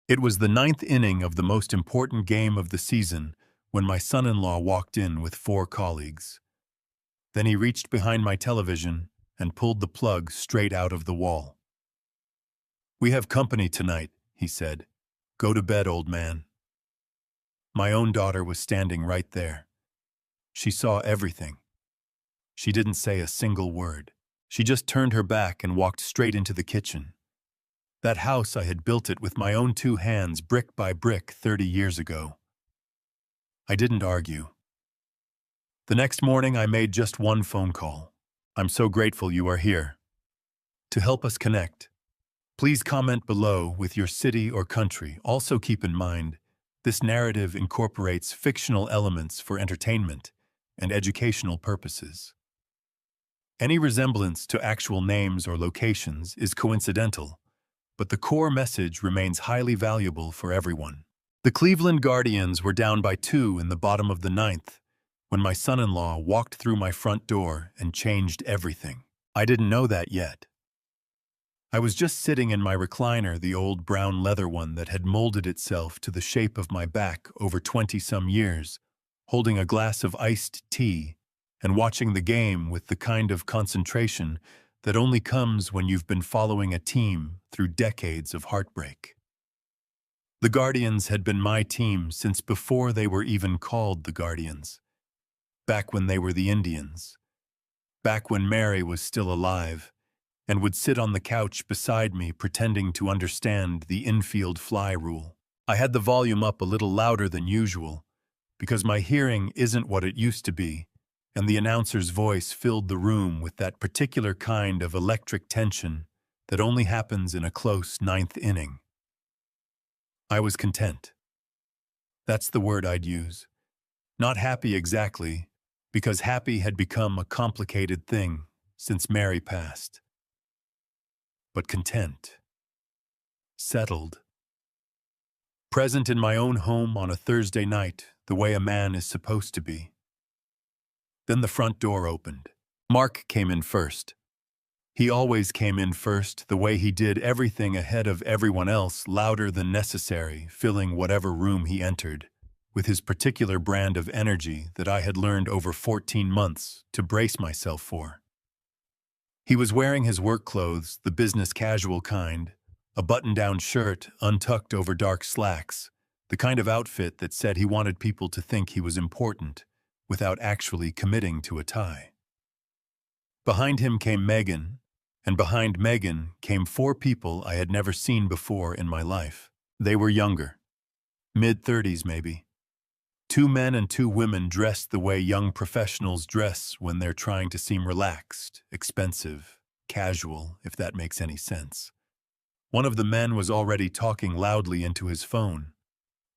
It was the ninth inning of the most important game of the season when my son-in-law walked in with 4 colleagues. Then he reached behind my television and pulled the plug straight out of the wall. "We have company tonight," he said. "Go to bed, old man." My own daughter was standing right there. She saw everything. She didn't say a single word. She just turned her back and walked straight into the kitchen. That house, I had built it with my own 2 hands, brick by brick, 30 years ago. I didn't argue. The next morning, I made just one phone call. "I'm so grateful you are here. To help us connect, please comment below with your city or country. Also keep in mind, this narrative incorporates fictional elements for entertainment and educational purposes. Any resemblance to actual names or locations is coincidental, but the core message remains highly valuable for everyone." The Cleveland Guardians were down by 2 in the bottom of the 9th when my son-in-law walked through my front door and changed everything. I didn't know that yet. I was just sitting in my recliner, the old brown leather one that had molded itself to the shape of my back over 20-some years, holding a glass of iced tea and watching the game with the kind of concentration that only comes when you've been following a team through decades of heartbreak. The Guardians had been my team since before they were even called the Guardians, back when they were the Indians, back when Mary was still alive and would sit on the couch beside me pretending to understand the infield fly rule. I had the volume up a little louder than usual because my hearing isn't what it used to be, and the announcer's voice filled the room with that particular kind of electric tension that only happens in a close 9th inning. I was content. That's the word I'd use. Not happy exactly, because happy had become a complicated thing since Mary passed. But content. Settled. Present in my own home on a Thursday night, the way a man is supposed to be. Then the front door opened. Mark came in first. He always came in first, the way he did everything ahead of everyone else, louder than necessary, filling whatever room he entered, with his particular brand of energy that I had learned over 14 months to brace myself for. He was wearing his work clothes, the business casual kind, a button-down shirt untucked over dark slacks, the kind of outfit that said he wanted people to think he was important without actually committing to a tie. Behind him came Megan, and behind Megan came 4 people I had never seen before in my life. They were younger, mid-30s maybe. 2 men and 2 women dressed the way young professionals dress when they're trying to seem relaxed, expensive, casual, if that makes any sense. One of the men was already talking loudly into his phone.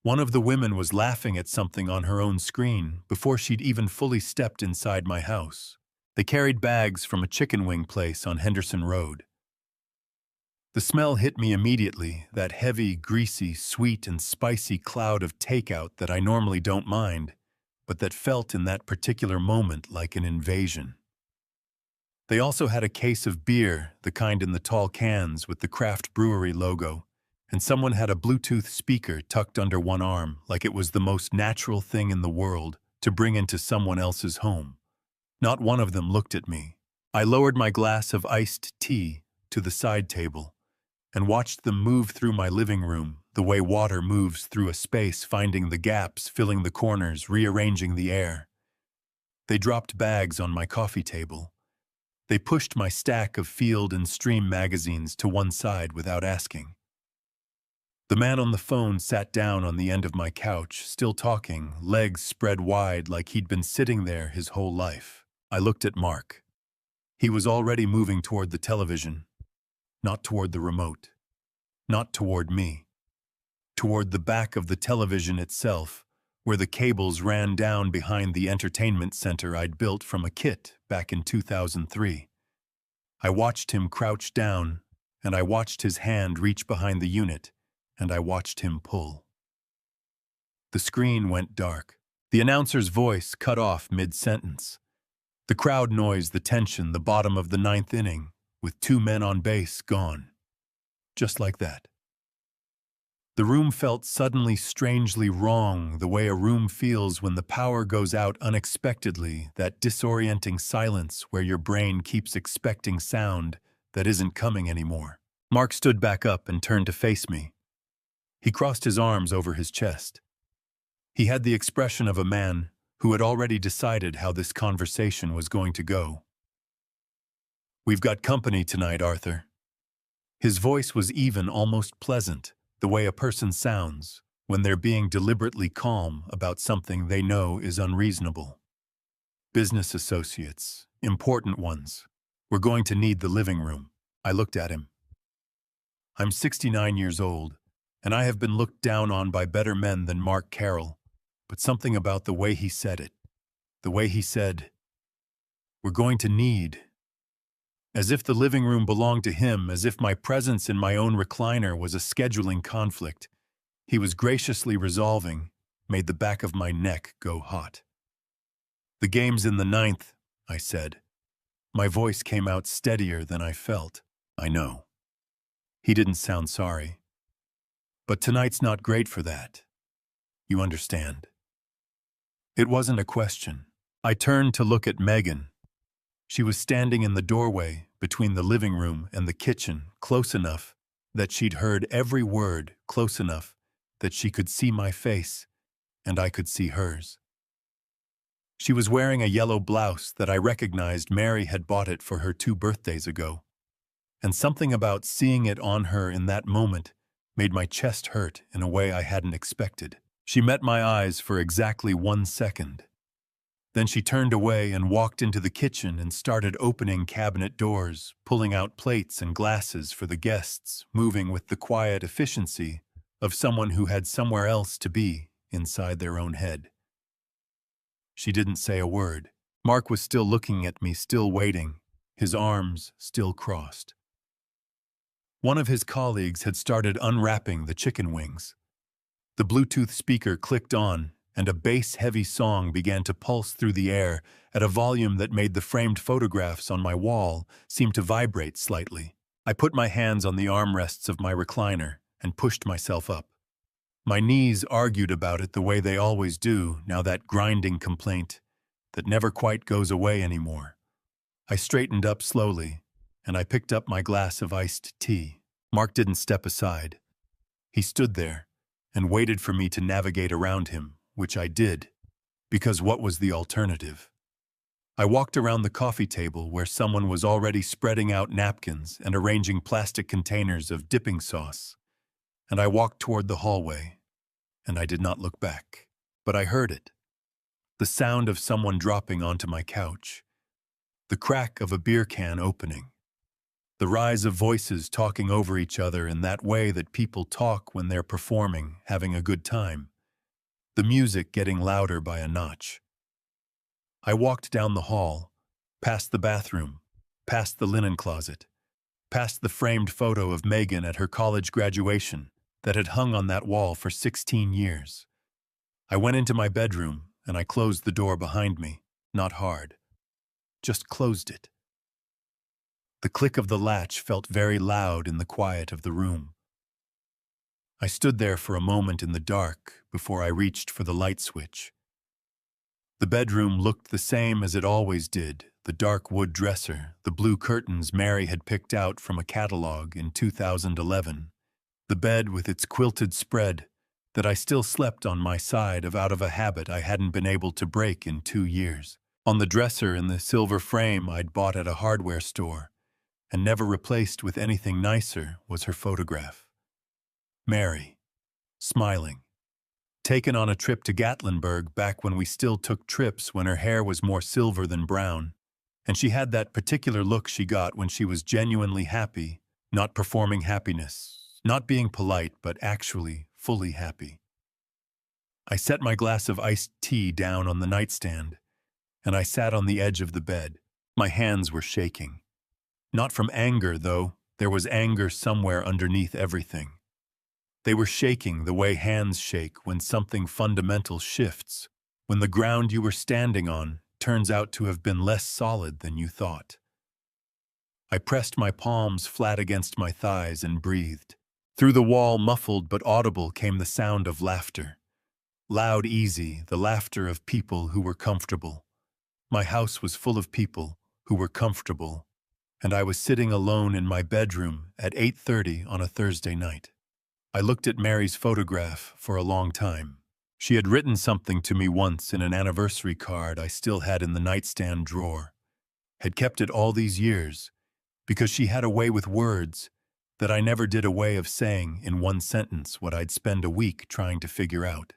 One of the women was laughing at something on her own screen before she'd even fully stepped inside my house. They carried bags from a chicken wing place on Henderson Road. The smell hit me immediately, that heavy, greasy, sweet, and spicy cloud of takeout that I normally don't mind, but that felt in that particular moment like an invasion. They also had a case of beer, the kind in the tall cans with the craft brewery logo, and someone had a Bluetooth speaker tucked under one arm like it was the most natural thing in the world to bring into someone else's home. Not one of them looked at me. I lowered my glass of iced tea to the side table and watched them move through my living room the way water moves through a space, finding the gaps, filling the corners, rearranging the air. They dropped bags on my coffee table. They pushed my stack of Field and Stream magazines to one side without asking. The man on the phone sat down on the end of my couch, still talking, legs spread wide like he'd been sitting there his whole life. I looked at Mark. He was already moving toward the television, not toward the remote, not toward me, toward the back of the television itself, where the cables ran down behind the entertainment center I'd built from a kit back in 2003. I watched him crouch down, and I watched his hand reach behind the unit, and I watched him pull. The screen went dark. The announcer's voice cut off mid-sentence. The crowd noise, the tension, the bottom of the 9th inning, with 2 men on base gone. Just like that. The room felt suddenly strangely wrong, the way a room feels when the power goes out unexpectedly, that disorienting silence where your brain keeps expecting sound that isn't coming anymore. Mark stood back up and turned to face me. He crossed his arms over his chest. He had the expression of a man who had already decided how this conversation was going to go. "We've got company tonight, Arthur." His voice was even, almost pleasant, the way a person sounds when they're being deliberately calm about something they know is unreasonable. "Business associates, important ones. We're going to need the living room." I looked at him. I'm 69 years old, and I have been looked down on by better men than Mark Carroll, but something about the way he said it, the way he said, "We're going to need," as if the living room belonged to him, as if my presence in my own recliner was a scheduling conflict he was graciously resolving, made the back of my neck go hot. "The game's in the ninth," I said. My voice came out steadier than I felt. "I know." He didn't sound sorry. "But tonight's not great for that. You understand." It wasn't a question. I turned to look at Megan. She was standing in the doorway between the living room and the kitchen, close enough that she'd heard every word, close enough that she could see my face and I could see hers. She was wearing a yellow blouse that I recognized Mary had bought it for her 2 birthdays ago, and something about seeing it on her in that moment made my chest hurt in a way I hadn't expected. She met my eyes for exactly 1 second. Then she turned away and walked into the kitchen and started opening cabinet doors, pulling out plates and glasses for the guests, moving with the quiet efficiency of someone who had somewhere else to be inside their own head. She didn't say a word. Mark was still looking at me, still waiting, his arms still crossed. One of his colleagues had started unwrapping the chicken wings. The Bluetooth speaker clicked on, and a bass-heavy song began to pulse through the air at a volume that made the framed photographs on my wall seem to vibrate slightly. I put my hands on the armrests of my recliner and pushed myself up. My knees argued about it the way they always do, now that grinding complaint that never quite goes away anymore. I straightened up slowly, and I picked up my glass of iced tea. Mark didn't step aside. He stood there and waited for me to navigate around him, which I did, because what was the alternative? I walked around the coffee table where someone was already spreading out napkins and arranging plastic containers of dipping sauce, and I walked toward the hallway, and I did not look back. But I heard it. The sound of someone dropping onto my couch, the crack of a beer can opening, the rise of voices talking over each other in that way that people talk when they're performing, having a good time, the music getting louder by a notch. I walked down the hall, past the bathroom, past the linen closet, past the framed photo of Megan at her college graduation that had hung on that wall for 16 years. I went into my bedroom and I closed the door behind me, not hard, just closed it. The click of the latch felt very loud in the quiet of the room. I stood there for a moment in the dark before I reached for the light switch. The bedroom looked the same as it always did, the dark wood dresser, the blue curtains Mary had picked out from a catalog in 2011, the bed with its quilted spread that I still slept on my side of out of a habit I hadn't been able to break in 2 years. On the dresser in the silver frame I'd bought at a hardware store and never replaced with anything nicer was her photograph. Mary, smiling, taken on a trip to Gatlinburg back when we still took trips when her hair was more silver than brown, and she had that particular look she got when she was genuinely happy, not performing happiness, not being polite but actually fully happy. I set my glass of iced tea down on the nightstand, and I sat on the edge of the bed. My hands were shaking. Not from anger, though. There was anger somewhere underneath everything. They were shaking the way hands shake when something fundamental shifts, when the ground you were standing on turns out to have been less solid than you thought. I pressed my palms flat against my thighs and breathed. Through the wall, muffled but audible, came the sound of laughter. Loud, easy, the laughter of people who were comfortable. My house was full of people who were comfortable, and I was sitting alone in my bedroom at 8:30 on a Thursday night. I looked at Mary's photograph for a long time. She had written something to me once in an anniversary card I still had in the nightstand drawer. Had kept it all these years, because she had a way with words that I never did a way of saying in one sentence what I'd spend a week trying to figure out.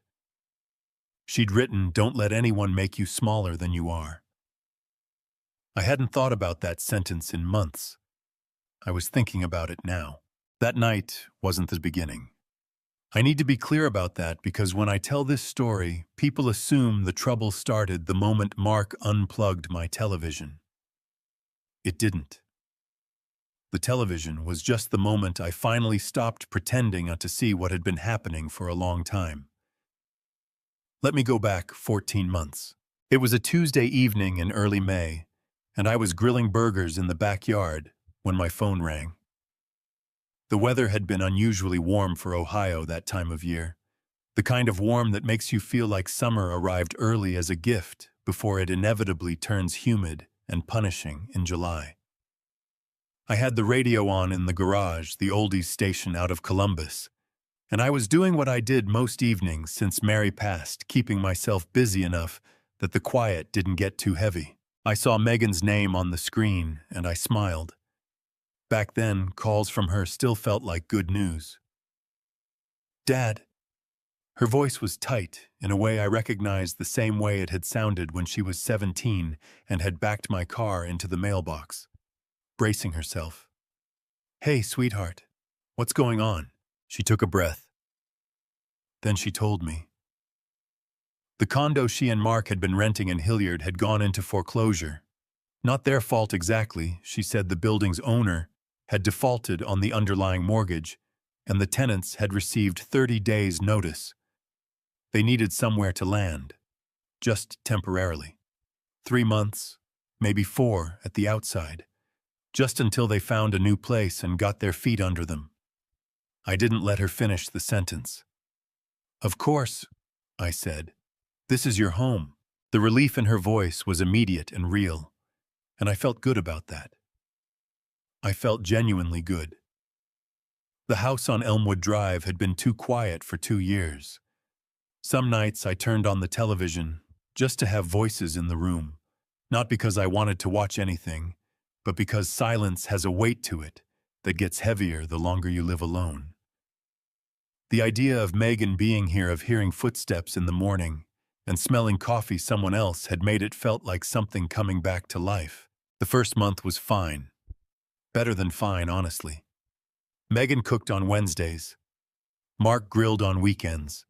She'd written, "Don't let anyone make you smaller than you are." I hadn't thought about that sentence in months. I was thinking about it now. That night wasn't the beginning. I need to be clear about that because when I tell this story, people assume the trouble started the moment Mark unplugged my television. It didn't. The television was just the moment I finally stopped pretending not to see what had been happening for a long time. Let me go back 14 months. It was a Tuesday evening in early May, and I was grilling burgers in the backyard when my phone rang. The weather had been unusually warm for Ohio that time of year, the kind of warm that makes you feel like summer arrived early as a gift before it inevitably turns humid and punishing in July. I had the radio on in the garage, the oldies station out of Columbus, and I was doing what I did most evenings since Mary passed, keeping myself busy enough that the quiet didn't get too heavy. I saw Megan's name on the screen, and I smiled. Back then, calls from her still felt like good news. "Dad." Her voice was tight, in a way I recognized the same way it had sounded when she was 17 and had backed my car into the mailbox. Bracing herself. "Hey, sweetheart. What's going on?" She took a breath. Then she told me. The condo she and Mark had been renting in Hilliard had gone into foreclosure. Not their fault exactly. She said the building's owner had defaulted on the underlying mortgage, and the tenants had received 30 days' notice. They needed somewhere to land, just temporarily. 3 months, maybe 4 at the outside, just until they found a new place and got their feet under them. I didn't let her finish the sentence. "Of course," I said. "This is your home." The relief in her voice was immediate and real, and I felt good about that. I felt genuinely good. The house on Elmwood Drive had been too quiet for 2 years. Some nights I turned on the television just to have voices in the room, not because I wanted to watch anything, but because silence has a weight to it that gets heavier the longer you live alone. The idea of Megan being here, of hearing footsteps in the morning and smelling coffee someone else had made it felt like something coming back to life. The first month was fine. Better than fine, honestly. Megan cooked on Wednesdays. Mark grilled on weekends.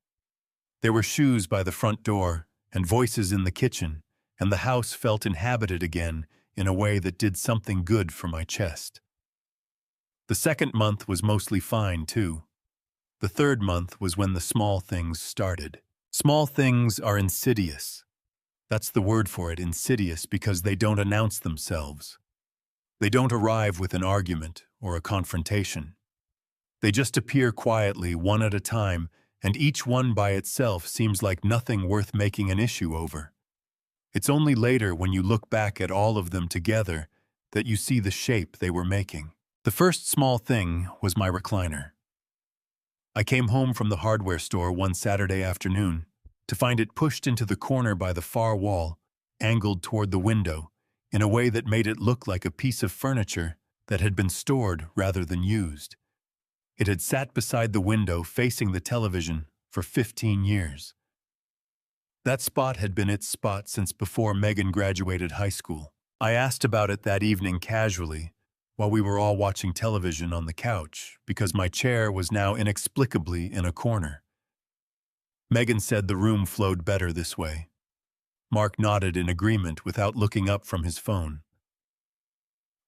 There were shoes by the front door and voices in the kitchen, and the house felt inhabited again in a way that did something good for my chest. The second month was mostly fine, too. The third month was when the small things started. Small things are insidious. That's the word for it, insidious, because they don't announce themselves. They don't arrive with an argument or a confrontation. They just appear quietly, one at a time, and each one by itself seems like nothing worth making an issue over. It's only later, when you look back at all of them together, that you see the shape they were making. The first small thing was my recliner. I came home from the hardware store one Saturday afternoon to find it pushed into the corner by the far wall, angled toward the window, in a way that made it look like a piece of furniture that had been stored rather than used. It had sat beside the window facing the television for 15 years. That spot had been its spot since before Megan graduated high school. I asked about it that evening casually, while we were all watching television on the couch, because my chair was now inexplicably in a corner. Megan said the room flowed better this way. Mark nodded in agreement without looking up from his phone.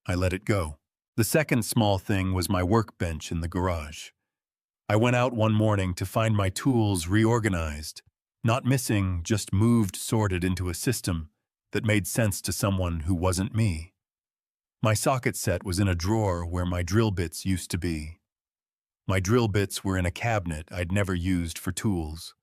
I let it go. The second small thing was my workbench in the garage. I went out one morning to find my tools reorganized, not missing, just moved, sorted into a system that made sense to someone who wasn't me. My socket set was in a drawer where my drill bits used to be. My drill bits were in a cabinet I'd never used for tools.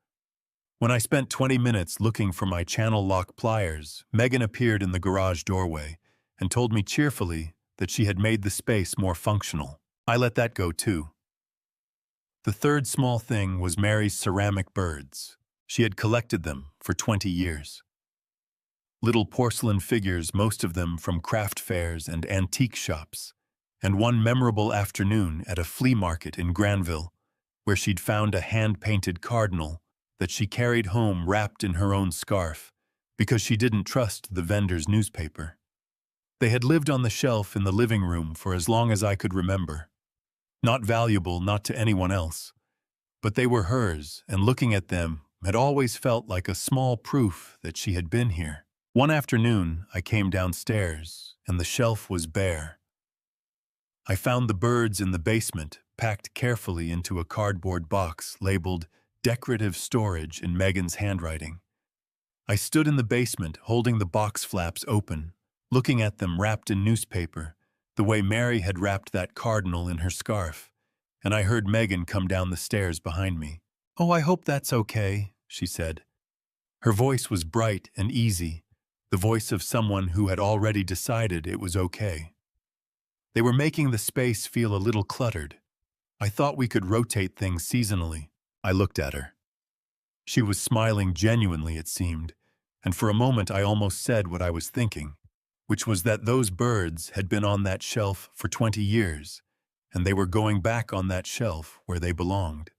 When I spent 20 minutes looking for my channel lock pliers, Megan appeared in the garage doorway and told me cheerfully that she had made the space more functional. I let that go too. The third small thing was Mary's ceramic birds. She had collected them for 20 years. Little porcelain figures, most of them from craft fairs and antique shops, and one memorable afternoon at a flea market in Granville, where she'd found a hand-painted cardinal that she carried home wrapped in her own scarf because she didn't trust the vendor's newspaper. They had lived on the shelf in the living room for as long as I could remember. Not valuable, not to anyone else, but they were hers, and looking at them had always felt like a small proof that she had been here. One afternoon, I came downstairs, and the shelf was bare. I found the birds in the basement, packed carefully into a cardboard box labeled decorative storage in Megan's handwriting. I stood in the basement, holding the box flaps open, looking at them wrapped in newspaper, the way Mary had wrapped that cardinal in her scarf, and I heard Megan come down the stairs behind me. "Oh, I hope that's okay," she said. Her voice was bright and easy, the voice of someone who had already decided it was okay. They were making the space feel a little cluttered. I thought we could rotate things seasonally. I looked at her. She was smiling genuinely, it seemed, and for a moment I almost said what I was thinking, which was that those birds had been on that shelf for 20 years, and they were going back on that shelf where they belonged.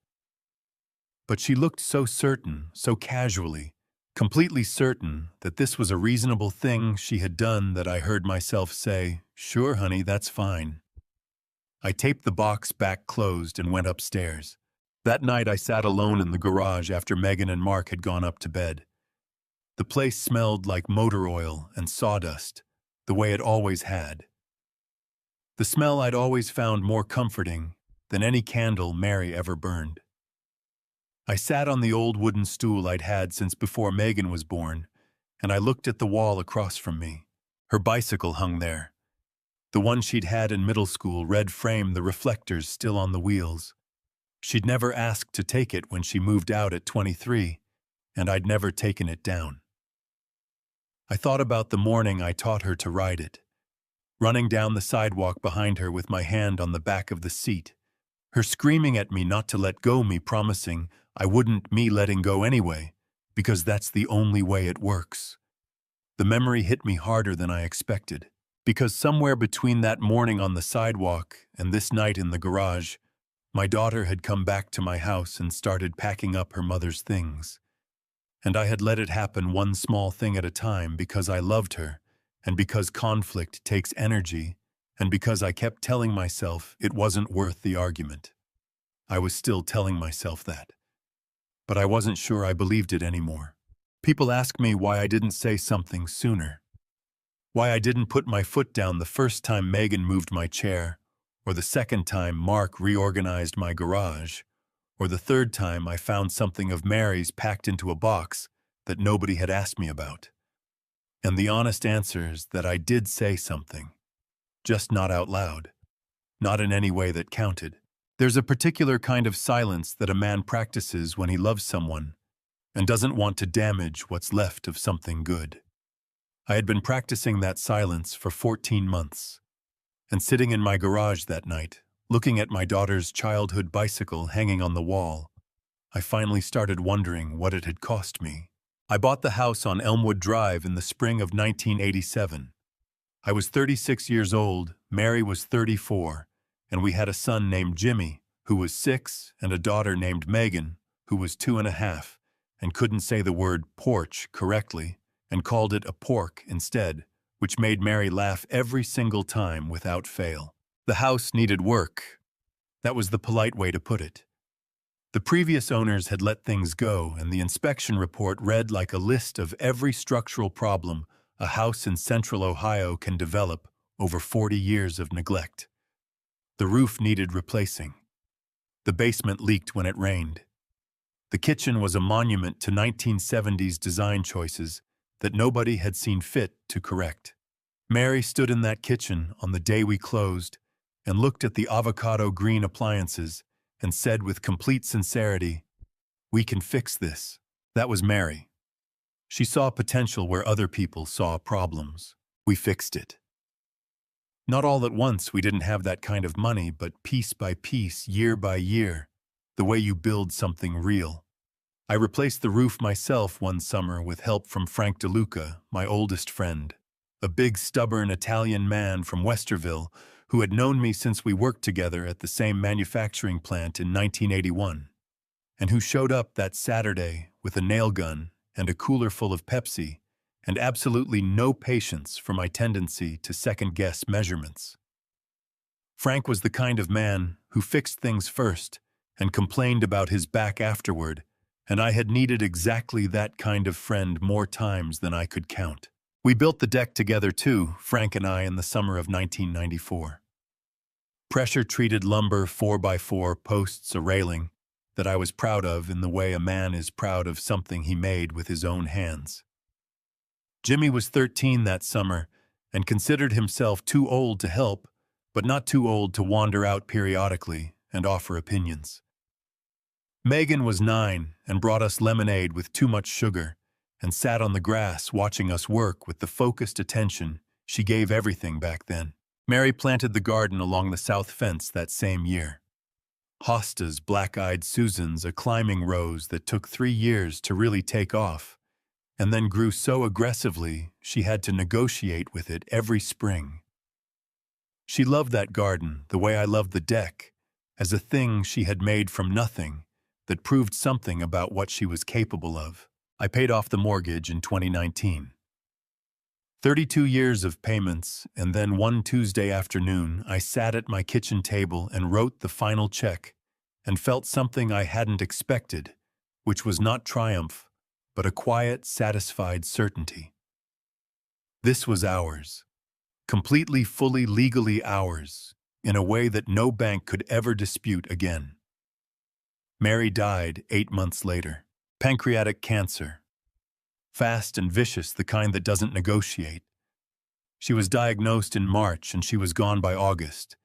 But she looked so certain, so casually, completely certain that this was a reasonable thing she had done that I heard myself say, "Sure, honey, that's fine." I taped the box back closed and went upstairs. That night I sat alone in the garage after Megan and Mark had gone up to bed. The place smelled like motor oil and sawdust, the way it always had. The smell I'd always found more comforting than any candle Mary ever burned. I sat on the old wooden stool I'd had since before Megan was born, and I looked at the wall across from me. Her bicycle hung there. The one she'd had in middle school, red frame, the reflectors still on the wheels. She'd never asked to take it when she moved out at 23, and I'd never taken it down. I thought about the morning I taught her to ride it, running down the sidewalk behind her with my hand on the back of the seat, her screaming at me not to let go, me promising I wouldn't, me letting go anyway, because that's the only way it works. The memory hit me harder than I expected, because somewhere between that morning on the sidewalk and this night in the garage, my daughter had come back to my house and started packing up her mother's things. And I had let it happen one small thing at a time because I loved her, and because conflict takes energy, and because I kept telling myself it wasn't worth the argument. I was still telling myself that. But I wasn't sure I believed it anymore. People ask me why I didn't say something sooner. Why I didn't put my foot down the first time Megan moved my chair, or the second time Mark reorganized my garage, or the third time I found something of Mary's packed into a box that nobody had asked me about. And the honest answer is that I did say something, just not out loud, not in any way that counted. There's a particular kind of silence that a man practices when he loves someone and doesn't want to damage what's left of something good. I had been practicing that silence for 14 months. And sitting in my garage that night, looking at my daughter's childhood bicycle hanging on the wall, I finally started wondering what it had cost me. I bought the house on Elmwood Drive in the spring of 1987. I was 36 years old, Mary was 34, and we had a son named Jimmy, who was 6, and a daughter named Megan, who was 2.5, and couldn't say the word porch correctly, and called it a pork instead, which made Mary laugh every single time without fail. The house needed work. That was the polite way to put it. The previous owners had let things go, and the inspection report read like a list of every structural problem a house in central Ohio can develop over 40 years of neglect. The roof needed replacing. The basement leaked when it rained. The kitchen was a monument to 1970s design choices that nobody had seen fit to correct. Mary stood in that kitchen on the day we closed and looked at the avocado green appliances and said with complete sincerity, "We can fix this." That was Mary. She saw potential where other people saw problems. We fixed it. Not all at once, we didn't have that kind of money, but piece by piece, year by year, the way you build something real. I replaced the roof myself one summer with help from Frank DeLuca, my oldest friend, a big, stubborn Italian man from Westerville who had known me since we worked together at the same manufacturing plant in 1981, and who showed up that Saturday with a nail gun and a cooler full of Pepsi and absolutely no patience for my tendency to second-guess measurements. Frank was the kind of man who fixed things first and complained about his back afterward, and I had needed exactly that kind of friend more times than I could count. We built the deck together too, Frank and I, in the summer of 1994. Pressure-treated lumber 4x4 posts, a railing that I was proud of in the way a man is proud of something he made with his own hands. Jimmy was 13 that summer and considered himself too old to help, but not too old to wander out periodically and offer opinions. Megan was 9 and brought us lemonade with too much sugar and sat on the grass watching us work with the focused attention she gave everything back then. Mary planted the garden along the south fence that same year. Hostas, black-eyed Susans, a climbing rose that took 3 years to really take off, and then grew so aggressively she had to negotiate with it every spring. She loved that garden the way I loved the deck, as a thing she had made from nothing that proved something about what she was capable of. I paid off the mortgage in 2019. 32 years of payments, and then one Tuesday afternoon I sat at my kitchen table and wrote the final check and felt something I hadn't expected, which was not triumph, but a quiet, satisfied certainty. This was ours. Completely, fully, legally ours, in a way that no bank could ever dispute again. Mary died 8 months later. Pancreatic cancer. Fast and vicious, the kind that doesn't negotiate. She was diagnosed in March and she was gone by August.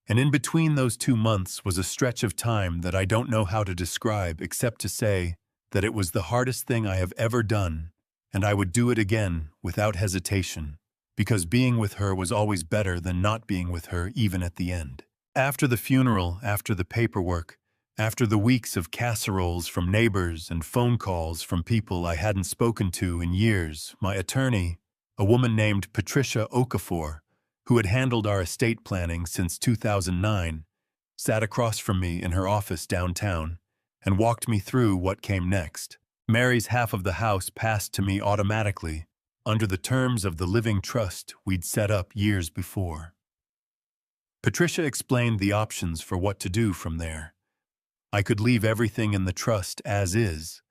And in between those 2 months was a stretch of time that I don't know how to describe except to say that it was the hardest thing I have ever done, and I would do it again without hesitation, because being with her was always better than not being with her even at the end. After the funeral, after the paperwork, after the weeks of casseroles from neighbors and phone calls from people I hadn't spoken to in years, my attorney, a woman named Patricia Okafor, who had handled our estate planning since 2009, sat across from me in her office downtown and walked me through what came next. Mary's half of the house passed to me automatically under the terms of the living trust we'd set up years before. Patricia explained the options for what to do from there. I could leave everything in the trust as is.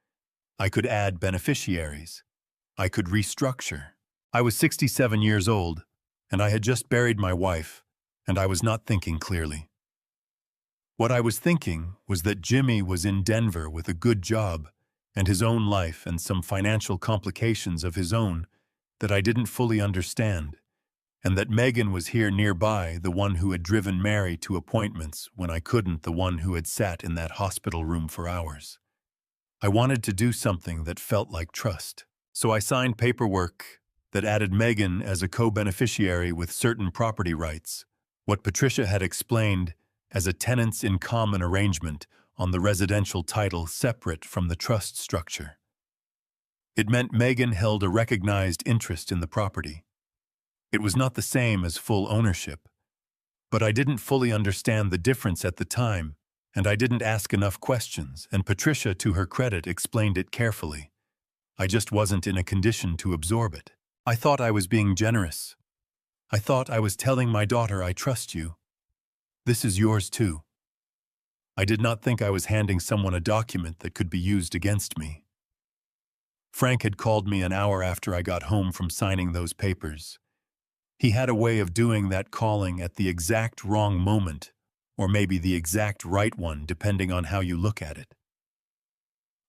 I could add beneficiaries. I could restructure. I was 67 years old, and I had just buried my wife, and I was not thinking clearly. What I was thinking was that Jimmy was in Denver with a good job and his own life and some financial complications of his own that I didn't fully understand, and that Megan was here nearby, the one who had driven Mary to appointments when I couldn't, the one who had sat in that hospital room for hours. I wanted to do something that felt like trust, so I signed paperwork that added Megan as a co-beneficiary with certain property rights, what Patricia had explained as a tenants-in-common arrangement on the residential title separate from the trust structure. It meant Megan held a recognized interest in the property. It was not the same as full ownership, but I didn't fully understand the difference at the time, and I didn't ask enough questions, and Patricia, to her credit, explained it carefully. I just wasn't in a condition to absorb it. I thought I was being generous. I thought I was telling my daughter, I trust you. This is yours too. I did not think I was handing someone a document that could be used against me. Frank had called me an hour after I got home from signing those papers. He had a way of doing that calling at the exact wrong moment, or maybe the exact right one, depending on how you look at it.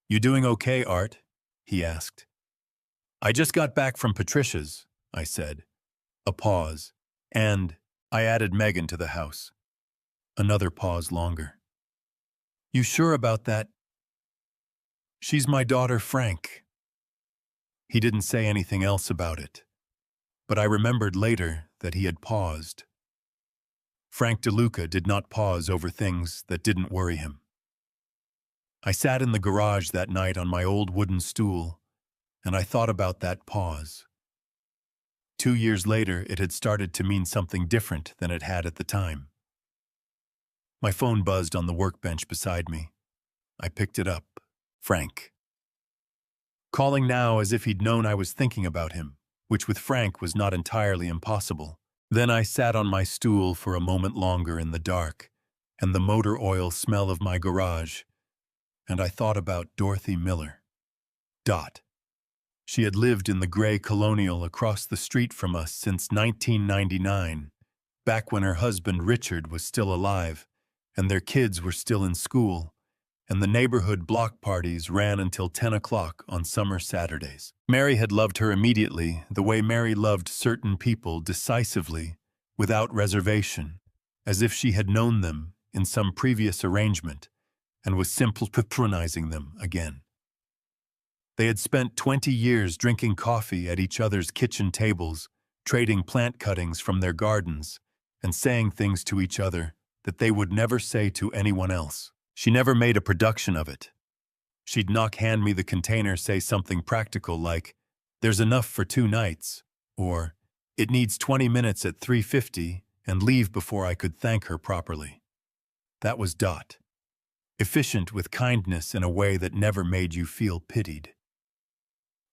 "You doing okay, Art?" he asked. "I just got back from Patricia's," I said. A pause, and I added Megan to the house. Another pause longer. You sure about that? She's my daughter, Frank. He didn't say anything else about it, but I remembered later that he had paused. Frank DeLuca did not pause over things that didn't worry him. I sat in the garage that night on my old wooden stool, and I thought about that pause. 2 years later, it had started to mean something different than it had at the time. My phone buzzed on the workbench beside me. I picked it up. Frank. Calling now as if he'd known I was thinking about him, which with Frank was not entirely impossible. Then I sat on my stool for a moment longer in the dark, and the motor oil smell of my garage, and I thought about Dorothy Miller. Dot. She had lived in the gray colonial across the street from us since 1999, back when her husband Richard was still alive, and their kids were still in school, and the neighborhood block parties ran until 10 o'clock on summer Saturdays. Mary had loved her immediately, the way Mary loved certain people decisively, without reservation, as if she had known them in some previous arrangement and was simply patronizing them again. They had spent 20 years drinking coffee at each other's kitchen tables, trading plant cuttings from their gardens, and saying things to each other that they would never say to anyone else. She never made a production of it. She'd hand me the container, say something practical like, "There's enough for 2 nights," or, "It needs 20 minutes at 3:50, and leave before I could thank her properly. That was Dot. Efficient with kindness in a way that never made you feel pitied.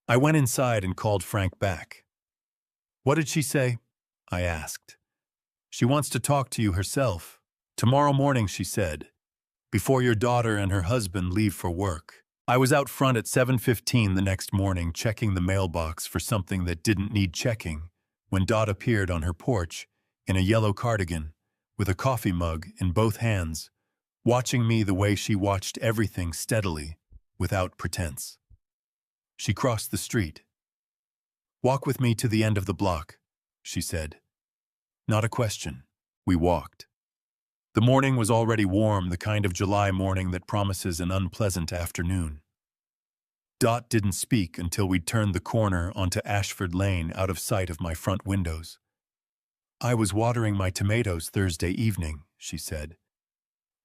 I went inside and called Frank back. "What did she say?" I asked. "She wants to talk to you herself. Tomorrow morning," she said, "before your daughter and her husband leave for work." I was out front at 7:15 the next morning checking the mailbox for something that didn't need checking when Dot appeared on her porch in a yellow cardigan with a coffee mug in both hands, watching me the way she watched everything steadily, without pretense. She crossed the street. "Walk with me to the end of the block," she said. Not a question. We walked. The morning was already warm, the kind of July morning that promises an unpleasant afternoon. Dot didn't speak until we'd turned the corner onto Ashford Lane out of sight of my front windows. "I was watering my tomatoes Thursday evening," she said.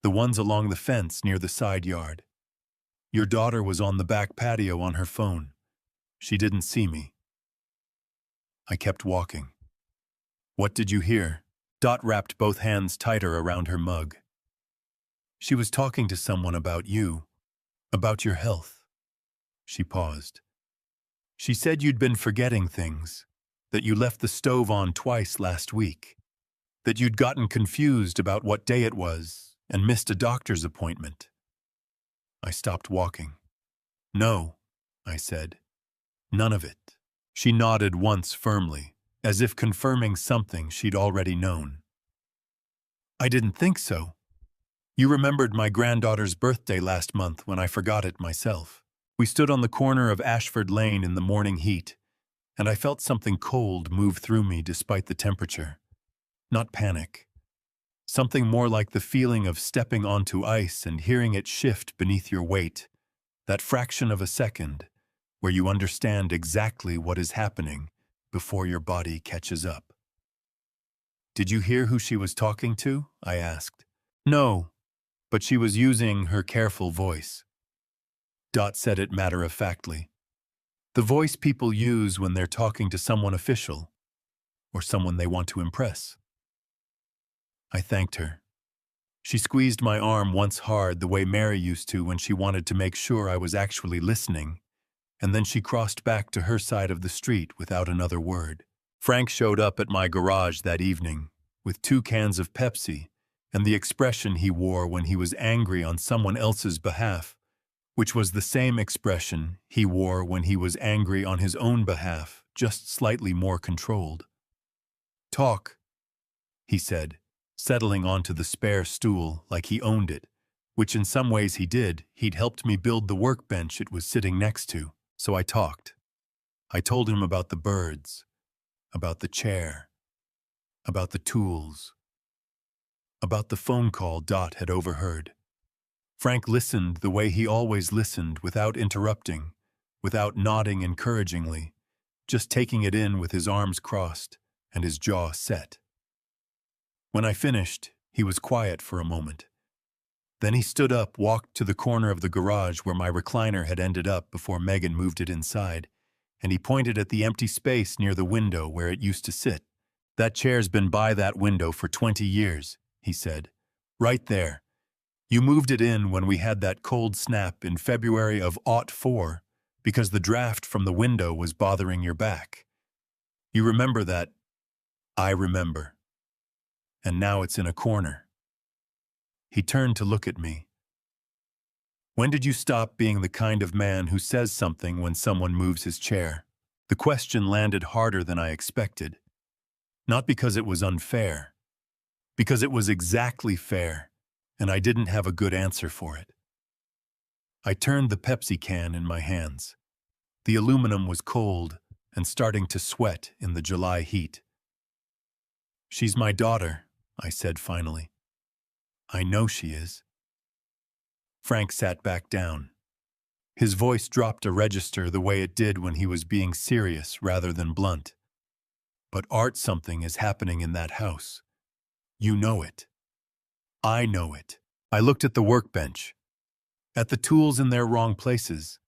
"The ones along the fence near the side yard. Your daughter was on the back patio on her phone. She didn't see me." I kept walking. "What did you hear?" Dot wrapped both hands tighter around her mug. "She was talking to someone about you, about your health." She paused. "She said you'd been forgetting things, that you left the stove on twice last week, that you'd gotten confused about what day it was and missed a doctor's appointment." I stopped walking. "No," I said. "None of it." She nodded once firmly, as if confirming something she'd already known. "I didn't think so. You remembered my granddaughter's birthday last month when I forgot it myself." We stood on the corner of Ashford Lane in the morning heat, and I felt something cold move through me despite the temperature. Not panic. Something more like the feeling of stepping onto ice and hearing it shift beneath your weight, that fraction of a second where you understand exactly what is happening before your body catches up. "Did you hear who she was talking to?" I asked. "No, but she was using her careful voice." Dot said it matter-of-factly. "The voice people use when they're talking to someone official, or someone they want to impress." I thanked her. She squeezed my arm once hard the way Mary used to when she wanted to make sure I was actually listening, and then she crossed back to her side of the street without another word. Frank showed up at my garage that evening with 2 cans of Pepsi and the expression he wore when he was angry on someone else's behalf, which was the same expression he wore when he was angry on his own behalf, just slightly more controlled. "Talk," he said, settling onto the spare stool like he owned it, which in some ways he did. He'd helped me build the workbench it was sitting next to, so I talked. I told him about the birds, about the chair, about the tools, about the phone call Dot had overheard. Frank listened the way he always listened, without interrupting, without nodding encouragingly, just taking it in with his arms crossed and his jaw set. When I finished, he was quiet for a moment. Then he stood up, walked to the corner of the garage where my recliner had ended up before Megan moved it inside, and he pointed at the empty space near the window where it used to sit. "That chair's been by that window for 20 years, he said. "Right there. You moved it in when we had that cold snap in February of '04 because the draft from the window was bothering your back. You remember that?" "I remember. And now it's in a corner." He turned to look at me. "When did you stop being the kind of man who says something when someone moves his chair?" The question landed harder than I expected. Not because it was unfair, because it was exactly fair, and I didn't have a good answer for it. I turned the Pepsi can in my hands. The aluminum was cold and starting to sweat in the July heat. "She's my daughter," I said finally. "I know she is." Frank sat back down. His voice dropped a register the way it did when he was being serious rather than blunt. "But Art, something is happening in that house. You know it. I know it." I looked at the workbench, at the tools in their wrong places,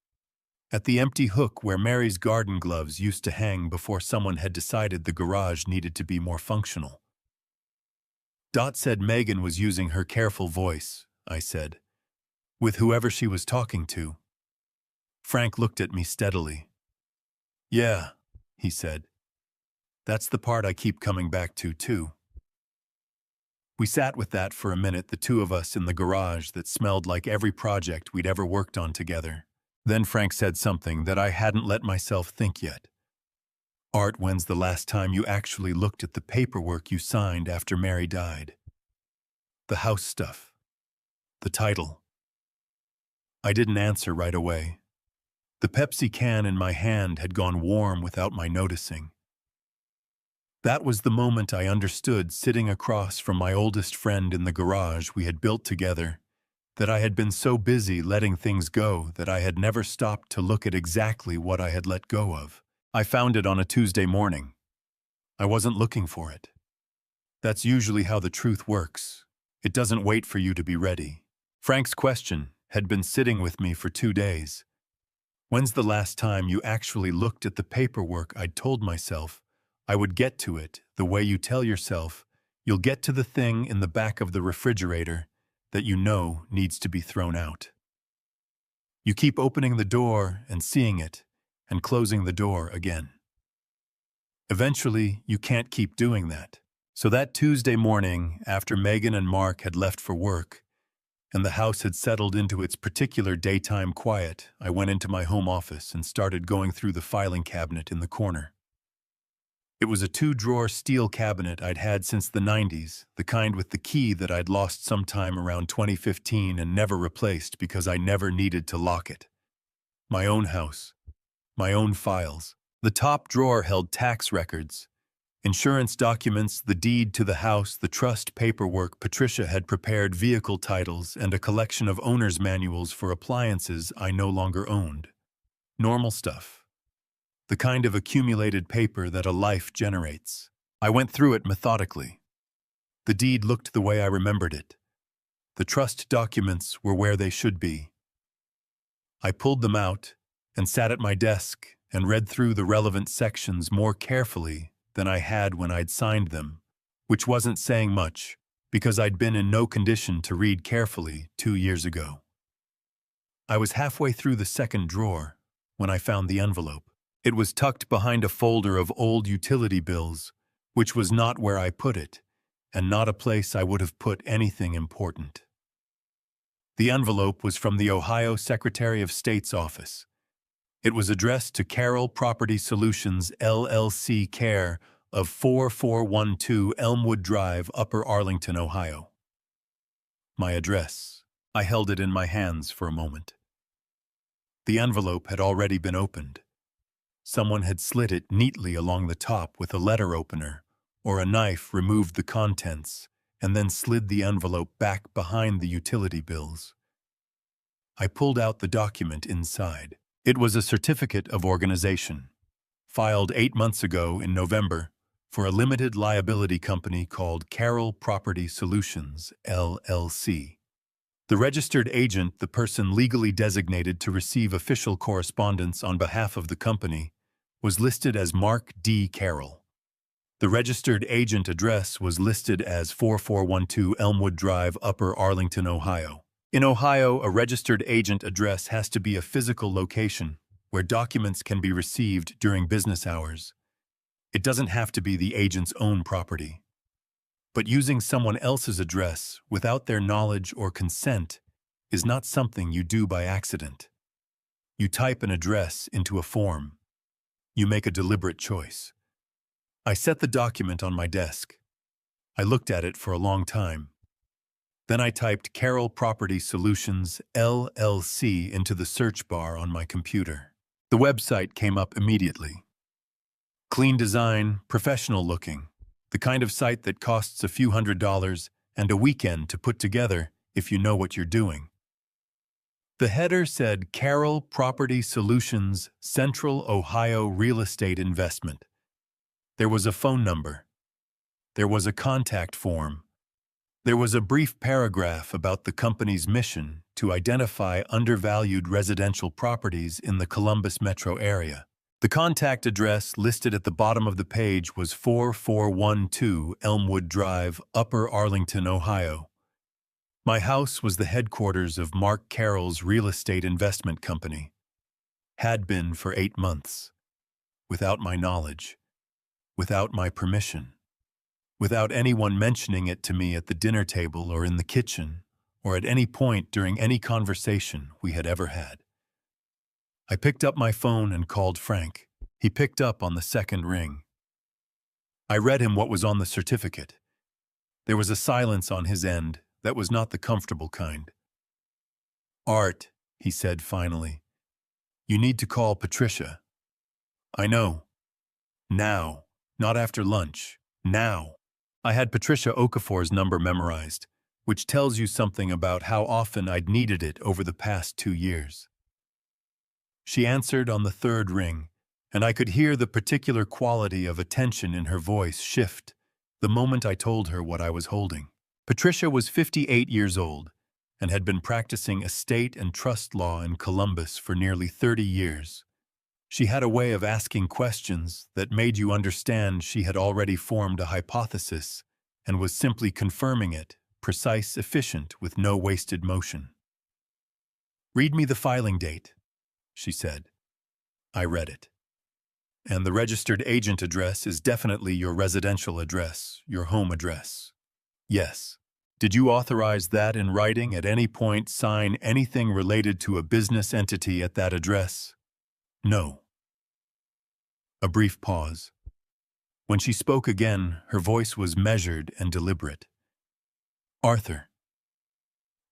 at the empty hook where Mary's garden gloves used to hang before someone had decided the garage needed to be more functional. "Dot said Megan was using her careful voice," I said, "with whoever she was talking to." Frank looked at me steadily. "Yeah," he said. "That's the part I keep coming back to, too." We sat with that for a minute, the two of us in the garage that smelled like every project we'd ever worked on together. Then Frank said something that I hadn't let myself think yet. "Art, when's the last time you actually looked at the paperwork you signed after Mary died? The house stuff. The title." I didn't answer right away. The Pepsi can in my hand had gone warm without my noticing. That was the moment I understood, sitting across from my oldest friend in the garage we had built together, that I had been so busy letting things go that I had never stopped to look at exactly what I had let go of. I found it on a Tuesday morning. I wasn't looking for it. That's usually how the truth works. It doesn't wait for you to be ready. Frank's question had been sitting with me for 2 days. When's the last time you actually looked at the paperwork I'd told myself I would get to it the way you tell yourself you'll get to the thing in the back of the refrigerator that you know needs to be thrown out? You keep opening the door and seeing it, and closing the door again. Eventually, you can't keep doing that. So that Tuesday morning, after Megan and Mark had left for work, and the house had settled into its particular daytime quiet, I went into my home office and started going through the filing cabinet in the corner. It was a 2-drawer steel cabinet I'd had since the 90s, the kind with the key that I'd lost sometime around 2015 and never replaced because I never needed to lock it. My own house, my own files. The top drawer held tax records, insurance documents, the deed to the house, the trust paperwork Patricia had prepared, vehicle titles, and a collection of owner's manuals for appliances I no longer owned. Normal stuff. The kind of accumulated paper that a life generates. I went through it methodically. The deed looked the way I remembered it. The trust documents were where they should be. I pulled them out and sat at my desk and read through the relevant sections more carefully than I had when I'd signed them, which wasn't saying much because I'd been in no condition to read carefully 2 years ago. I was halfway through the second drawer when I found the envelope. It was tucked behind a folder of old utility bills, which was not where I put it, and not a place I would have put anything important. The envelope was from the Ohio Secretary of State's office. It was addressed to Carroll Property Solutions, LLC, care of 4412 Elmwood Drive, Upper Arlington, Ohio. My address. I held it in my hands for a moment. The envelope had already been opened. Someone had slit it neatly along the top with a letter opener, or a knife removed the contents, and then slid the envelope back behind the utility bills. I pulled out the document inside. It was a certificate of organization, filed 8 months ago in November for a limited liability company called Carroll Property Solutions, LLC. The registered agent, the person legally designated to receive official correspondence on behalf of the company, was listed as Mark D. Carroll. The registered agent address was listed as 4412 Elmwood Drive, Upper Arlington, Ohio. In Ohio, a registered agent address has to be a physical location where documents can be received during business hours. It doesn't have to be the agent's own property. But using someone else's address without their knowledge or consent is not something you do by accident. You type an address into a form. You make a deliberate choice. I set the document on my desk. I looked at it for a long time. Then I typed Carroll Property Solutions, LLC into the search bar on my computer. The website came up immediately. Clean design, professional looking. The kind of site that costs a few $100s and a weekend to put together if you know what you're doing. The header said Carroll Property Solutions, Central Ohio Real Estate Investment. There was a phone number. There was a contact form. There was a brief paragraph about the company's mission to identify undervalued residential properties in the Columbus metro area. The contact address listed at the bottom of the page was 4412 Elmwood Drive, Upper Arlington, Ohio. My house was the headquarters of Mark Carroll's real estate investment company. Had been for 8 months. Without my knowledge. Without my permission. Without anyone mentioning it to me at the dinner table or in the kitchen, or at any point during any conversation we had ever had. I picked up my phone and called Frank. He picked up on the second ring. I read him what was on the certificate. There was a silence on his end that was not the comfortable kind. "Art," he said finally, "you need to call Patricia." "I know. Now. Not after lunch. Now." I had Patricia Okafor's number memorized, which tells you something about how often I'd needed it over the past 2 years. She answered on the third ring, and I could hear the particular quality of attention in her voice shift the moment I told her what I was holding. Patricia was 58 years old and had been practicing estate and trust law in Columbus for nearly 30 years. She had a way of asking questions that made you understand she had already formed a hypothesis and was simply confirming it, precise, efficient, with no wasted motion. "Read me the filing date," she said. I read it. "And the registered agent address is definitely your residential address, your home address." "Yes." "Did you authorize that in writing at any point, sign anything related to a business entity at that address?" "No." A brief pause. When she spoke again, her voice was measured and deliberate. "Arthur,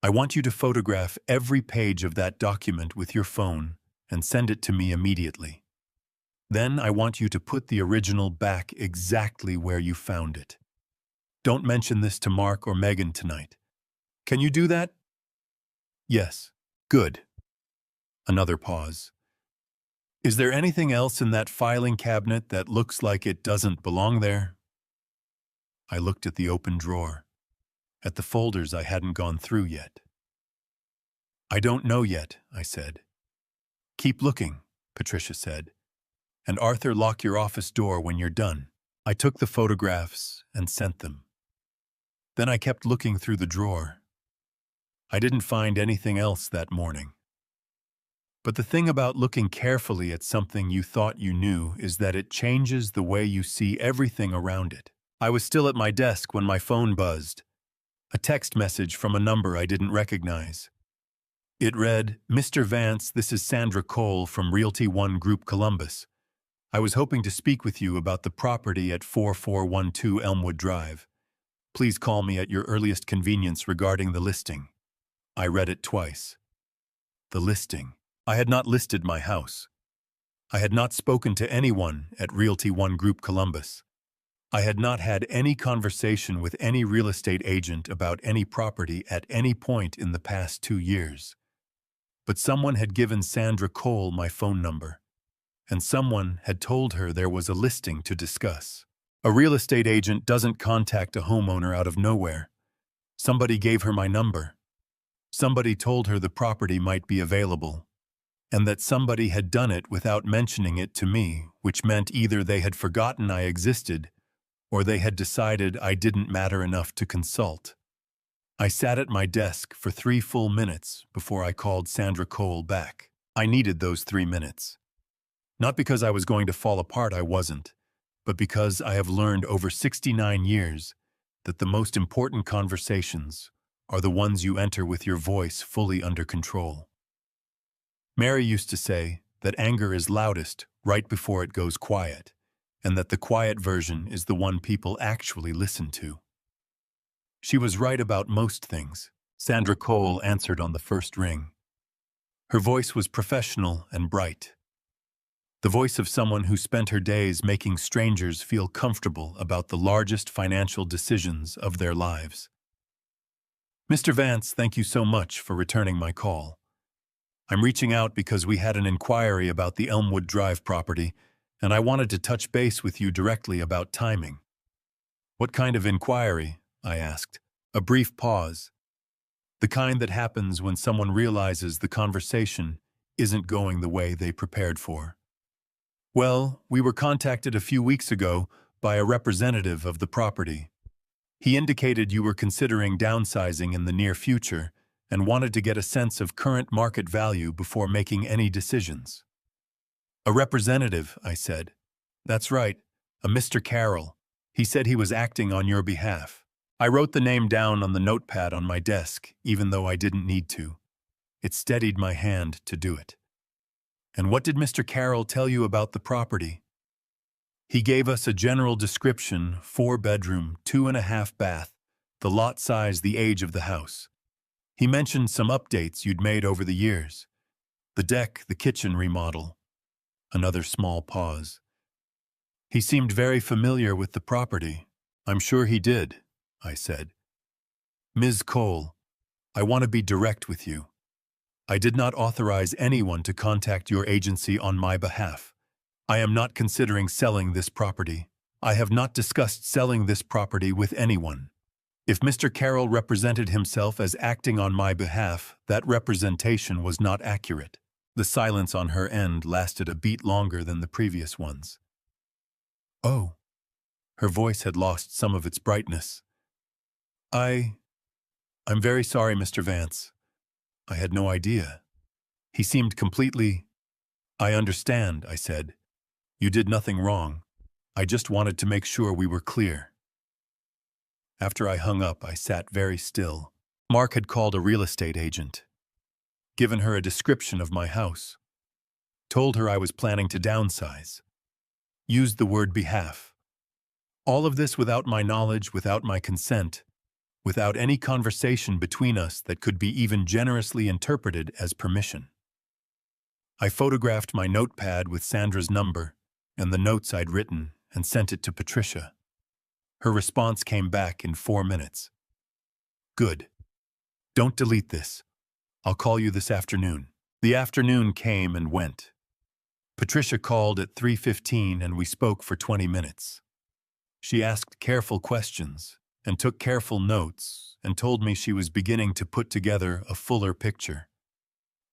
I want you to photograph every page of that document with your phone and send it to me immediately. Then I want you to put the original back exactly where you found it. Don't mention this to Mark or Megan tonight. Can you do that?" "Yes." "Good." Another pause. "Is there anything else in that filing cabinet that looks like it doesn't belong there?" I looked at the open drawer, at the folders I hadn't gone through yet. "I don't know yet," I said. "Keep looking," Patricia said. "And Arthur, lock your office door when you're done." I took the photographs and sent them. Then I kept looking through the drawer. I didn't find anything else that morning. But the thing about looking carefully at something you thought you knew is that it changes the way you see everything around it. I was still at my desk when my phone buzzed. A text message from a number I didn't recognize. It read, "Mr. Vance, this is Sandra Cole from Realty One Group Columbus. I was hoping to speak with you about the property at 4412 Elmwood Drive. Please call me at your earliest convenience regarding the listing." I read it twice. The listing. I had not listed my house. I had not spoken to anyone at Realty One Group Columbus. I had not had any conversation with any real estate agent about any property at any point in the past 2 years. But someone had given Sandra Cole my phone number, and someone had told her there was a listing to discuss. A real estate agent doesn't contact a homeowner out of nowhere. Somebody gave her my number. Somebody told her the property might be available, and that somebody had done it without mentioning it to me, which meant either they had forgotten I existed or they had decided I didn't matter enough to consult. I sat at my desk for 3 full minutes before I called Sandra Cole back. I needed those 3 minutes. Not because I was going to fall apart, I wasn't, but because I have learned over 69 years that the most important conversations are the ones you enter with your voice fully under control. Mary used to say that anger is loudest right before it goes quiet, and that the quiet version is the one people actually listen to. She was right about most things. Sandra Cole answered on the first ring. Her voice was professional and bright. The voice of someone who spent her days making strangers feel comfortable about the largest financial decisions of their lives. "Mr. Vance, thank you so much for returning my call. I'm reaching out because we had an inquiry about the Elmwood Drive property, and I wanted to touch base with you directly about timing." "What kind of inquiry?" I asked. A brief pause. The kind that happens when someone realizes the conversation isn't going the way they prepared for. "Well, we were contacted a few weeks ago by a representative of the property. He indicated you were considering downsizing in the near future and wanted to get a sense of current market value before making any decisions." "A representative," I said. "That's right, a Mr. Carroll. He said he was acting on your behalf." I wrote the name down on the notepad on my desk, even though I didn't need to. It steadied my hand to do it. "And what did Mr. Carroll tell you about the property?" "He gave us a general description, 4-bedroom, 2.5 bath, the lot size, the age of the house. He mentioned some updates you'd made over the years. The deck, the kitchen remodel." Another small pause. "He seemed very familiar with the property." "I'm sure he did," I said. "Ms. Cole, I want to be direct with you. I did not authorize anyone to contact your agency on my behalf. I am not considering selling this property. I have not discussed selling this property with anyone. If Mr. Carroll represented himself as acting on my behalf, that representation was not accurate." The silence on her end lasted a beat longer than the previous ones. "Oh." Her voice had lost some of its brightness. I'm very sorry, Mr. Vance. I had no idea." He seemed completely— "I understand," I said. "You did nothing wrong. I just wanted to make sure we were clear." After I hung up, I sat very still. Mark had called a real estate agent, given her a description of my house, told her I was planning to downsize, used the word behalf. All of this without my knowledge, without my consent, without any conversation between us that could be even generously interpreted as permission. I photographed my notepad with Sandra's number and the notes I'd written and sent it to Patricia. Her response came back in 4 minutes. "Good. Don't delete this. I'll call you this afternoon." The afternoon came and went. Patricia called at 3:15 and we spoke for 20 minutes. She asked careful questions and took careful notes and told me she was beginning to put together a fuller picture.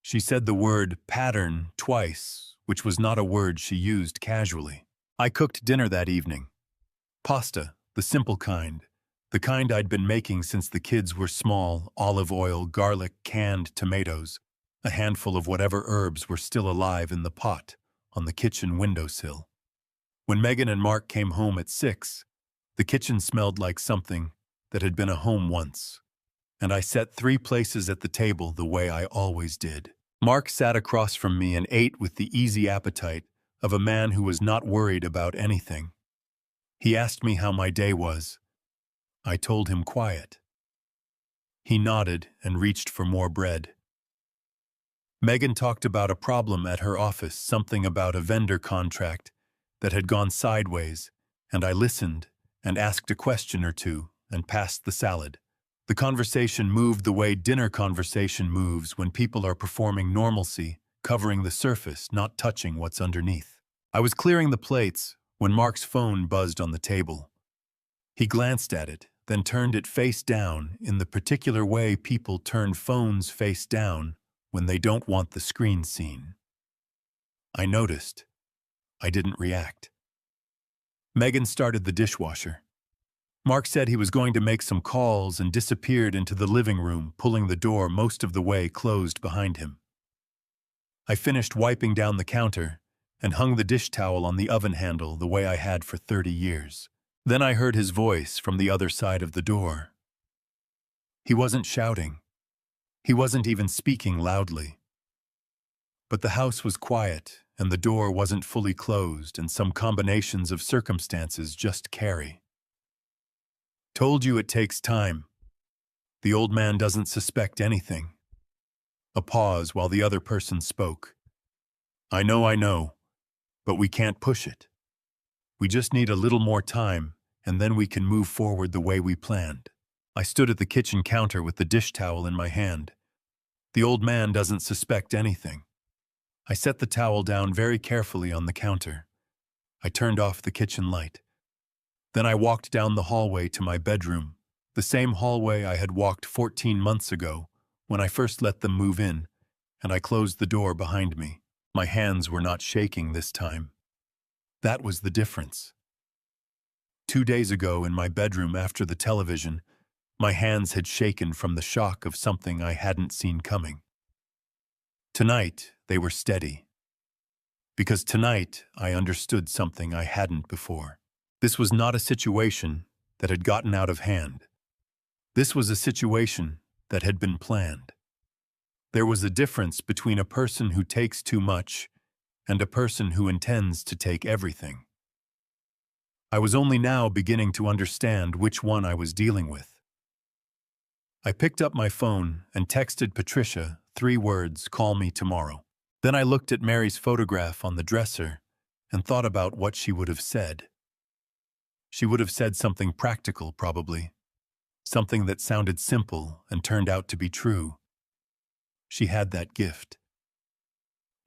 She said the word pattern twice, which was not a word she used casually. I cooked dinner that evening. Pasta, the simple kind, the kind I'd been making since the kids were small, olive oil, garlic, canned tomatoes, a handful of whatever herbs were still alive in the pot on the kitchen windowsill. When Megan and Mark came home at 6, the kitchen smelled like something that had been a home once, and I set 3 places at the table the way I always did. Mark sat across from me and ate with the easy appetite of a man who was not worried about anything. He asked me how my day was. I told him quiet. He nodded and reached for more bread. Megan talked about a problem at her office, something about a vendor contract that had gone sideways, and I listened and asked a question or two and passed the salad. The conversation moved the way dinner conversation moves when people are performing normalcy, covering the surface, not touching what's underneath. I was clearing the plates when Mark's phone buzzed on the table. He glanced at it, then turned it face down in the particular way people turn phones face down when they don't want the screen seen. I noticed. I didn't react. Megan started the dishwasher. Mark said he was going to make some calls and disappeared into the living room, pulling the door most of the way closed behind him. I finished wiping down the counter and hung the dish towel on the oven handle the way I had for 30 years. Then I heard his voice from the other side of the door. He wasn't shouting. He wasn't even speaking loudly. But the house was quiet, and the door wasn't fully closed, and some combinations of circumstances just carry. Told you it takes time. The old man doesn't suspect anything. A pause while the other person spoke. I know, but we can't push it. We just need a little more time, and then we can move forward the way we planned. I stood at the kitchen counter with the dish towel in my hand. The old man doesn't suspect anything. I set the towel down very carefully on the counter. I turned off the kitchen light. Then I walked down the hallway to my bedroom, the same hallway I had walked 14 months ago when I first let them move in, and I closed the door behind me. My hands were not shaking this time. That was the difference. 2 days ago in my bedroom after the television, my hands had shaken from the shock of something I hadn't seen coming. Tonight, they were steady. Because tonight, I understood something I hadn't before. This was not a situation that had gotten out of hand. This was a situation that had been planned. There was a difference between a person who takes too much and a person who intends to take everything. I was only now beginning to understand which one I was dealing with. I picked up my phone and texted Patricia 3 words, "Call me tomorrow." Then I looked at Mary's photograph on the dresser and thought about what she would have said. She would have said something practical, probably. Something that sounded simple and turned out to be true. She had that gift.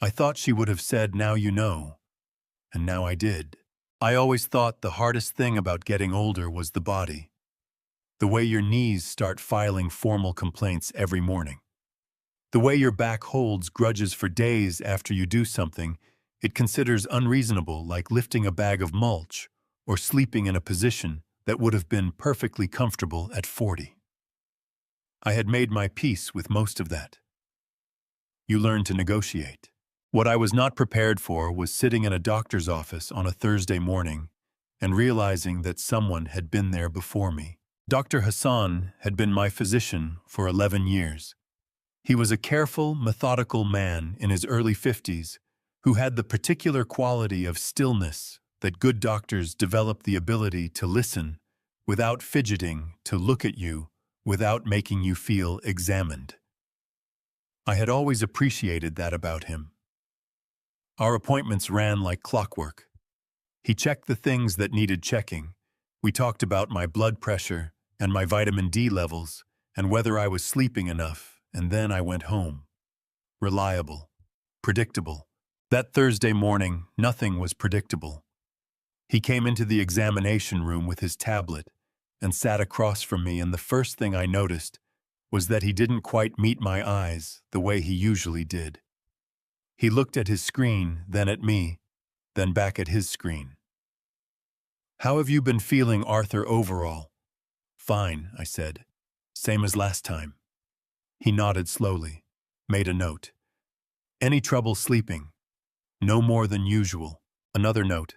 I thought she would have said, "Now you know," and now I did. I always thought the hardest thing about getting older was the body. The way your knees start filing formal complaints every morning. The way your back holds grudges for days after you do something it considers unreasonable, like lifting a bag of mulch or sleeping in a position that would have been perfectly comfortable at 40. I had made my peace with most of that. You learn to negotiate. What I was not prepared for was sitting in a doctor's office on a Thursday morning and realizing that someone had been there before me. Dr. Hassan had been my physician for 11 years. He was a careful, methodical man in his early 50s who had the particular quality of stillness that good doctors develop the ability to listen without fidgeting, to look at you without making you feel examined. I had always appreciated that about him. Our appointments ran like clockwork. He checked the things that needed checking. We talked about my blood pressure and my vitamin D levels and whether I was sleeping enough, and then I went home. Reliable. Predictable. That Thursday morning, nothing was predictable. He came into the examination room with his tablet and sat across from me, and the first thing I noticed was that he didn't quite meet my eyes the way he usually did. He looked at his screen, then at me, then back at his screen. "How have you been feeling, Arthur, overall?" "Fine," I said. "Same as last time." He nodded slowly, made a note. "Any trouble sleeping?" "No more than usual." Another note.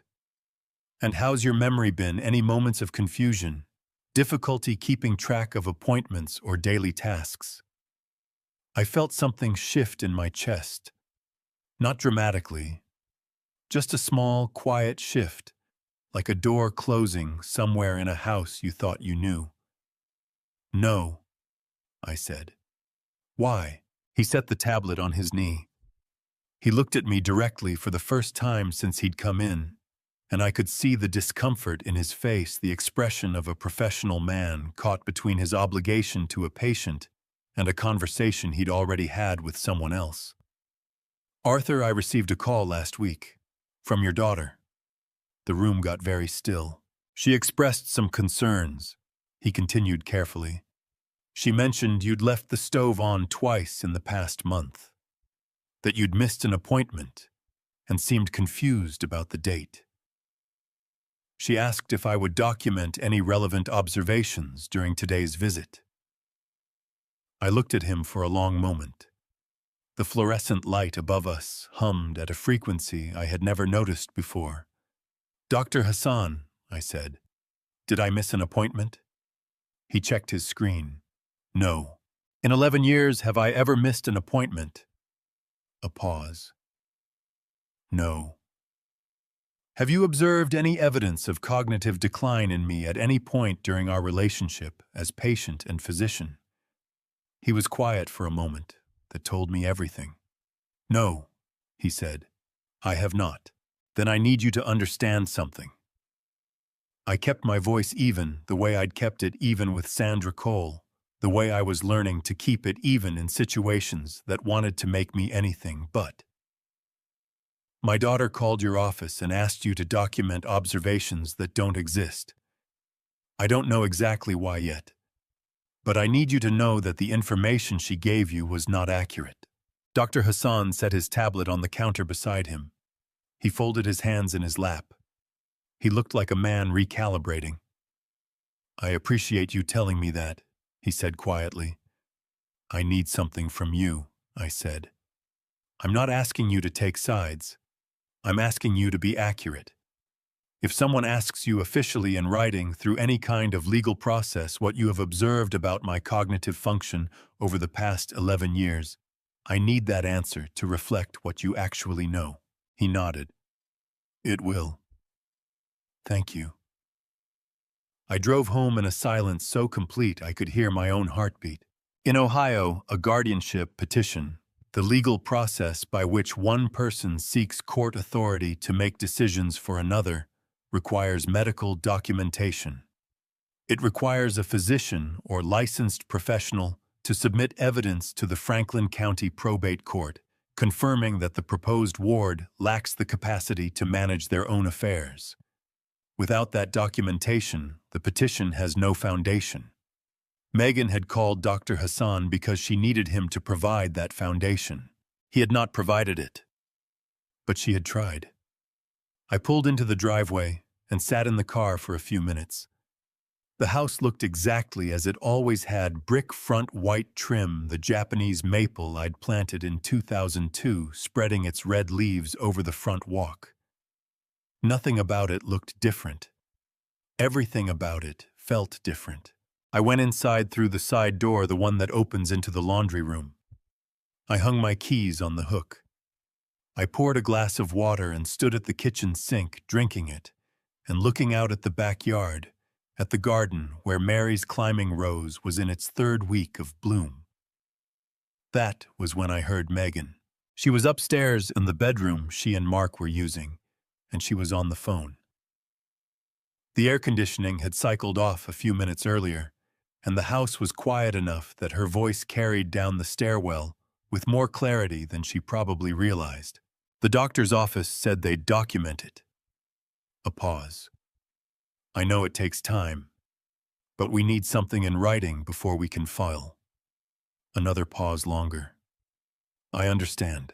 "And how's your memory been? Any moments of confusion? Difficulty keeping track of appointments or daily tasks?" I felt something shift in my chest. Not dramatically, just a small, quiet shift, like a door closing somewhere in a house you thought you knew. "No," I said. "Why?" He set the tablet on his knee. He looked at me directly for the first time since he'd come in, and I could see the discomfort in his face, the expression of a professional man caught between his obligation to a patient and a conversation he'd already had with someone else. "Arthur, I received a call last week. From your daughter." The room got very still. "She expressed some concerns," he continued carefully. "She mentioned you'd left the stove on twice in the past month, that you'd missed an appointment, and seemed confused about the date. She asked if I would document any relevant observations during today's visit." I looked at him for a long moment. The fluorescent light above us hummed at a frequency I had never noticed before. "Dr. Hassan," I said, "did I miss an appointment?" He checked his screen. "No. In 11 years, have I ever missed an appointment?" A pause. "No." "Have you observed any evidence of cognitive decline in me at any point during our relationship as patient and physician?" He was quiet for a moment. That told me everything. "No," he said, "I have not." "Then I need you to understand something." I kept my voice even, the way I'd kept it even with Sandra Cole, the way I was learning to keep it even in situations that wanted to make me anything but. "My daughter called your office and asked you to document observations that don't exist. I don't know exactly why yet, but I need you to know that the information she gave you was not accurate." Dr. Hassan set his tablet on the counter beside him. He folded his hands in his lap. He looked like a man recalibrating. "I appreciate you telling me that," he said quietly. "I need something from you," I said. "I'm not asking you to take sides. I'm asking you to be accurate. If someone asks you officially in writing through any kind of legal process what you have observed about my cognitive function over the past 11 years, I need that answer to reflect what you actually know." He nodded. "It will. Thank you." I drove home in a silence so complete I could hear my own heartbeat. In Ohio, a guardianship petition, the legal process by which one person seeks court authority to make decisions for another, requires medical documentation. It requires a physician or licensed professional to submit evidence to the Franklin County Probate Court, confirming that the proposed ward lacks the capacity to manage their own affairs. Without that documentation, the petition has no foundation. Megan had called Dr. Hassan because she needed him to provide that foundation. He had not provided it, but she had tried. I pulled into the driveway and sat in the car for a few minutes. The house looked exactly as it always had, brick front white trim, the Japanese maple I'd planted in 2002 spreading its red leaves over the front walk. Nothing about it looked different. Everything about it felt different. I went inside through the side door, the one that opens into the laundry room. I hung my keys on the hook. I poured a glass of water and stood at the kitchen sink, drinking it, and looking out at the backyard, at the garden where Mary's climbing rose was in its 3rd week of bloom. That was when I heard Megan. She was upstairs in the bedroom she and Mark were using, and she was on the phone. The air conditioning had cycled off a few minutes earlier, and the house was quiet enough that her voice carried down the stairwell with more clarity than she probably realized. "The doctor's office said they'd document it." A pause. "I know it takes time, but we need something in writing before we can file." Another pause longer. "I understand.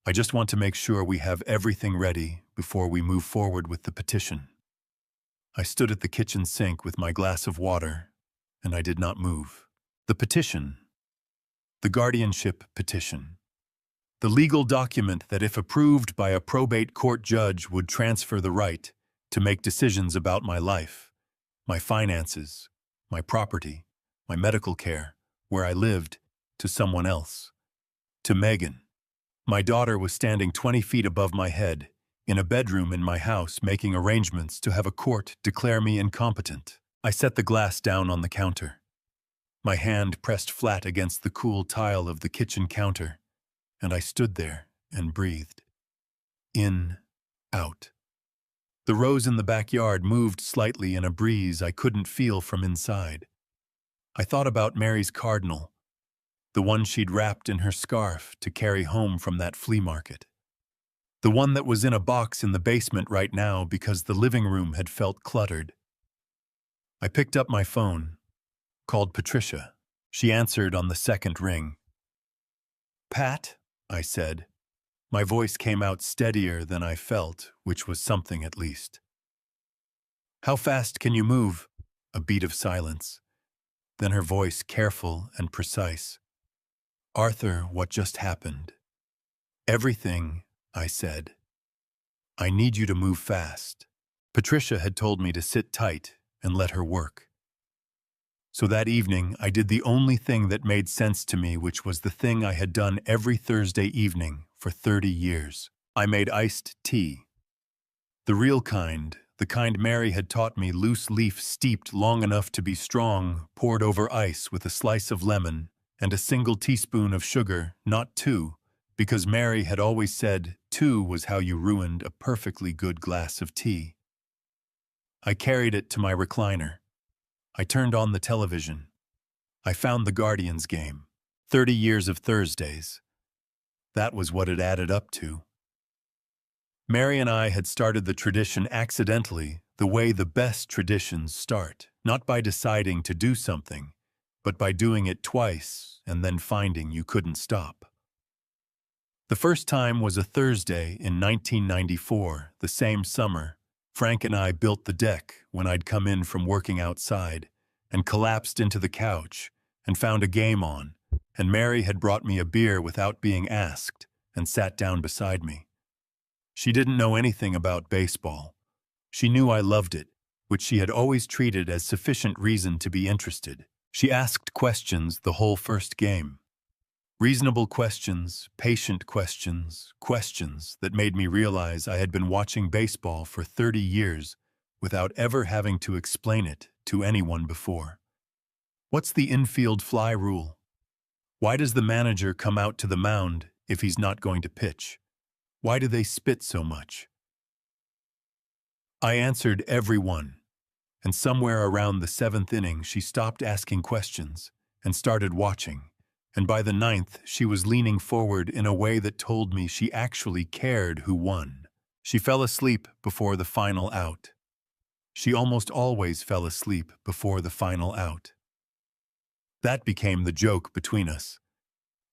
I just want to make sure we have everything ready before we move forward with the petition." I stood at the kitchen sink with my glass of water, and I did not move. The petition. The guardianship petition. The legal document that, if approved by a probate court judge, would transfer the right to make decisions about my life, my finances, my property, my medical care, where I lived, to someone else. To Megan. My daughter was standing 20 feet above my head, in a bedroom in my house, making arrangements to have a court declare me incompetent. I set the glass down on the counter. My hand pressed flat against the cool tile of the kitchen counter, and I stood there and breathed. In, out. The rose in the backyard moved slightly in a breeze I couldn't feel from inside. I thought about Mary's cardinal, the one she'd wrapped in her scarf to carry home from that flea market. The one that was in a box in the basement right now because the living room had felt cluttered. I picked up my phone, called Patricia. She answered on the second ring. "Pat," I said. My voice came out steadier than I felt, which was something at least. "How fast can you move?" A beat of silence. Then her voice careful and precise. "Arthur, what just happened?" "Everything," I said. "I need you to move fast." Patricia had told me to sit tight and let her work. So that evening, I did the only thing that made sense to me, which was the thing I had done every Thursday evening for 30 years. I made iced tea. The real kind, the kind Mary had taught me, loose leaf steeped long enough to be strong, poured over ice with a slice of lemon and a single teaspoon of sugar, not 2, because Mary had always said 2 was how you ruined a perfectly good glass of tea. I carried it to my recliner. I turned on the television. I found the Guardians game. 30 years of Thursdays. That was what it added up to. Mary and I had started the tradition accidentally, the way the best traditions start, not by deciding to do something, but by doing it twice and then finding you couldn't stop. The first time was a Thursday in 1994, the same summer. Frank and I built the deck when I'd come in from working outside and collapsed into the couch and found a game on, and Mary had brought me a beer without being asked and sat down beside me. She didn't know anything about baseball. She knew I loved it, which she had always treated as sufficient reason to be interested. She asked questions the whole first game. Reasonable questions, patient questions, questions that made me realize I had been watching baseball for 30 years without ever having to explain it to anyone before. What's the infield fly rule? Why does the manager come out to the mound if he's not going to pitch? Why do they spit so much? I answered every one, and somewhere around the 7th inning she stopped asking questions and started watching. And by the 9th, she was leaning forward in a way that told me she actually cared who won. She fell asleep before the final out. She almost always fell asleep before the final out. That became the joke between us.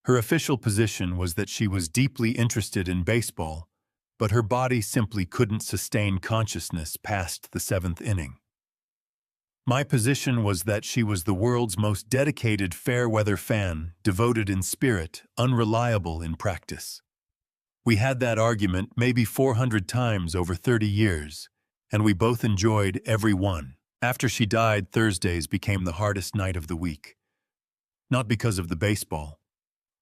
Her official position was that she was deeply interested in baseball, but her body simply couldn't sustain consciousness past the 7th inning. My position was that she was the world's most dedicated fair-weather fan, devoted in spirit, unreliable in practice. We had that argument maybe 400 times over 30 years, and we both enjoyed every one. After she died, Thursdays became the hardest night of the week. Not because of the baseball,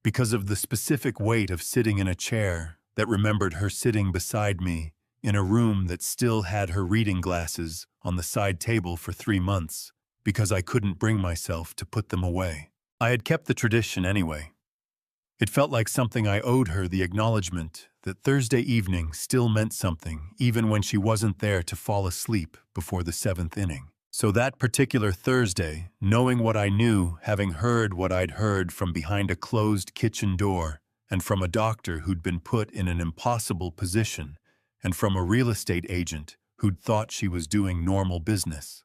because of the specific weight of sitting in a chair that remembered her sitting beside me in a room that still had her reading glasses on the side table for 3 months, because I couldn't bring myself to put them away. I had kept the tradition anyway. It felt like something I owed her, the acknowledgement that Thursday evening still meant something, even when she wasn't there to fall asleep before the 7th inning. So that particular Thursday, knowing what I knew, having heard what I'd heard from behind a closed kitchen door, and from a doctor who'd been put in an impossible position, and from a real estate agent who'd thought she was doing normal business,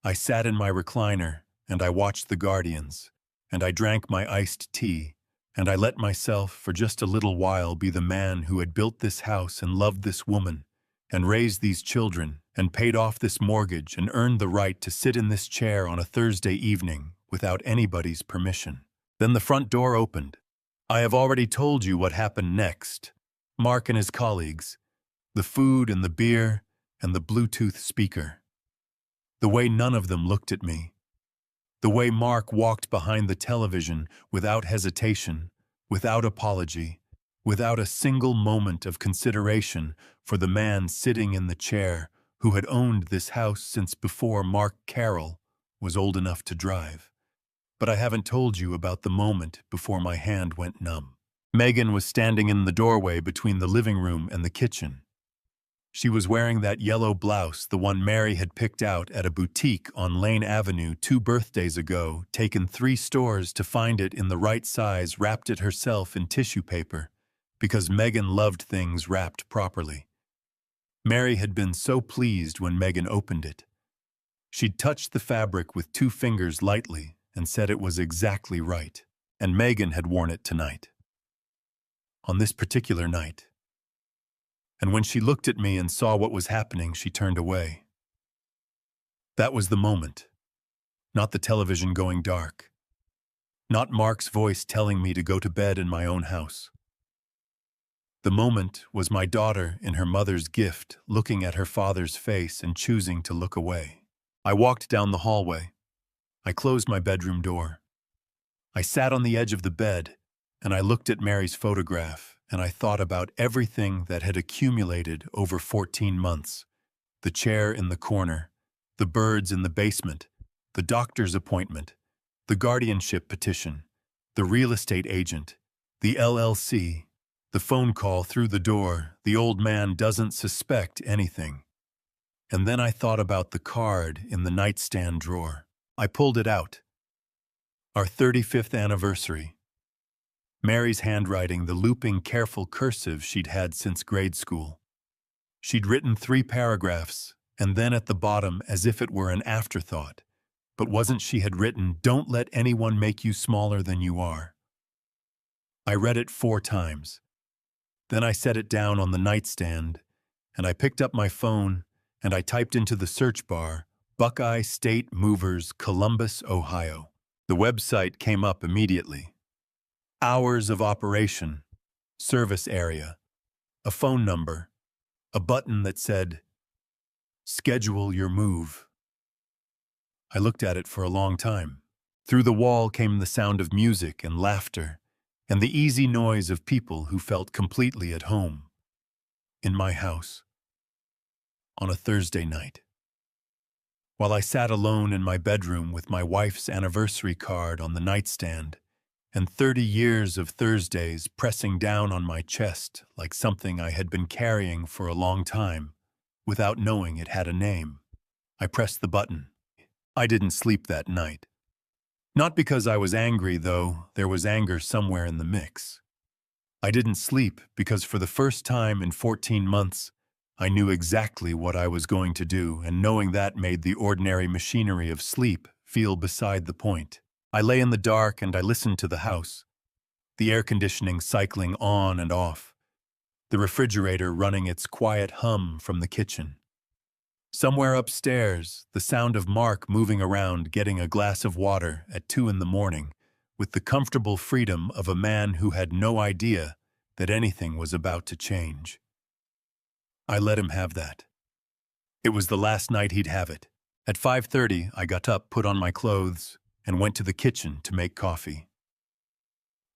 I sat in my recliner, and I watched the Guardians, and I drank my iced tea, and I let myself, for just a little while, be the man who had built this house and loved this woman, and raised these children, and paid off this mortgage, and earned the right to sit in this chair on a Thursday evening without anybody's permission. Then the front door opened. I have already told you what happened next. Mark and his colleagues, the food and the beer and the Bluetooth speaker. The way none of them looked at me. The way Mark walked behind the television without hesitation, without apology, without a single moment of consideration for the man sitting in the chair who had owned this house since before Mark Carroll was old enough to drive. But I haven't told you about the moment before my hand went numb. Megan was standing in the doorway between the living room and the kitchen. She was wearing that yellow blouse, the one Mary had picked out at a boutique on Lane Avenue 2 birthdays ago, taken 3 stores to find it in the right size, wrapped it herself in tissue paper, because Megan loved things wrapped properly. Mary had been so pleased when Megan opened it. She'd touched the fabric with 2 fingers lightly and said it was exactly right, and Megan had worn it tonight. On this particular night. And when she looked at me and saw what was happening, she turned away. That was the moment. Not the television going dark. Not Mark's voice telling me to go to bed in my own house. The moment was my daughter in her mother's gift, looking at her father's face and choosing to look away. I walked down the hallway. I closed my bedroom door. I sat on the edge of the bed, and I looked at Mary's photograph, and I thought about everything that had accumulated over 14 months. The chair in the corner, the birds in the basement, the doctor's appointment, the guardianship petition, the real estate agent, the LLC, the phone call through the door, the old man doesn't suspect anything. And then I thought about the card in the nightstand drawer. I pulled it out. Our 35th anniversary. Mary's handwriting, the looping, careful cursive she'd had since grade school. She'd written 3 paragraphs, and then at the bottom, as if it were an afterthought. But wasn't she had written, "Don't let anyone make you smaller than you are." I read it 4 times. Then I set it down on the nightstand, and I picked up my phone, and I typed into the search bar, Buckeye State Movers, Columbus, Ohio. The website came up immediately. Hours of operation, service area, a phone number, a button that said, "Schedule your move." I looked at it for a long time. Through the wall came the sound of music and laughter, and the easy noise of people who felt completely at home. In my house. On a Thursday night. While I sat alone in my bedroom with my wife's anniversary card on the nightstand, and 30 years of Thursdays pressing down on my chest like something I had been carrying for a long time, without knowing it had a name. I pressed the button. I didn't sleep that night. Not because I was angry, though there was anger somewhere in the mix. I didn't sleep because for the first time in 14 months, I knew exactly what I was going to do, and knowing that made the ordinary machinery of sleep feel beside the point. I lay in the dark and I listened to the house, the air conditioning cycling on and off, the refrigerator running its quiet hum from the kitchen. Somewhere upstairs, the sound of Mark moving around getting a glass of water at 2 in the morning, with the comfortable freedom of a man who had no idea that anything was about to change. I let him have that. It was the last night he'd have it. At 5:30, I got up, put on my clothes, and went to the kitchen to make coffee.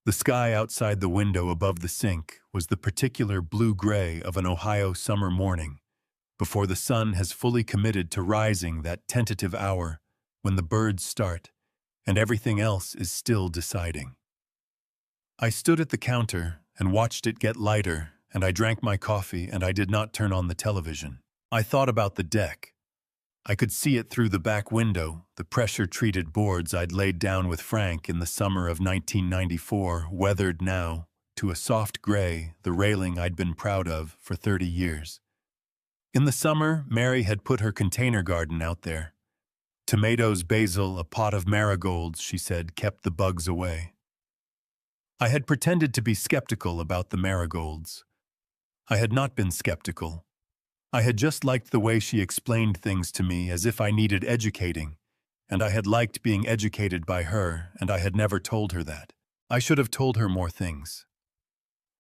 The sky outside the window above the sink was the particular blue-gray of an Ohio summer morning, before the sun has fully committed to rising that tentative hour when the birds start and everything else is still deciding. I stood at the counter and watched it get lighter, and I drank my coffee, and I did not turn on the television. I thought about the deck. I could see it through the back window, the pressure-treated boards I'd laid down with Frank in the summer of 1994, weathered now to a soft gray, the railing I'd been proud of for 30 years. In the summer, Mary had put her container garden out there. Tomatoes, basil, a pot of marigolds, she said, kept the bugs away. I had pretended to be skeptical about the marigolds. I had not been skeptical. I had just liked the way she explained things to me as if I needed educating, and I had liked being educated by her, and I had never told her that. I should have told her more things.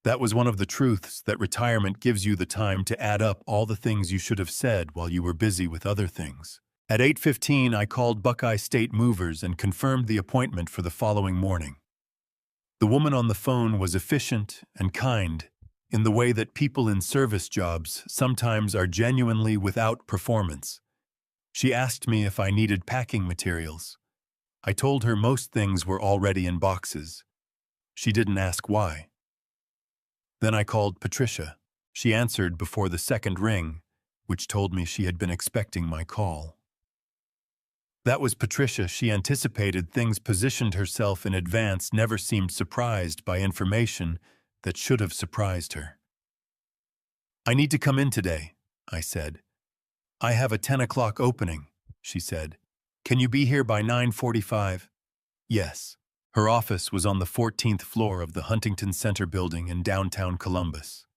That was one of the truths, that retirement gives you the time to add up all the things you should have said while you were busy with other things. At 8:15, I called Buckeye State Movers and confirmed the appointment for the following morning. The woman on the phone was efficient and kind, in the way that people in service jobs sometimes are genuinely without performance. She asked me if I needed packing materials. I told her most things were already in boxes. She didn't ask why. Then I called Patricia. She answered before the second ring, which told me she had been expecting my call. That was Patricia. She anticipated things, positioned herself in advance, never seemed surprised by information that should have surprised her. "I need to come in today," I said. "I have a 10 o'clock opening," she said. "Can you be here by 9:45? Yes. Her office was on the 14th floor of the Huntington Center building in downtown Columbus.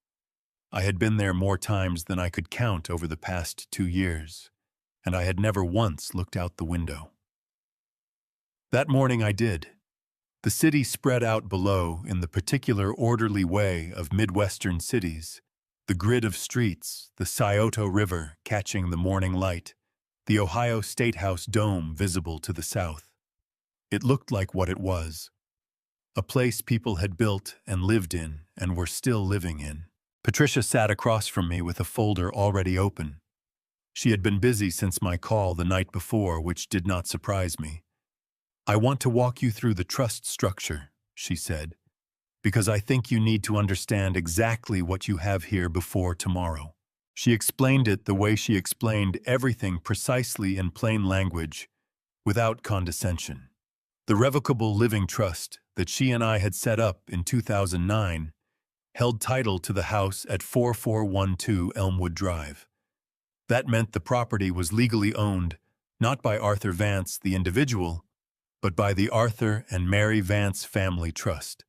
I had been there more times than I could count over the past 2 years, and I had never once looked out the window. That morning I did. The city spread out below in the particular orderly way of Midwestern cities, the grid of streets, the Scioto River catching the morning light, the Ohio State House dome visible to the south. It looked like what it was, a place people had built and lived in and were still living in. Patricia sat across from me with a folder already open. She had been busy since my call the night before, which did not surprise me. "I want to walk you through the trust structure," she said, "because I think you need to understand exactly what you have here before tomorrow." She explained it the way she explained everything, precisely in plain language, without condescension. The revocable living trust that she and I had set up in 2009 held title to the house at 4412 Elmwood Drive. That meant the property was legally owned, not by Arthur Vance, the individual, but by the Arthur and Mary Vance Family Trust.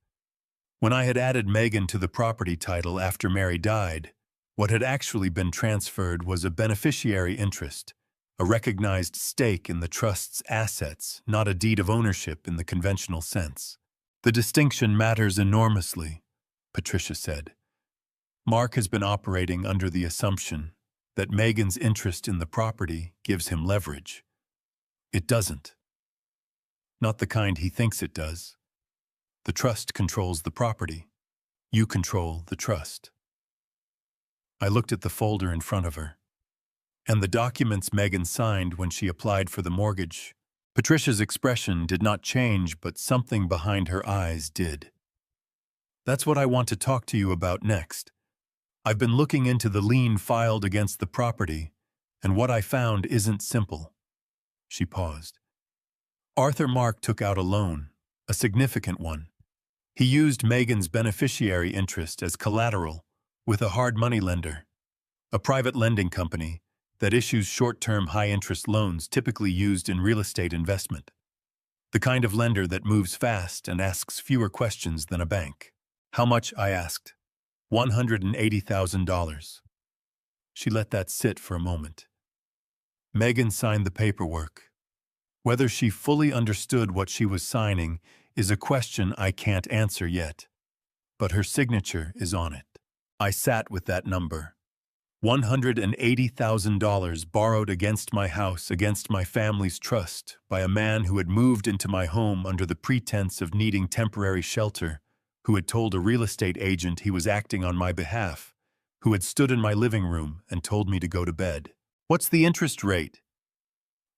When I had added Megan to the property title after Mary died, what had actually been transferred was a beneficiary interest, a recognized stake in the trust's assets, not a deed of ownership in the conventional sense. "The distinction matters enormously," Patricia said. "Mark has been operating under the assumption that Megan's interest in the property gives him leverage. It doesn't. Not the kind he thinks it does. The trust controls the property. You control the trust." I looked at the folder in front of her, and the documents Megan signed when she applied for the mortgage. Patricia's expression did not change, but something behind her eyes did. "That's what I want to talk to you about next. I've been looking into the lien filed against the property, and what I found isn't simple." She paused. "Arthur Mark took out a loan, a significant one. He used Megan's beneficiary interest as collateral with a hard money lender, a private lending company that issues short-term high-interest loans typically used in real estate investment. The kind of lender that moves fast and asks fewer questions than a bank." "How much?" I asked. $180,000. She let that sit for a moment. Megan signed the paperwork. Whether she fully understood what she was signing is a question I can't answer yet, but her signature is on it. I sat with that number. $180,000 borrowed against my house, against my family's trust, by a man who had moved into my home under the pretense of needing temporary shelter, who had told a real estate agent he was acting on my behalf, who had stood in my living room and told me to go to bed. "What's the interest rate?"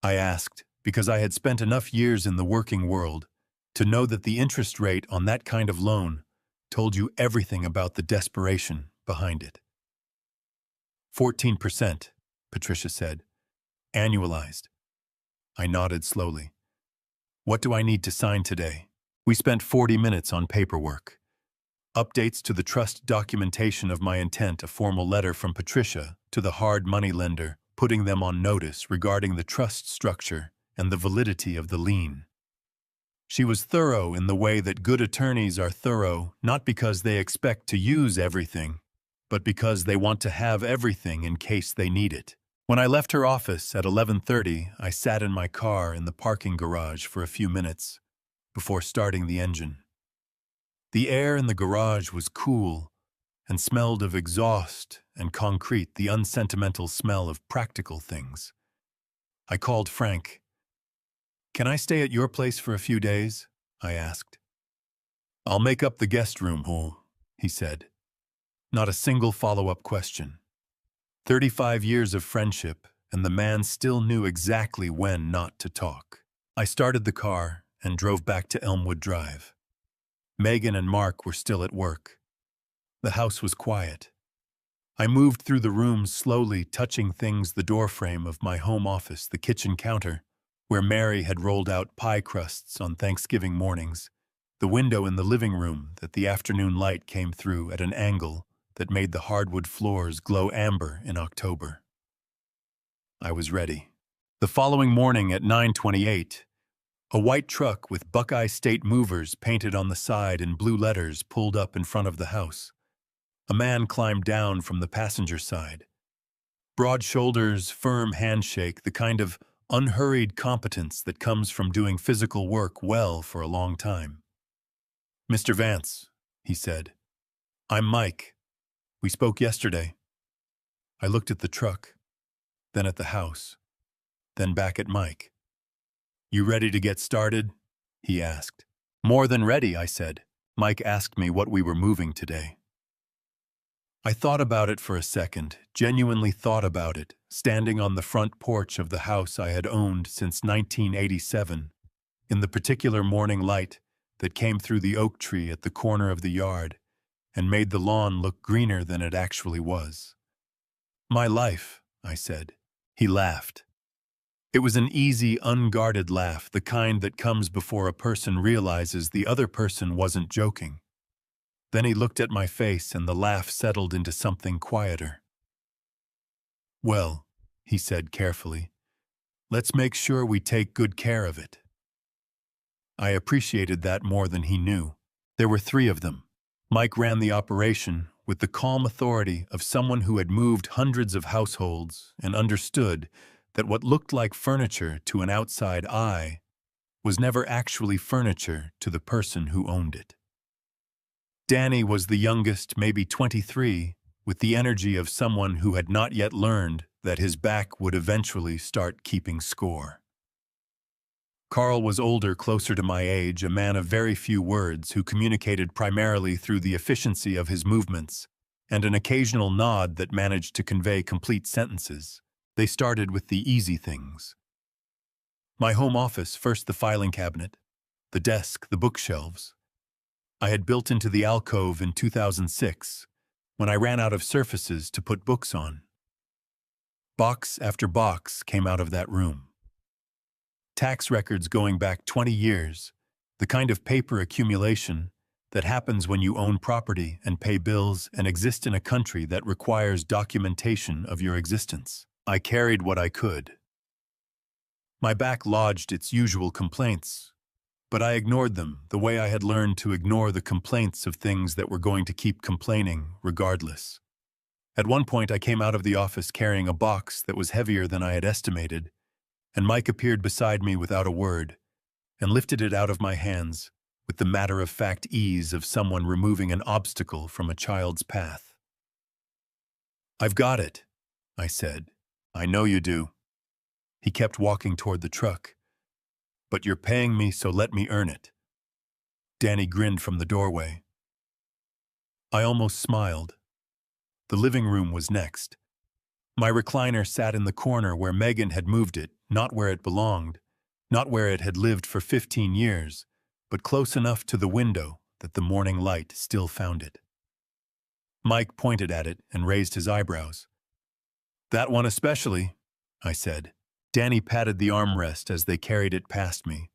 I asked, because I had spent enough years in the working world to know that the interest rate on that kind of loan told you everything about the desperation behind it. 14%, Patricia said. Annualized. I nodded slowly. "What do I need to sign today?" We spent 40 minutes on paperwork. Updates to the trust documentation of my intent, a formal letter from Patricia to the hard money lender, putting them on notice regarding the trust structure and the validity of the lien. She was thorough in the way that good attorneys are thorough, not because they expect to use everything, but because they want to have everything in case they need it. When I left her office at 11:30, I sat in my car in the parking garage for a few minutes before starting the engine. The air in the garage was cool and smelled of exhaust and concrete, the unsentimental smell of practical things. I called Frank. "Can I stay at your place for a few days?" I asked. "I'll make up the guest room, he said. Not a single follow-up question. 35 years of friendship, and the man still knew exactly when not to talk. I started the car and drove back to Elmwood Drive. Megan and Mark were still at work. The house was quiet. I moved through the rooms slowly, touching things: the doorframe of my home office, the kitchen counter, where Mary had rolled out pie crusts on Thanksgiving mornings, the window in the living room that the afternoon light came through at an angle that made the hardwood floors glow amber in October. I was ready. The following morning at 9:28, a white truck with Buckeye State Movers painted on the side in blue letters pulled up in front of the house. A man climbed down from the passenger side. Broad shoulders, firm handshake, the kind of unhurried competence that comes from doing physical work well for a long time. "Mr. Vance," he said. "I'm Mike. We spoke yesterday." I looked at the truck, then at the house, then back at Mike. "You ready to get started?" he asked. "More than ready," I said. Mike asked me what we were moving today. I thought about it for a second, genuinely thought about it, standing on the front porch of the house I had owned since 1987, in the particular morning light that came through the oak tree at the corner of the yard and made the lawn look greener than it actually was. "My life," I said. He laughed. It was an easy, unguarded laugh, the kind that comes before a person realizes the other person wasn't joking. Then he looked at my face and the laugh settled into something quieter. "Well," he said carefully, "let's make sure we take good care of it." I appreciated that more than he knew. There were 3 of them. Mike ran the operation with the calm authority of someone who had moved hundreds of households and understood that what looked like furniture to an outside eye was never actually furniture to the person who owned it. Danny was the youngest, maybe 23, with the energy of someone who had not yet learned that his back would eventually start keeping score. Carl was older, closer to my age, a man of very few words who communicated primarily through the efficiency of his movements and an occasional nod that managed to convey complete sentences. They started with the easy things. My home office, first the filing cabinet, the desk, the bookshelves. I had built into the alcove in 2006, when I ran out of surfaces to put books on. Box after box came out of that room. Tax records going back 20 years, the kind of paper accumulation that happens when you own property and pay bills and exist in a country that requires documentation of your existence. I carried what I could. My back lodged its usual complaints, but I ignored them the way I had learned to ignore the complaints of things that were going to keep complaining regardless. At one point, I came out of the office carrying a box that was heavier than I had estimated, and Mike appeared beside me without a word and lifted it out of my hands with the matter-of-fact ease of someone removing an obstacle from a child's path. "I've got it," I said. "I know you do." He kept walking toward the truck. "But you're paying me, so let me earn it." Danny grinned from the doorway. I almost smiled. The living room was next. My recliner sat in the corner where Megan had moved it, not where it belonged, not where it had lived for 15 years, but close enough to the window that the morning light still found it. Mike pointed at it and raised his eyebrows. "That one especially," I said. Danny patted the armrest as they carried it past me.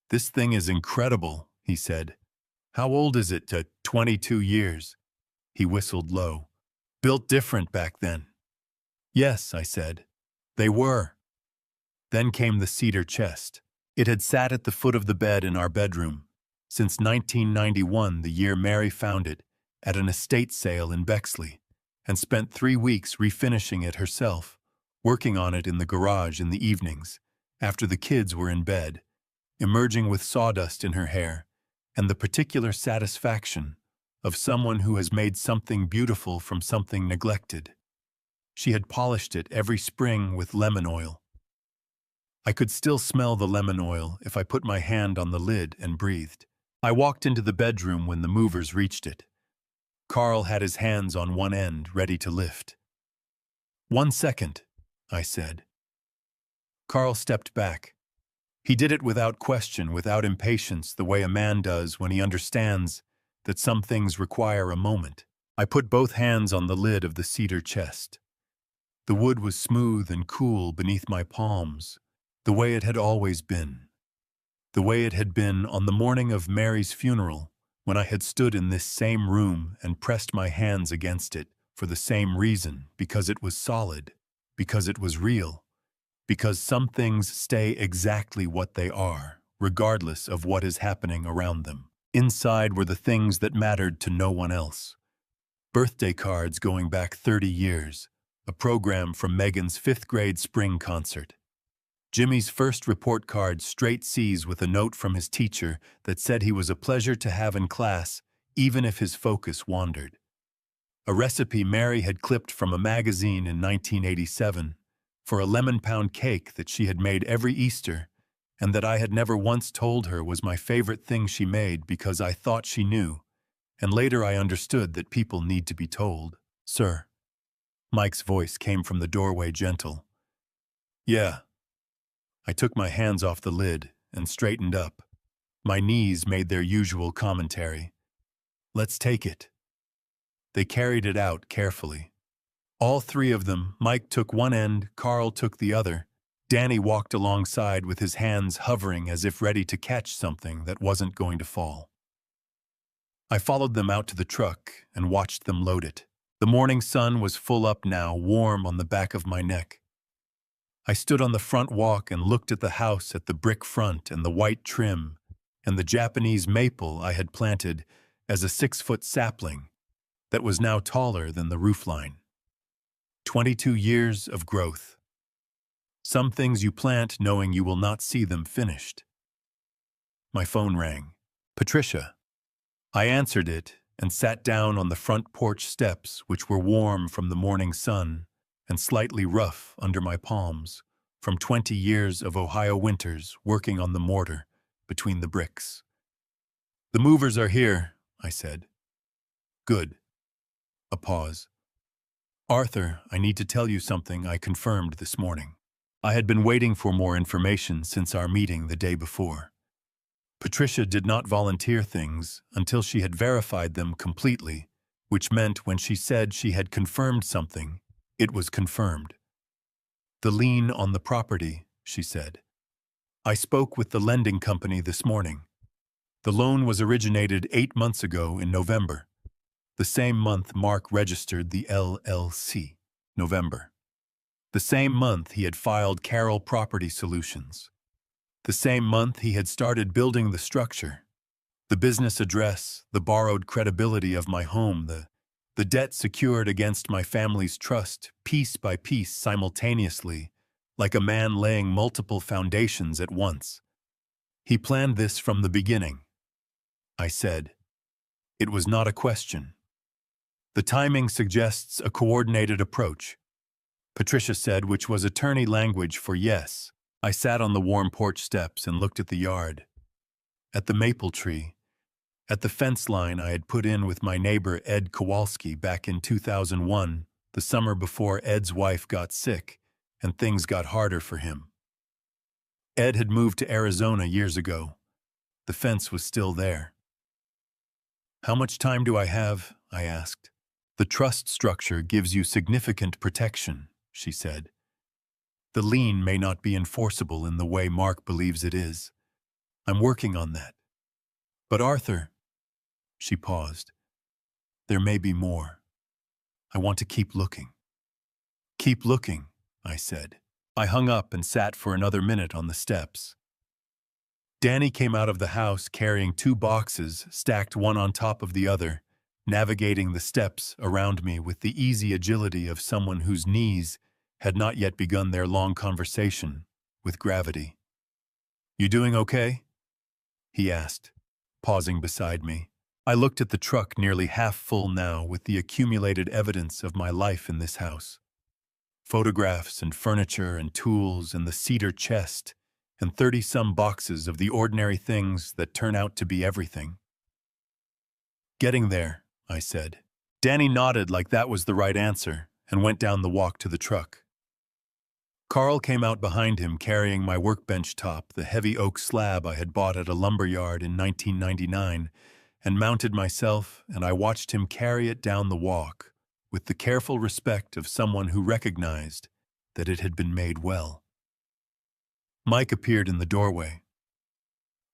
"This thing is incredible," he said. "How old is it? 22 years. He whistled low. "Built different back then." "Yes," I said. "They were." Then came the cedar chest. It had sat at the foot of the bed in our bedroom since 1991, the year Mary found it, at an estate sale in Bexley, and spent 3 weeks refinishing it herself, working on it in the garage in the evenings, after the kids were in bed, emerging with sawdust in her hair, and the particular satisfaction of someone who has made something beautiful from something neglected. She had polished it every spring with lemon oil. I could still smell the lemon oil if I put my hand on the lid and breathed. I walked into the bedroom when the movers reached it. Carl had his hands on one end, ready to lift. "1 second," I said. Carl stepped back. He did it without question, without impatience, the way a man does when he understands that some things require a moment. I put both hands on the lid of the cedar chest. The wood was smooth and cool beneath my palms, the way it had always been. The way it had been on the morning of Mary's funeral, when I had stood in this same room and pressed my hands against it for the same reason, because it was solid, because it was real, because some things stay exactly what they are, regardless of what is happening around them. Inside were the things that mattered to no one else. Birthday cards going back 30 years, a program from Megan's 5th grade spring concert. Jimmy's first report card straight C's with a note from his teacher that said he was a pleasure to have in class, even if his focus wandered. A recipe Mary had clipped from a magazine in 1987 for a lemon-pound cake that she had made every Easter and that I had never once told her was my favorite thing she made because I thought she knew, and later I understood that people need to be told. "Sir." Mike's voice came from the doorway, gentle. "Yeah." I took my hands off the lid and straightened up. My knees made their usual commentary. "Let's take it." They carried it out carefully. All three of them, Mike took one end, Carl took the other. Danny walked alongside with his hands hovering as if ready to catch something that wasn't going to fall. I followed them out to the truck and watched them load it. The morning sun was full up now, warm on the back of my neck. I stood on the front walk and looked at the house, at the brick front and the white trim, and the Japanese maple I had planted as a 6-foot sapling that was now taller than the roofline. 22 years of growth. Some things you plant knowing you will not see them finished. My phone rang. "Patricia." I answered it and sat down on the front porch steps, which were warm from the morning sun and slightly rough under my palms, from 20 years of Ohio winters working on the mortar between the bricks. "The movers are here," I said. "Good." A pause. "Arthur, I need to tell you something I confirmed this morning." I had been waiting for more information since our meeting the day before. Patricia did not volunteer things until she had verified them completely, which meant when she said she had confirmed something, it was confirmed. "The lien on the property," she said. "I spoke with the lending company this morning. The loan was originated 8 months ago in November. The same month Mark registered the LLC, November. The same month he had filed Carroll Property Solutions. The same month he had started building the structure. The business address, the borrowed credibility of my home, the debt secured against my family's trust, piece by piece simultaneously, like a man laying multiple foundations at once. He planned this from the beginning." I said. "It was not a question." "The timing suggests a coordinated approach," Patricia said, which was attorney language for yes. I sat on the warm porch steps and looked at the yard, at the maple tree, at the fence line I had put in with my neighbor Ed Kowalski back in 2001, the summer before Ed's wife got sick and things got harder for him. Ed had moved to Arizona years ago. The fence was still there. "How much time do I have?" I asked. "The trust structure gives you significant protection," she said. "The lien may not be enforceable in the way Mark believes it is. I'm working on that. But Arthur," she paused, "there may be more. I want to keep looking." "Keep looking," I said. I hung up and sat for another minute on the steps. Danny came out of the house carrying 2 boxes stacked one on top of the other, navigating the steps around me with the easy agility of someone whose knees had not yet begun their long conversation with gravity. "You doing okay?" he asked, pausing beside me. I looked at the truck, nearly half full now with the accumulated evidence of my life in this house. Photographs and furniture and tools and the cedar chest and 30-some boxes of the ordinary things that turn out to be everything. "Getting there," I said. Danny nodded like that was the right answer and went down the walk to the truck. Carl came out behind him carrying my workbench top, the heavy oak slab I had bought at a lumber yard in 1999, and mounted myself, and I watched him carry it down the walk, with the careful respect of someone who recognized that it had been made well. Mike appeared in the doorway.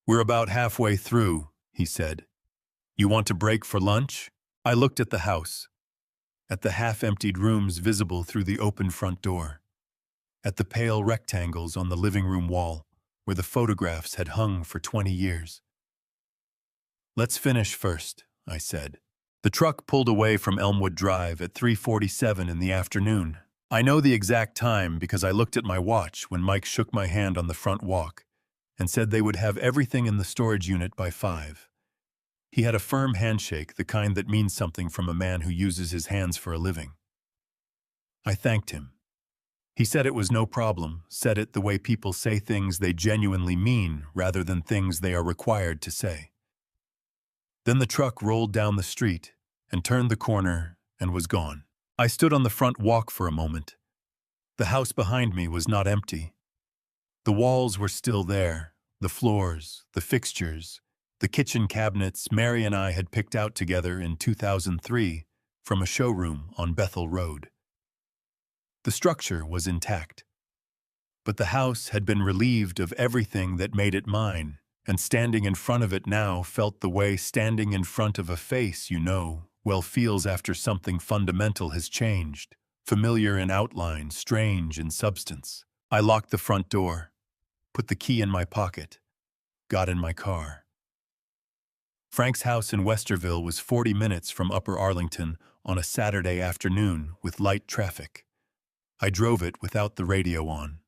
"We're about halfway through," he said. "You want to break for lunch?" I looked at the house, at the half-emptied rooms visible through the open front door, at the pale rectangles on the living room wall where the photographs had hung for 20 years. "Let's finish first," I said. The truck pulled away from Elmwood Drive at 3:47 in the afternoon. I know the exact time because I looked at my watch when Mike shook my hand on the front walk and said they would have everything in the storage unit by 5. He had a firm handshake, the kind that means something from a man who uses his hands for a living. I thanked him. He said it was no problem, said it the way people say things they genuinely mean rather than things they are required to say. Then the truck rolled down the street and turned the corner and was gone. I stood on the front walk for a moment. The house behind me was not empty. The walls were still there, the floors, the fixtures, the kitchen cabinets Mary and I had picked out together in 2003 from a showroom on Bethel Road. The structure was intact, but the house had been relieved of everything that made it mine, and standing in front of it now felt the way standing in front of a face well feels after something fundamental has changed, familiar in outline, strange in substance. I locked the front door, put the key in my pocket, got in my car. Frank's house in Westerville was 40 minutes from Upper Arlington on a Saturday afternoon with light traffic. I drove it without the radio on.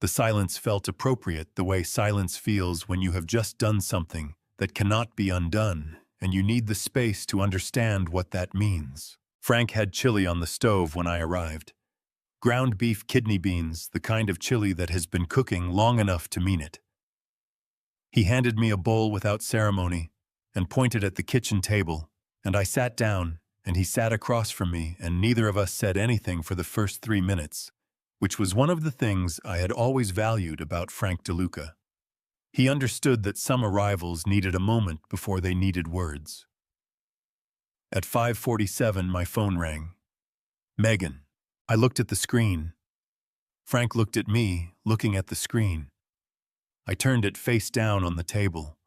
The silence felt appropriate, the way silence feels when you have just done something that cannot be undone, and you need the space to understand what that means. Frank had chili on the stove when I arrived. Ground beef kidney beans, the kind of chili that has been cooking long enough to mean it. He handed me a bowl without ceremony and pointed at the kitchen table, and I sat down, and he sat across from me, and neither of us said anything for the first 3 minutes, which was one of the things I had always valued about Frank DeLuca. He understood that some arrivals needed a moment before they needed words. At 5:47, my phone rang. "Megan." I looked at the screen. Frank looked at me, looking at the screen. I turned it face down on the table.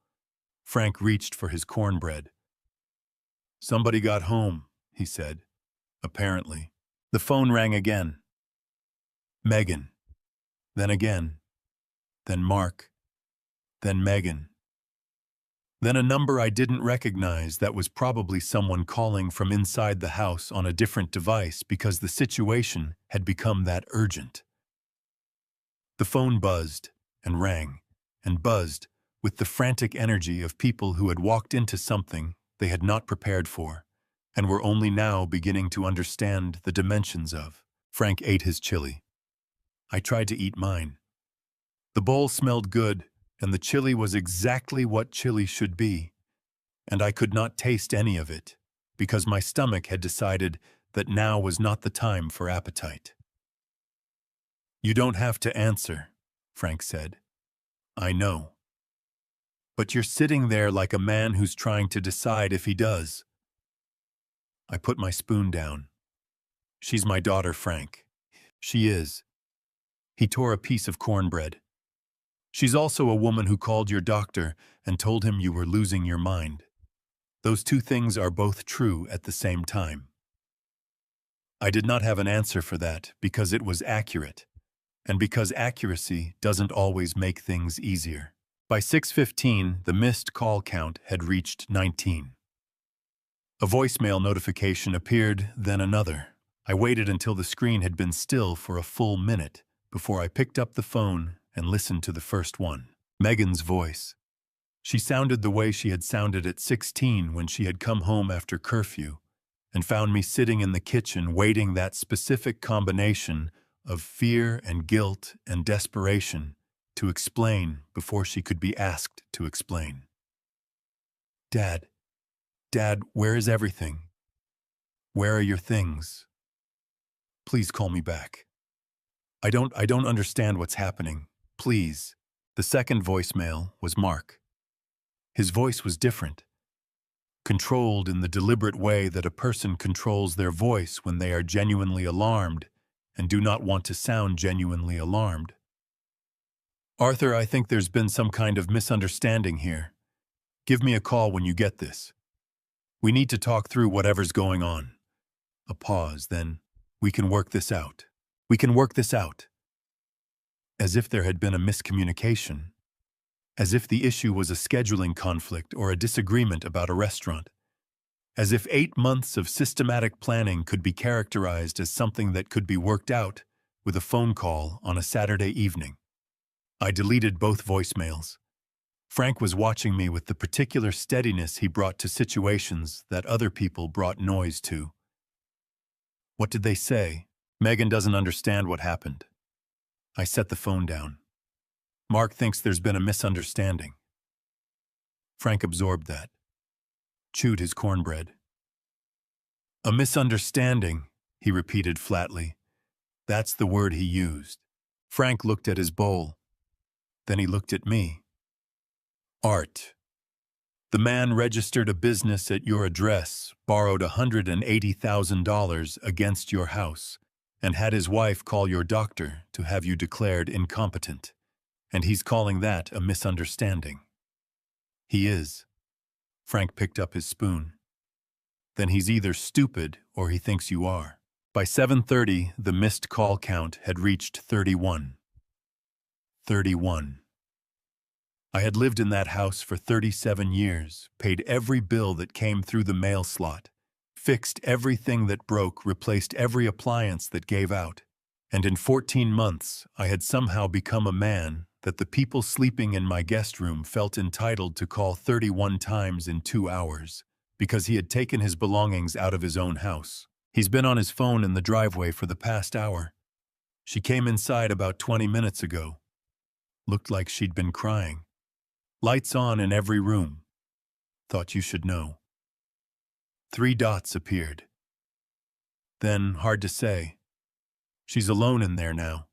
Frank reached for his cornbread. "Somebody got home," he said, apparently. The phone rang again. Megan. Then again. Then Mark. Then Megan. Then a number I didn't recognize that was probably someone calling from inside the house on a different device because the situation had become that urgent. The phone buzzed and rang and buzzed with the frantic energy of people who had walked into something they had not prepared for and were only now beginning to understand the dimensions of. Frank ate his chili. I tried to eat mine. The bowl smelled good, and the chili was exactly what chili should be, and I could not taste any of it, because my stomach had decided that now was not the time for appetite. "You don't have to answer," Frank said. "I know. But you're sitting there like a man who's trying to decide if he does." I put my spoon down. "She's my daughter, Frank." "She is." He tore a piece of cornbread. "She's also a woman who called your doctor and told him you were losing your mind. Those two things are both true at the same time." I did not have an answer for that because it was accurate, and because accuracy doesn't always make things easier. By 6:15, the missed call count had reached 19. A voicemail notification appeared, then another. I waited until the screen had been still for a full minute before I picked up the phone and listened to the first one. Megan's voice. She sounded the way she had sounded at 16 when she had come home after curfew and found me sitting in the kitchen waiting that specific combination of fear and guilt and desperation to explain before she could be asked to explain. Dad, where is everything? Where are your things? Please call me back. I don't understand what's happening. Please." The second voicemail was Mark. His voice was different, controlled in the deliberate way that a person controls their voice when they are genuinely alarmed and do not want to sound genuinely alarmed. "Arthur, I think there's been some kind of misunderstanding here. Give me a call when you get this. We need to talk through whatever's going on." A pause, then, "We can work this out. We can work this out." As if there had been a miscommunication. As if the issue was a scheduling conflict or a disagreement about a restaurant. As if 8 months of systematic planning could be characterized as something that could be worked out with a phone call on a Saturday evening. I deleted both voicemails. Frank was watching me with the particular steadiness he brought to situations that other people brought noise to. What did they say? "Megan doesn't understand what happened." I set the phone down. "Mark thinks there's been a misunderstanding." Frank absorbed that. Chewed his cornbread. "A misunderstanding," he repeated flatly. That's the word he used. Frank looked at his bowl. Then he looked at me. "Art. The man registered a business at your address, borrowed $180,000 against your house, and had his wife call your doctor to have you declared incompetent. And he's calling that a misunderstanding." "He is." Frank picked up his spoon. "Then he's either stupid or he thinks you are." By 7:30, the missed call count had reached 31. 31. I had lived in that house for 37 years, paid every bill that came through the mail slot, fixed everything that broke, replaced every appliance that gave out. And in 14 months, I had somehow become a man that the people sleeping in my guest room felt entitled to call 31 times in 2 hours, because he had taken his belongings out of his own house. He's been on his phone in the driveway for the past hour. She came inside about 20 minutes ago. Looked like she'd been crying. Lights on in every room. Thought you should know. 3 dots appeared. Then, hard to say. She's alone in there now.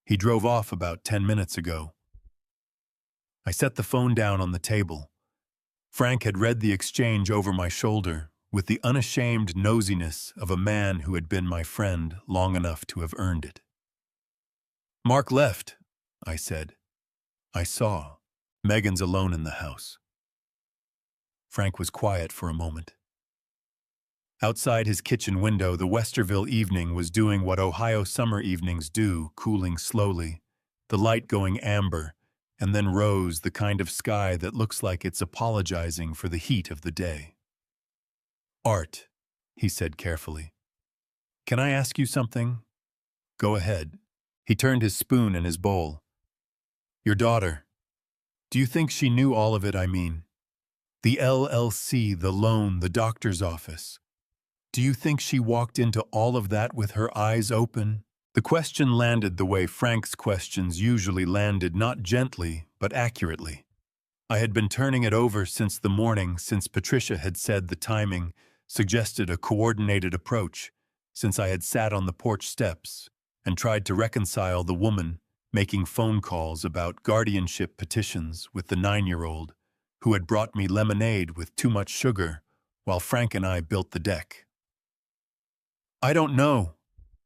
He drove off about 10 minutes ago. I set the phone down on the table. Frank had read the exchange over my shoulder with the unashamed nosiness of a man who had been my friend long enough to have earned it. "Mark left," I said. "I saw. Megan's alone in the house." Frank was quiet for a moment. Outside his kitchen window, the Westerville evening was doing what Ohio summer evenings do, cooling slowly, the light going amber, and then rose, the kind of sky that looks like it's apologizing for the heat of the day. "Art," he said carefully. "Can I ask you something?" "Go ahead." He turned his spoon in his bowl. "Your daughter. Do you think she knew all of it, I mean? The LLC, the loan, the doctor's office. Do you think she walked into all of that with her eyes open?" The question landed the way Frank's questions usually landed, not gently, but accurately. I had been turning it over since the morning, since Patricia had said the timing suggested a coordinated approach, since I had sat on the porch steps and tried to reconcile the woman making phone calls about guardianship petitions with the 9-year-old who had brought me lemonade with too much sugar while Frank and I built the deck. "I don't know,"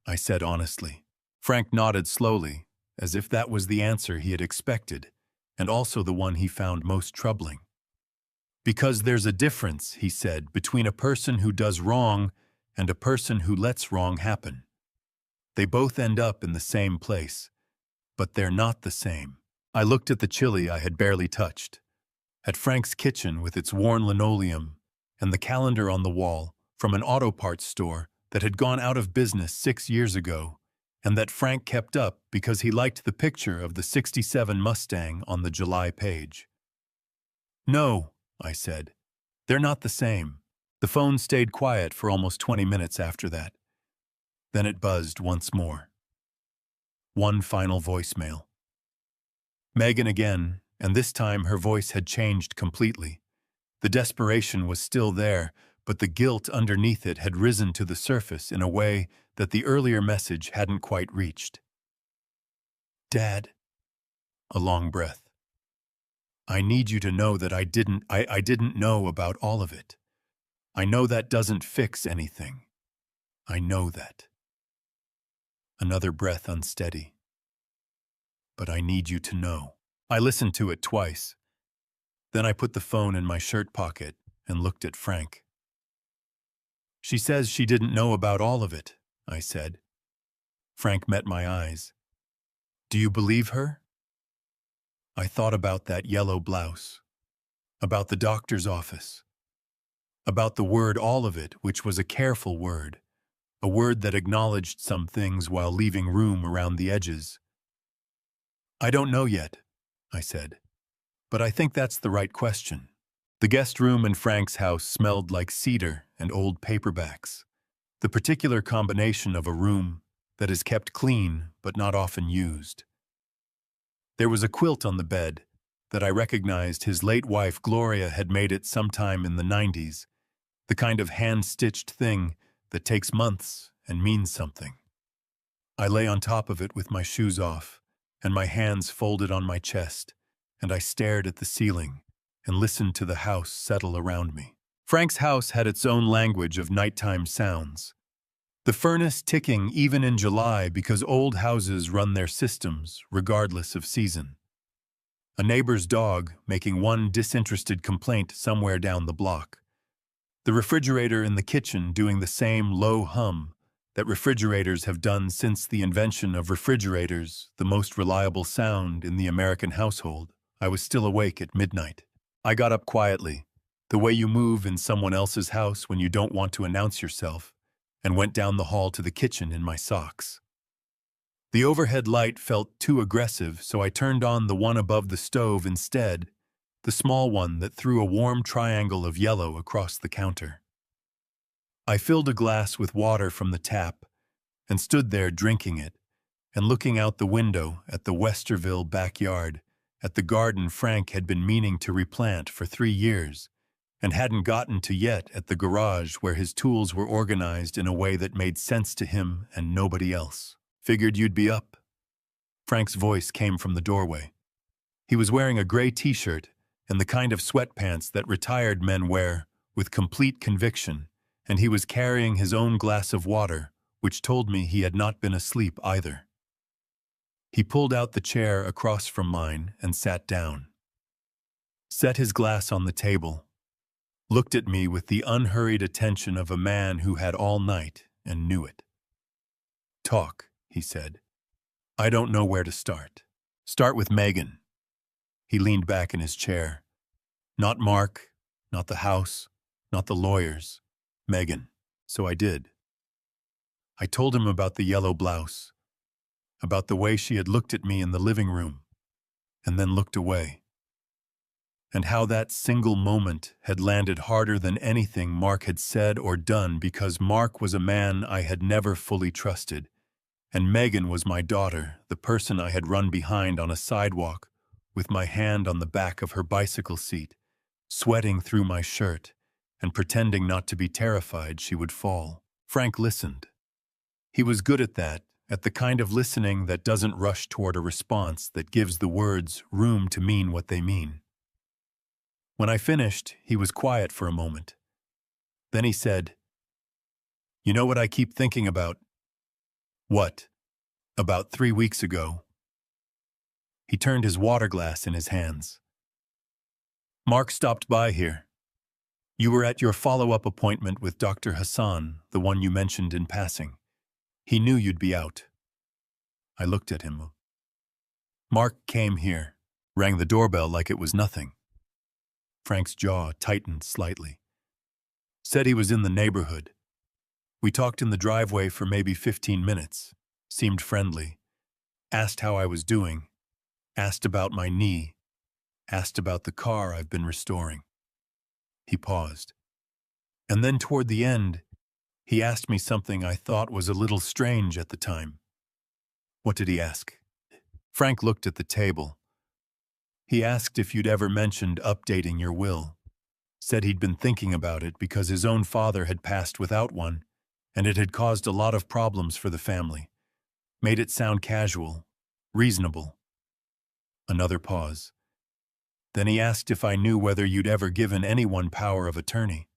I said honestly. Frank nodded slowly, as if that was the answer he had expected, and also the one he found most troubling. "Because there's a difference," he said, "between a person who does wrong and a person who lets wrong happen. They both end up in the same place, but they're not the same." I looked at the chili I had barely touched, at Frank's kitchen with its worn linoleum, and the calendar on the wall from an auto parts store that had gone out of business 6 years ago, and that Frank kept up because he liked the picture of the '67 Mustang on the July page. "No," I said, "they're not the same." The phone stayed quiet for almost 20 minutes after that. Then it buzzed once more. One final voicemail. Megan again, and this time her voice had changed completely. The desperation was still there, but the guilt underneath it had risen to the surface in a way that the earlier message hadn't quite reached. "Dad." A long breath. "I need you to know that I didn't know about all of it. I know that doesn't fix anything. I know that. Another breath unsteady. But I need you to know. I listened to it twice. Then I put the phone in my shirt pocket and looked at Frank. She says she didn't know about all of it, I said. Frank met my eyes. Do you believe her? I thought about that yellow blouse, about the doctor's office, about the word all of it, which was a careful word, a word that acknowledged some things while leaving room around the edges. I don't know yet, I said, but I think that's the right question. The guest room in Frank's house smelled like cedar and old paperbacks, the particular combination of a room that is kept clean but not often used. There was a quilt on the bed that I recognized his late wife Gloria had made it sometime in the 90s, the kind of hand-stitched thing that takes months and means something. I lay on top of it with my shoes off and my hands folded on my chest, and I stared at the ceiling and listened to the house settle around me. Frank's house had its own language of nighttime sounds. The furnace ticking even in July because old houses run their systems regardless of season. A neighbor's dog making one disinterested complaint somewhere down the block. The refrigerator in the kitchen doing the same low hum that refrigerators have done since the invention of refrigerators, the most reliable sound in the American household. I was still awake at midnight. I got up quietly, the way you move in someone else's house when you don't want to announce yourself, and went down the hall to the kitchen in my socks. The overhead light felt too aggressive, so I turned on the one above the stove instead, the small one that threw a warm triangle of yellow across the counter. I filled a glass with water from the tap and stood there drinking it and looking out the window at the Westerville backyard, at the garden Frank had been meaning to replant for 3 years and hadn't gotten to yet, at the garage where his tools were organized in a way that made sense to him and nobody else. Figured you'd be up. Frank's voice came from the doorway. He was wearing a gray t-shirt and the kind of sweatpants that retired men wear with complete conviction, and he was carrying his own glass of water, which told me he had not been asleep either. He pulled out the chair across from mine and sat down. Set his glass on the table, looked at me with the unhurried attention of a man who had all night and knew it. Talk, he said. I don't know where to start. Start with Megan. He leaned back in his chair. Not Mark, not the house, not the lawyers. Megan. So I did. I told him about the yellow blouse, about the way she had looked at me in the living room, and then looked away, and how that single moment had landed harder than anything Mark had said or done, because Mark was a man I had never fully trusted, and Megan was my daughter, the person I had run behind on a sidewalk with my hand on the back of her bicycle seat, sweating through my shirt and pretending not to be terrified she would fall. Frank listened. He was good at that, at the kind of listening that doesn't rush toward a response, that gives the words room to mean what they mean. When I finished, he was quiet for a moment. Then he said, "You know what I keep thinking about?" "What?" "About 3 weeks ago." He turned his water glass in his hands. "Mark stopped by here. You were at your follow-up appointment with Dr. Hassan, the one you mentioned in passing. He knew you'd be out." I looked at him. "Mark came here, rang the doorbell like it was nothing." Frank's jaw tightened slightly. "Said he was in the neighborhood. We talked in the driveway for maybe 15 minutes, seemed friendly, asked how I was doing, asked about my knee, asked about the car I've been restoring." He paused. And then toward the end, he asked me something I thought was a little strange at the time. "What did he ask?" Frank looked at the table. "He asked if you'd ever mentioned updating your will. Said he'd been thinking about it because his own father had passed without one, and it had caused a lot of problems for the family. Made it sound casual, reasonable." Another pause. Then he asked if I knew whether you'd ever given anyone power of attorney.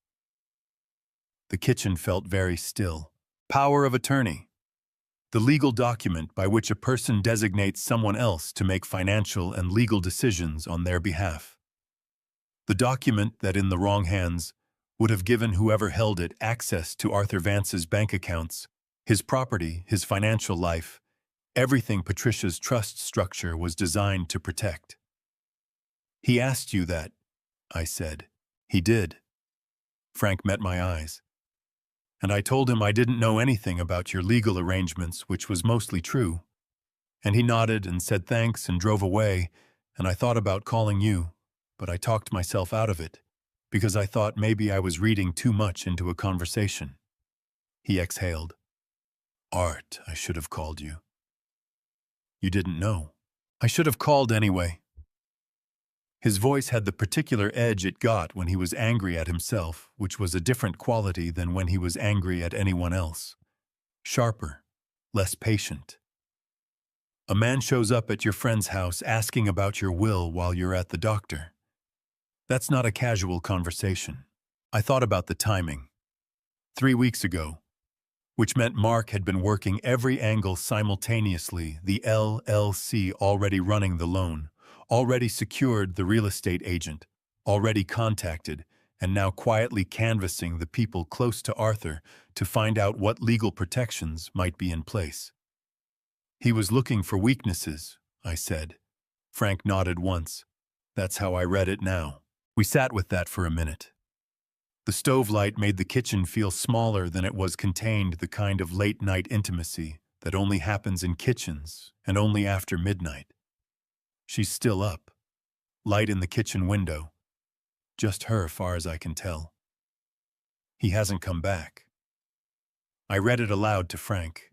The kitchen felt very still. Power of attorney. The legal document by which a person designates someone else to make financial and legal decisions on their behalf. The document that, in the wrong hands, would have given whoever held it access to Arthur Vance's bank accounts, his property, his financial life, everything Patricia's trust structure was designed to protect. "He asked you that," I said. "He did." Frank met my eyes. "And I told him I didn't know anything about your legal arrangements, which was mostly true. And he nodded and said thanks and drove away, and I thought about calling you, but I talked myself out of it, because I thought maybe I was reading too much into a conversation." He exhaled. "Art, I should have called you." "You didn't know." "I should have called anyway." His voice had the particular edge it got when he was angry at himself, which was a different quality than when he was angry at anyone else. Sharper, less patient. "A man shows up at your friend's house asking about your will while you're at the doctor. That's not a casual conversation." I thought about the timing. 3 weeks ago, which meant Mark had been working every angle simultaneously, the LLC already running the loan, already secured the real estate agent, already contacted, and now quietly canvassing the people close to Arthur to find out what legal protections might be in place. "He was looking for weaknesses," I said. Frank nodded once. That's how I read it now. We sat with that for a minute. The stove light made the kitchen feel smaller than it was contained, the kind of late-night intimacy that only happens in kitchens and only after midnight. "She's still up. Light in the kitchen window. Just her, far as I can tell. He hasn't come back." I read it aloud to Frank.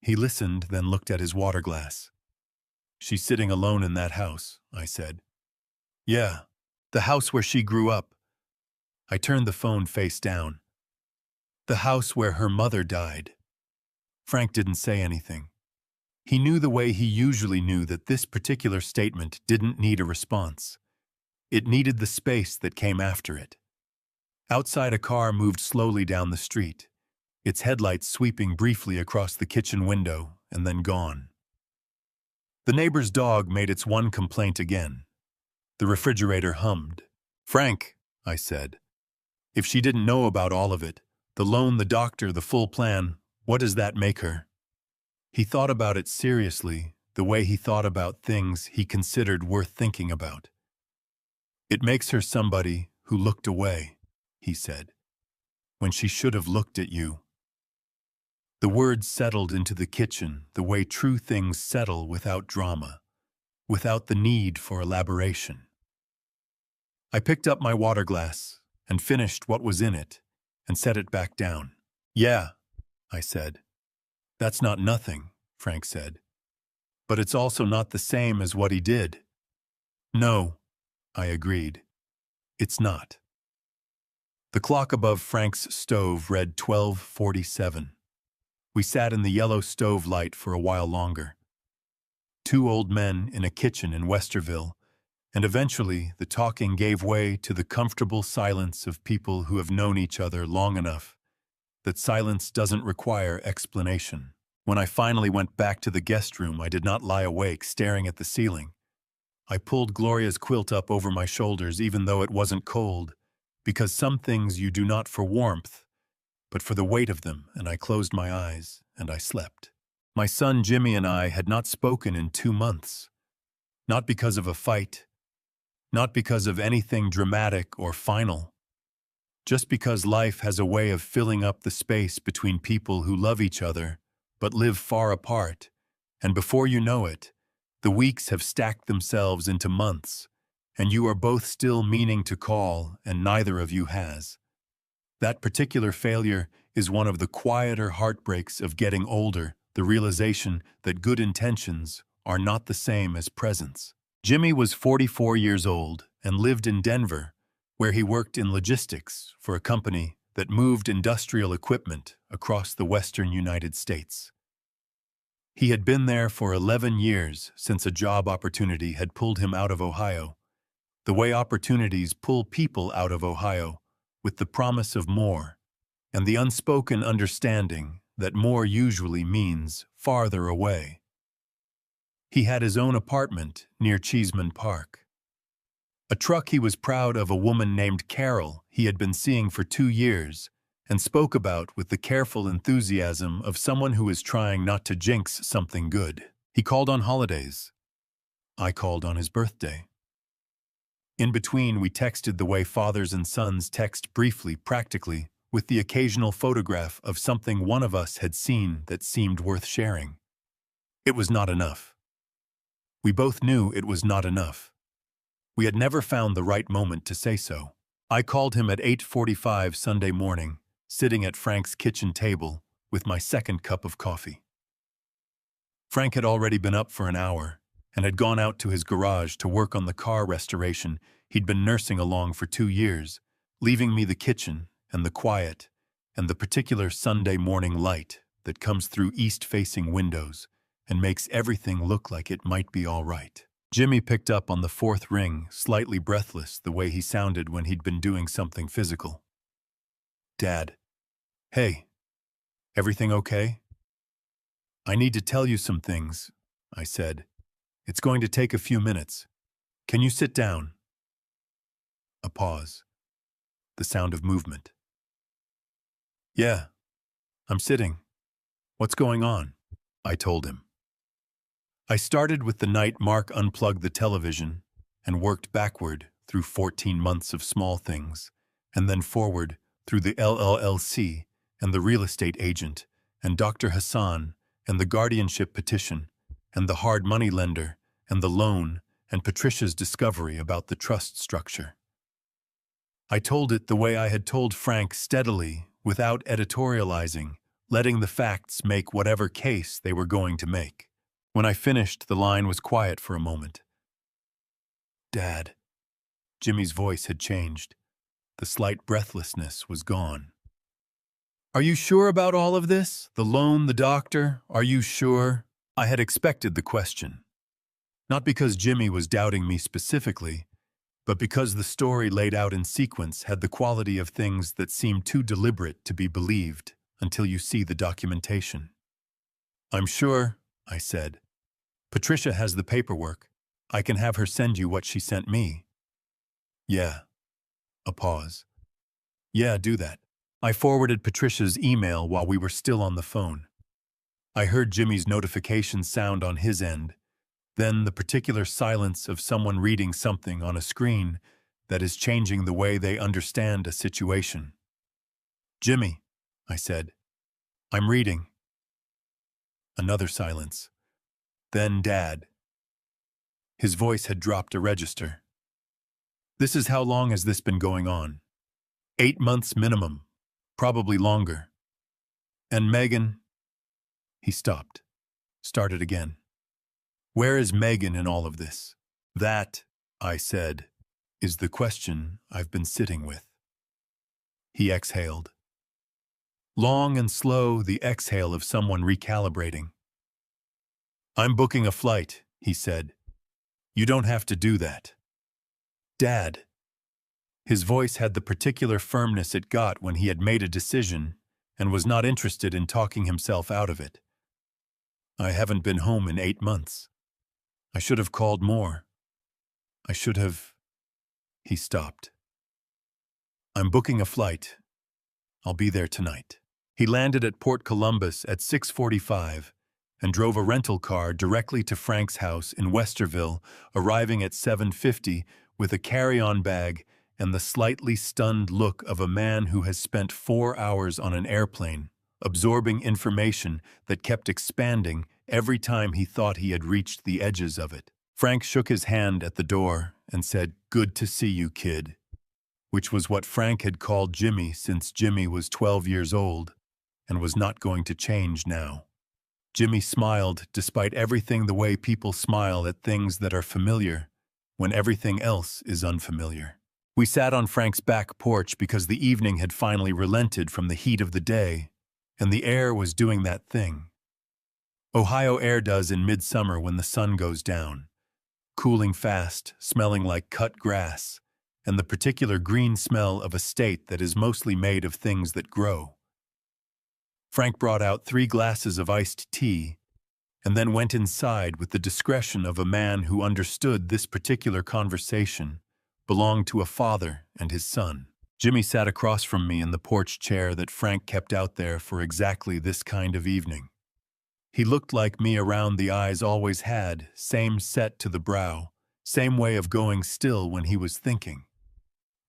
He listened, then looked at his water glass. "She's sitting alone in that house," I said. "Yeah, the house where she grew up." I turned the phone face down. "The house where her mother died." Frank didn't say anything. He knew the way he usually knew that this particular statement didn't need a response. It needed the space that came after it. Outside, a car moved slowly down the street, its headlights sweeping briefly across the kitchen window and then gone. The neighbor's dog made its one complaint again. The refrigerator hummed. "Frank," I said, "if she didn't know about all of it, the loan, the doctor, the full plan, what does that make her?" He thought about it seriously, the way he thought about things he considered worth thinking about. "It makes her somebody who looked away," he said, "when she should have looked at you." The words settled into the kitchen the way true things settle, without drama, without the need for elaboration. I picked up my water glass and finished what was in it and set it back down. "Yeah," I said. "That's not nothing," Frank said. "But it's also not the same as what he did." "No," I agreed. "It's not." The clock above Frank's stove read 12:47. We sat in the yellow stove light for a while longer. Two old men in a kitchen in Westerville, and eventually the talking gave way to the comfortable silence of people who have known each other long enough that silence doesn't require explanation. When I finally went back to the guest room, I did not lie awake staring at the ceiling. I pulled Gloria's quilt up over my shoulders even though it wasn't cold, because some things you do not for warmth, but for the weight of them, and I closed my eyes, and I slept. My son Jimmy and I had not spoken in 2 months. Not because of a fight, not because of anything dramatic or final, just because life has a way of filling up the space between people who love each other but live far apart, and before you know it, the weeks have stacked themselves into months, and you are both still meaning to call, and neither of you has. That particular failure is one of the quieter heartbreaks of getting older, the realization that good intentions are not the same as presence. Jimmy was 44 years old and lived in Denver, where he worked in logistics for a company that moved industrial equipment across the western United States. He had been there for 11 years since a job opportunity had pulled him out of Ohio, the way opportunities pull people out of Ohio, with the promise of more, and the unspoken understanding that more usually means farther away. He had his own apartment near Cheeseman Park. A truck he was proud of, a woman named Carol he had been seeing for 2 years, and spoke about with the careful enthusiasm of someone who is trying not to jinx something good. He called on holidays. I called on his birthday. In between, we texted the way fathers and sons text, briefly, practically, with the occasional photograph of something one of us had seen that seemed worth sharing. It was not enough. We both knew it was not enough. We had never found the right moment to say so. I called him at 8:45 Sunday morning, sitting at Frank's kitchen table with my second cup of coffee. Frank had already been up for an hour and had gone out to his garage to work on the car restoration he'd been nursing along for 2 years, leaving me the kitchen and the quiet and the particular Sunday morning light that comes through east-facing windows and makes everything look like it might be all right. Jimmy picked up on the fourth ring, slightly breathless the way he sounded when he'd been doing something physical. "Dad. Hey. Everything okay?" "I need to tell you some things," I said. "It's going to take a few minutes. Can you sit down?" A pause. The sound of movement. "Yeah. I'm sitting. What's going on?" I told him. I started with the night Mark unplugged the television and worked backward through 14 months of small things, and then forward through the LLC and the real estate agent and Dr. Hassan and the guardianship petition and the hard money lender and the loan and Patricia's discovery about the trust structure. I told it the way I had told Frank, steadily, without editorializing, letting the facts make whatever case they were going to make. When I finished, the line was quiet for a moment. "Dad." Jimmy's voice had changed. The slight breathlessness was gone. "Are you sure about all of this? The loan, the doctor? Are you sure?" I had expected the question. Not because Jimmy was doubting me specifically, but because the story laid out in sequence had the quality of things that seem too deliberate to be believed until you see the documentation. "I'm sure," I said. "Patricia has the paperwork. I can have her send you what she sent me." "Yeah." A pause. "Yeah, do that." I forwarded Patricia's email while we were still on the phone. I heard Jimmy's notification sound on his end, then the particular silence of someone reading something on a screen that is changing the way they understand a situation. "Jimmy," I said, "I'm reading." Another silence. Then Dad. His voice had dropped a register. "This is how long has this been going on?" 8 months minimum, probably longer. "And Megan?" He stopped, started again. "Where is Megan in all of this?" "That," I said, "is the question I've been sitting with." He exhaled. Long and slow, the exhale of someone recalibrating. "I'm booking a flight," he said. "You don't have to do that." "Dad." His voice had the particular firmness it got when he had made a decision and was not interested in talking himself out of it. "I haven't been home in 8 months. I should have called more. I should have..." He stopped. "I'm booking a flight. I'll be there tonight." He landed at Port Columbus at 6:45 and drove a rental car directly to Frank's house in Westerville, arriving at 7:50 with a carry-on bag and the slightly stunned look of a man who has spent 4 hours on an airplane, absorbing information that kept expanding every time he thought he had reached the edges of it. Frank shook his hand at the door and said, "Good to see you, kid," which was what Frank had called Jimmy since Jimmy was 12 years old and was not going to change now. Jimmy smiled, despite everything, the way people smile at things that are familiar when everything else is unfamiliar. We sat on Frank's back porch because the evening had finally relented from the heat of the day, and the air was doing that thing Ohio air does in midsummer when the sun goes down, cooling fast, smelling like cut grass, and the particular green smell of a state that is mostly made of things that grow. Frank brought out 3 glasses of iced tea and then went inside with the discretion of a man who understood this particular conversation belonged to a father and his son. Jimmy sat across from me in the porch chair that Frank kept out there for exactly this kind of evening. He looked like me around the eyes always had, same set to the brow, same way of going still when he was thinking.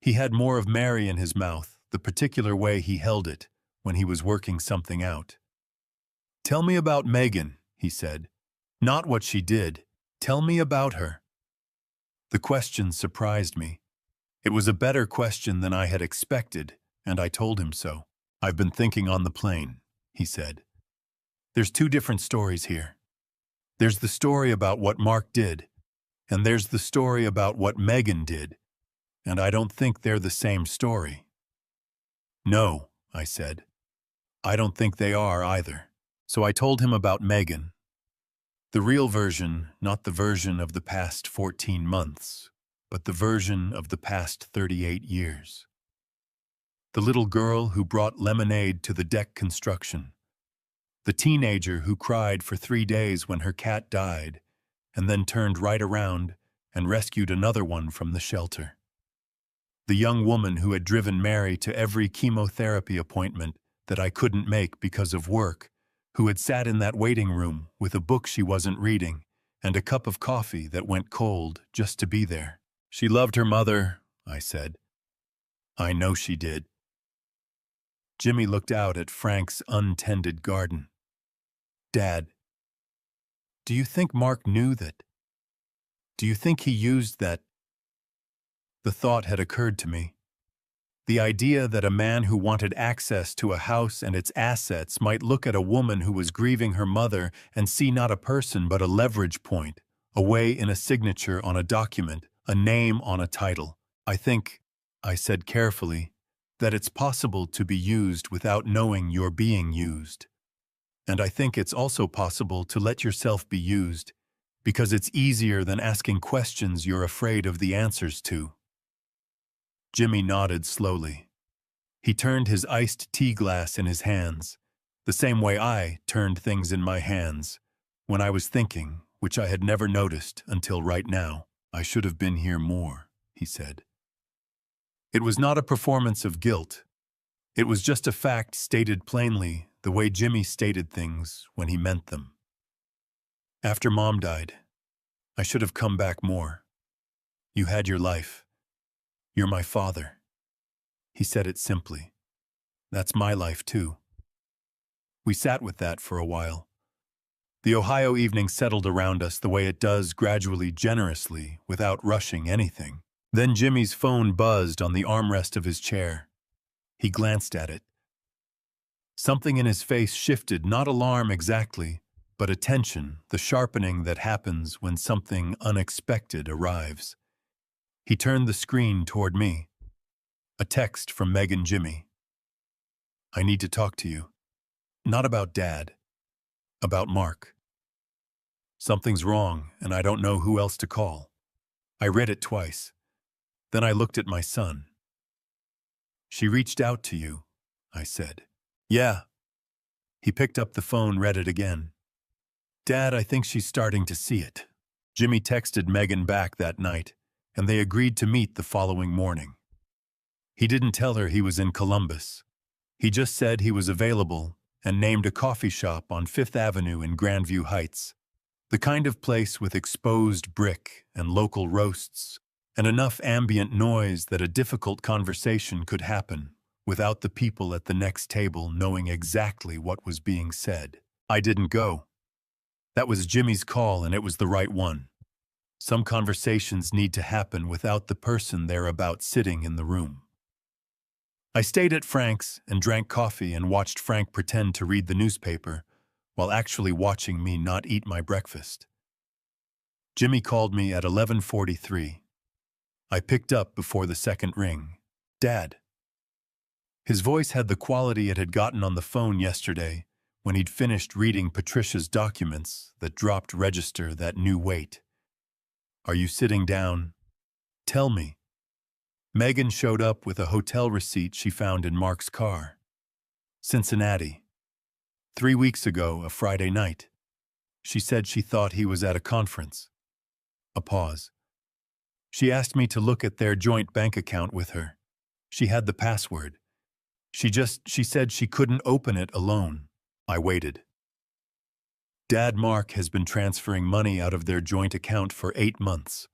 He had more of Mary in his mouth, the particular way he held it when he was working something out. "Tell me about Megan," he said. "Not what she did. Tell me about her." The question surprised me. It was a better question than I had expected, and I told him so. "I've been thinking on the plane," he said. "There's 2 different stories here. There's the story about what Mark did, and there's the story about what Megan did, and I don't think they're the same story." "No," I said. "I don't think they are either." So I told him about Megan. The real version, not the version of the past 14 months, but the version of the past 38 years. The little girl who brought lemonade to the deck construction. The teenager who cried for 3 days when her cat died, and then turned right around and rescued another one from the shelter. The young woman who had driven Mary to every chemotherapy appointment that I couldn't make because of work, who had sat in that waiting room with a book she wasn't reading and a cup of coffee that went cold just to be there. "She loved her mother," I said. "I know she did." Jimmy looked out at Frank's untended garden. "Dad, do you think Mark knew that? Do you think he used that?" The thought had occurred to me. The idea that a man who wanted access to a house and its assets might look at a woman who was grieving her mother and see not a person but a leverage point, a way in a signature on a document, a name on a title. "I think," I said carefully, "that it's possible to be used without knowing you're being used. And I think it's also possible to let yourself be used because it's easier than asking questions you're afraid of the answers to." Jimmy nodded slowly. He turned his iced tea glass in his hands, the same way I turned things in my hands when I was thinking, which I had never noticed until right now. "I should have been here more," he said. It was not a performance of guilt. It was just a fact stated plainly the way Jimmy stated things when he meant them. "After Mom died, I should have come back more. You had your life. You're my father." He said it simply. That's my life too. We sat with that for a while. The Ohio evening settled around us the way it does, gradually, generously, without rushing anything. Then Jimmy's phone buzzed on the armrest of his chair. He glanced at it. Something in his face shifted, not alarm exactly, but attention, the sharpening that happens when something unexpected arrives. He turned the screen toward me. A text from Megan Jimmy. "I need to talk to you. Not about Dad. About Mark. Something's wrong, and I don't know who else to call." I read it twice. Then I looked at my son. "She reached out to you," I said. "Yeah." He picked up the phone, read it again. "Dad, I think she's starting to see it." Jimmy texted Megan back that night, and they agreed to meet the following morning. He didn't tell her he was in Columbus. He just said he was available and named a coffee shop on 5th Avenue in Grandview Heights. The kind of place with exposed brick and local roasts and enough ambient noise that a difficult conversation could happen without the people at the next table knowing exactly what was being said. I didn't go. That was Jimmy's call, and it was the right one. Some conversations need to happen without the person they're about sitting in the room. I stayed at Frank's and drank coffee and watched Frank pretend to read the newspaper while actually watching me not eat my breakfast. Jimmy called me at 11:43. I picked up before the second ring. "Dad." His voice had the quality it had gotten on the phone yesterday when he'd finished reading Patricia's documents that dropped register that new weight. "Are you sitting down? Tell me." Megan showed up with a hotel receipt she found in Mark's car. "Cincinnati." 3 weeks ago, a Friday night. She said she thought he was at a conference. A pause. She asked me to look at their joint bank account with her. She had the password. She said she couldn't open it alone. I waited. Dad Mark has been transferring money out of their joint account for 8 months.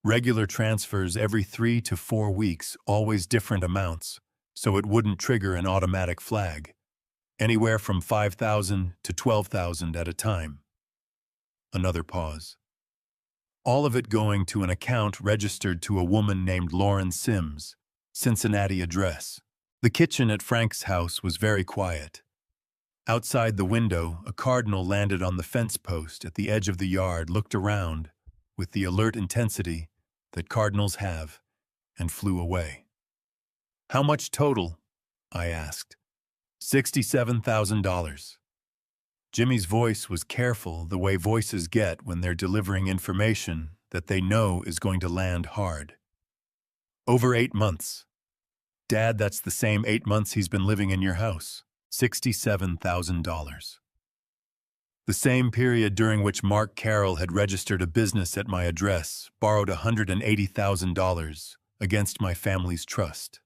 Regular transfers every 3 to 4 weeks, always different amounts, so it wouldn't trigger an automatic flag. Anywhere from $5,000 to $12,000 at a time. Another pause. All of it going to an account registered to a woman named Lauren Sims, Cincinnati address. The kitchen at Frank's house was very quiet. Outside the window, a cardinal landed on the fence post at the edge of the yard, looked around with the alert intensity that cardinals have, and flew away. "How much total?" I asked. $67,000. Jimmy's voice was careful, the way voices get when they're delivering information that they know is going to land hard. "Over 8 months. Dad, that's the same 8 months he's been living in your house. $67,000. The same period during which Mark Carroll had registered a business at my address, borrowed $180,000 against my family's trust.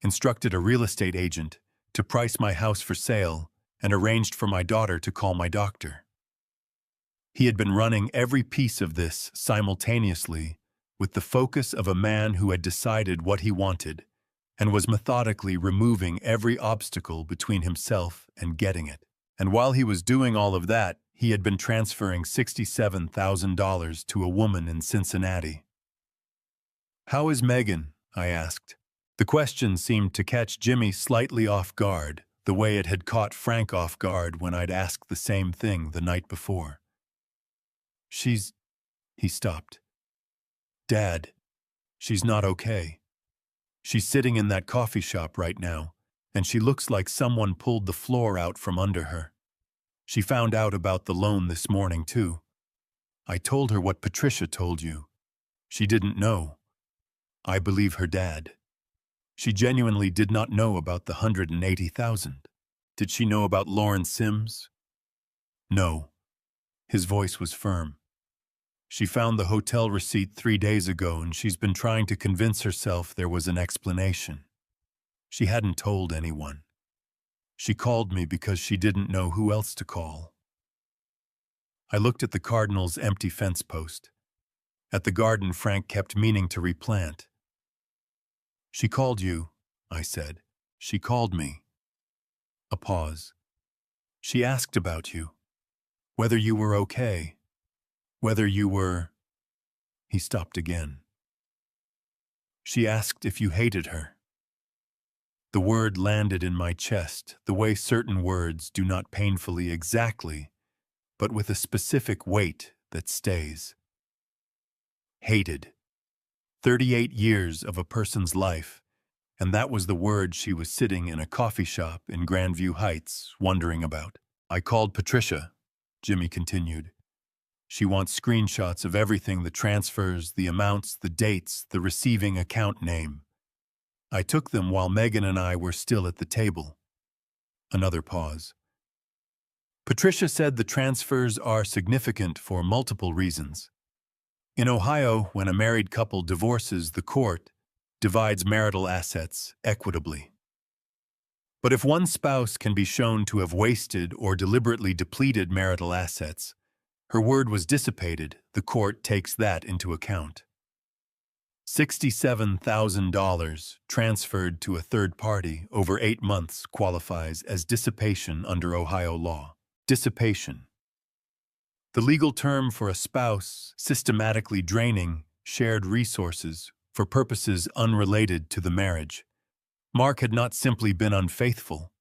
Instructed a real estate agent to price my house for sale and arranged for my daughter to call my doctor. He had been running every piece of this simultaneously with the focus of a man who had decided what he wanted and was methodically removing every obstacle between himself and getting it. And while he was doing all of that, he had been transferring $67,000 to a woman in Cincinnati. "How is Megan?" I asked. The question seemed to catch Jimmy slightly off guard, the way it had caught Frank off guard when I'd asked the same thing the night before. He stopped. "Dad, she's not okay. She's sitting in that coffee shop right now, and she looks like someone pulled the floor out from under her. She found out about the loan this morning, too. I told her what Patricia told you. She didn't know. I believe her dad. She genuinely did not know about the $180,000. Did she know about Lauren Sims?" "No." His voice was firm. "She found the hotel receipt 3 days ago, and she's been trying to convince herself there was an explanation. She hadn't told anyone. She called me because she didn't know who else to call." I looked at the Cardinals' empty fence post, at the garden Frank kept meaning to replant. "She called you," I said. "She called me." A pause. "She asked about you. Whether you were okay. Whether you were—" He stopped again. "She asked if you hated her." The word landed in my chest, the way certain words do not painfully exactly, but with a specific weight that stays. Hated. 38 years of a person's life, and that was the word she was sitting in a coffee shop in Grandview Heights, wondering about. "I called Patricia," Jimmy continued. "She wants screenshots of everything, the transfers, the amounts, the dates, the receiving account name. I took them while Megan and I were still at the table." Another pause. "Patricia said the transfers are significant for multiple reasons. In Ohio, when a married couple divorces, the court divides marital assets equitably. But if one spouse can be shown to have wasted or deliberately depleted marital assets, her word was dissipated, the court takes that into account. $67,000 transferred to a third party over 8 months qualifies as dissipation under Ohio law. Dissipation. The legal term for a spouse systematically draining shared resources for purposes unrelated to the marriage. Mark had not simply been unfaithful.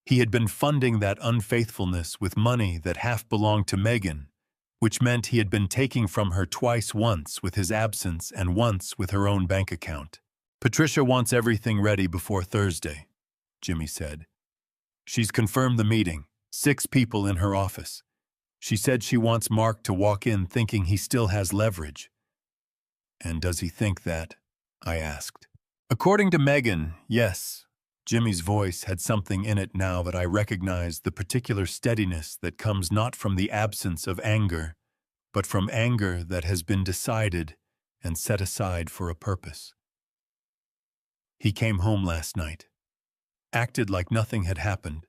He had been funding that unfaithfulness with money that half belonged to Megan, which meant he had been taking from her twice, once with his absence and once with her own bank account. "Patricia wants everything ready before Thursday," Jimmy said. "She's confirmed the meeting, 6 people in her office. She said she wants Mark to walk in thinking he still has leverage." "And does he think that?" I asked. "According to Megan, yes," Jimmy's voice had something in it now that I recognized, the particular steadiness that comes not from the absence of anger, but from anger that has been decided and set aside for a purpose. He came home last night, acted like nothing had happened,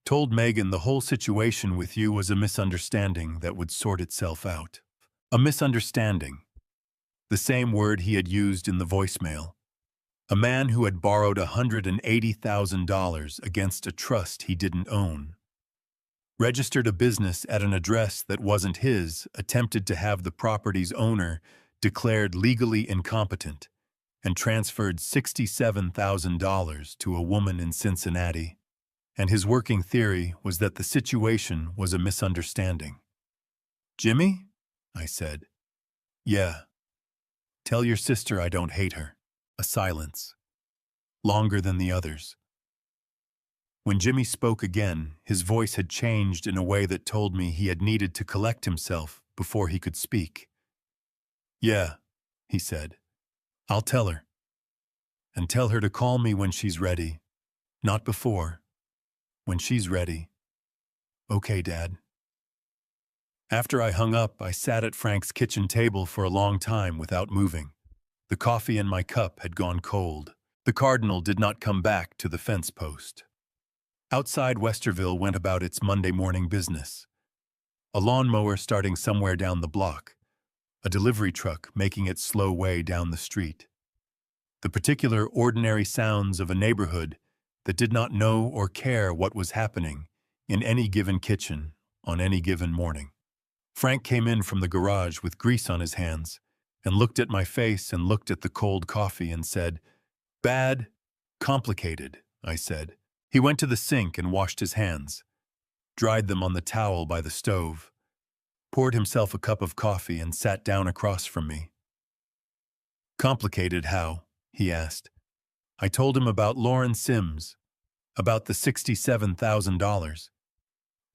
told Megan the whole situation with you was a misunderstanding that would sort itself out. A misunderstanding, the same word he had used in the voicemail. A man who had borrowed $180,000 against a trust he didn't own, registered a business at an address that wasn't his, attempted to have the property's owner declared legally incompetent, and transferred $67,000 to a woman in Cincinnati. And his working theory was that the situation was a misunderstanding. "Jimmy?" I said. "Yeah. Tell your sister I don't hate her." A silence, longer than the others. When Jimmy spoke again, his voice had changed in a way that told me he had needed to collect himself before he could speak. "Yeah," he said. "I'll tell her. And tell her to call me when she's ready. Not before. When she's ready." "Okay, Dad." After I hung up, I sat at Frank's kitchen table for a long time without moving. The coffee in my cup had gone cold. The cardinal did not come back to the fence post. Outside, Westerville went about its Monday morning business. A lawnmower starting somewhere down the block. A delivery truck making its slow way down the street. The particular ordinary sounds of a neighborhood that did not know or care what was happening in any given kitchen on any given morning. Frank came in from the garage with grease on his hands and looked at my face and looked at the cold coffee and said, "Bad, complicated," I said. He went to the sink and washed his hands, dried them on the towel by the stove, poured himself a cup of coffee and sat down across from me. "Complicated how?" he asked. I told him about Lauren Sims, about the $67,000,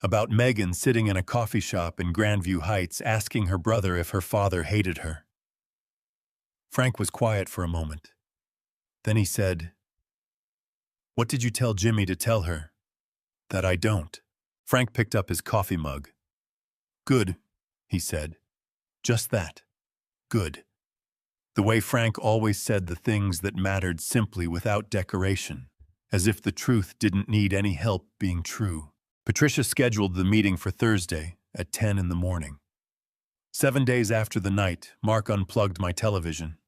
about Megan sitting in a coffee shop in Grandview Heights asking her brother if her father hated her. Frank was quiet for a moment. Then he said, "What did you tell Jimmy to tell her?" "That I don't." Frank picked up his coffee mug. "Good," he said. "Just that. Good." The way Frank always said the things that mattered simply without decoration, as if the truth didn't need any help being true. Patricia scheduled the meeting for Thursday at 10 in the morning. 7 days after the night, Mark unplugged my television.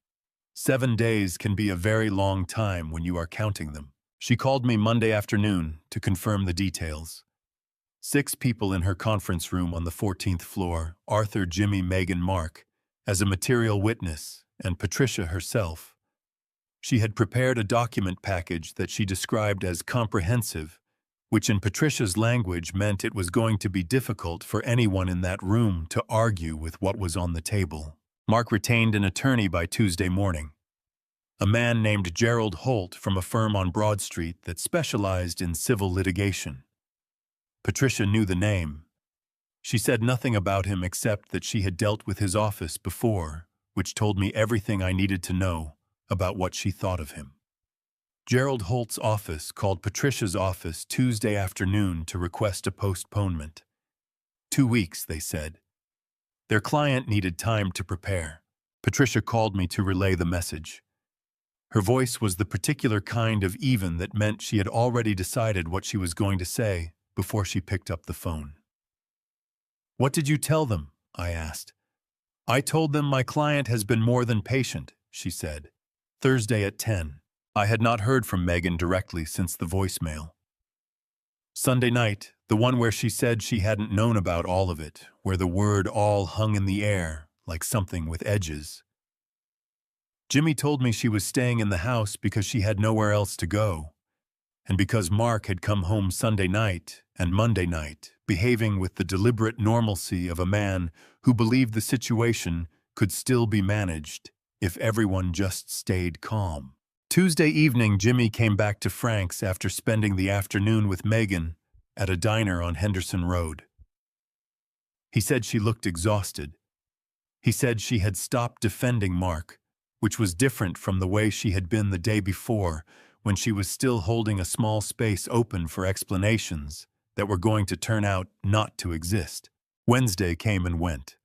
7 days can be a very long time when you are counting them. She called me Monday afternoon to confirm the details. 6 people in her conference room on the 14th floor, Arthur, Jimmy, Megan, Mark, as a material witness, and Patricia herself. She had prepared a document package that she described as comprehensive, which in Patricia's language meant it was going to be difficult for anyone in that room to argue with what was on the table. Mark retained an attorney by Tuesday morning, a man named Gerald Holt from a firm on Broad Street that specialized in civil litigation. Patricia knew the name. She said nothing about him except that she had dealt with his office before, which told me everything I needed to know about what she thought of him. Gerald Holt's office called Patricia's office Tuesday afternoon to request a postponement. 2 weeks, they said. Their client needed time to prepare. Patricia called me to relay the message. Her voice was the particular kind of even that meant she had already decided what she was going to say before she picked up the phone. "What did you tell them?" I asked. "I told them my client has been more than patient," she said. Thursday at 10. I had not heard from Megan directly since the voicemail. Sunday night, the one where she said she hadn't known about all of it, where the word all hung in the air like something with edges. Jimmy told me she was staying in the house because she had nowhere else to go, and because Mark had come home Sunday night and Monday night, behaving with the deliberate normalcy of a man who believed the situation could still be managed if everyone just stayed calm. Tuesday evening, Jimmy came back to Frank's after spending the afternoon with Megan at a diner on Henderson Road. He said she looked exhausted. He said she had stopped defending Mark, which was different from the way she had been the day before when she was still holding a small space open for explanations that were going to turn out not to exist. Wednesday came and went.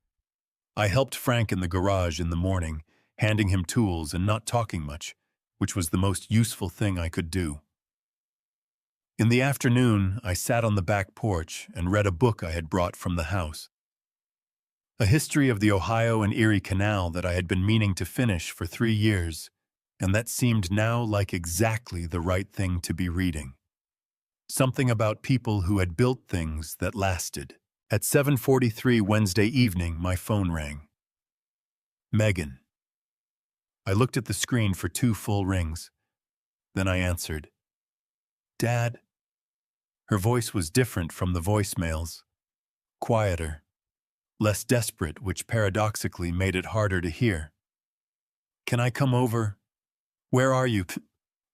I helped Frank in the garage in the morning, handing him tools and not talking much, which was the most useful thing I could do. In the afternoon, I sat on the back porch and read a book I had brought from the house. A history of the Ohio and Erie Canal that I had been meaning to finish for 3 years, and that seemed now like exactly the right thing to be reading. Something about people who had built things that lasted. At 7:43 Wednesday evening, my phone rang. Megan. I looked at the screen for 2 full rings. Then I answered. Dad. Her voice was different from the voicemails. Quieter. Less desperate, which paradoxically made it harder to hear. Can I come over? Where are you?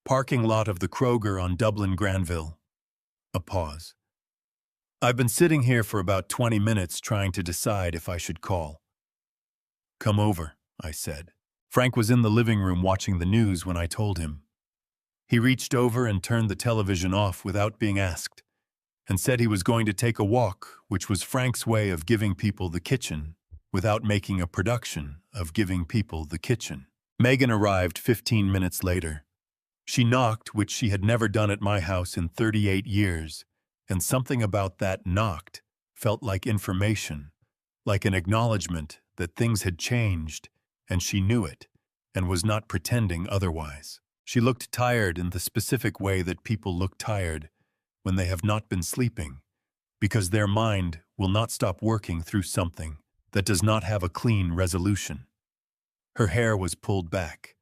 Parking lot of the Kroger on Dublin Granville. A pause. I've been sitting here for about 20 minutes trying to decide if I should call. Come over, I said. Frank was in the living room watching the news when I told him. He reached over and turned the television off without being asked, and said he was going to take a walk, which was Frank's way of giving people the kitchen, without making a production of giving people the kitchen. Megan arrived 15 minutes later. She knocked, which she had never done at my house in 38 years, and something about that knocked felt like information, like an acknowledgement that things had changed, and she knew it, and was not pretending otherwise. She looked tired in the specific way that people look tired when they have not been sleeping, because their mind will not stop working through something that does not have a clean resolution. Her hair was pulled back.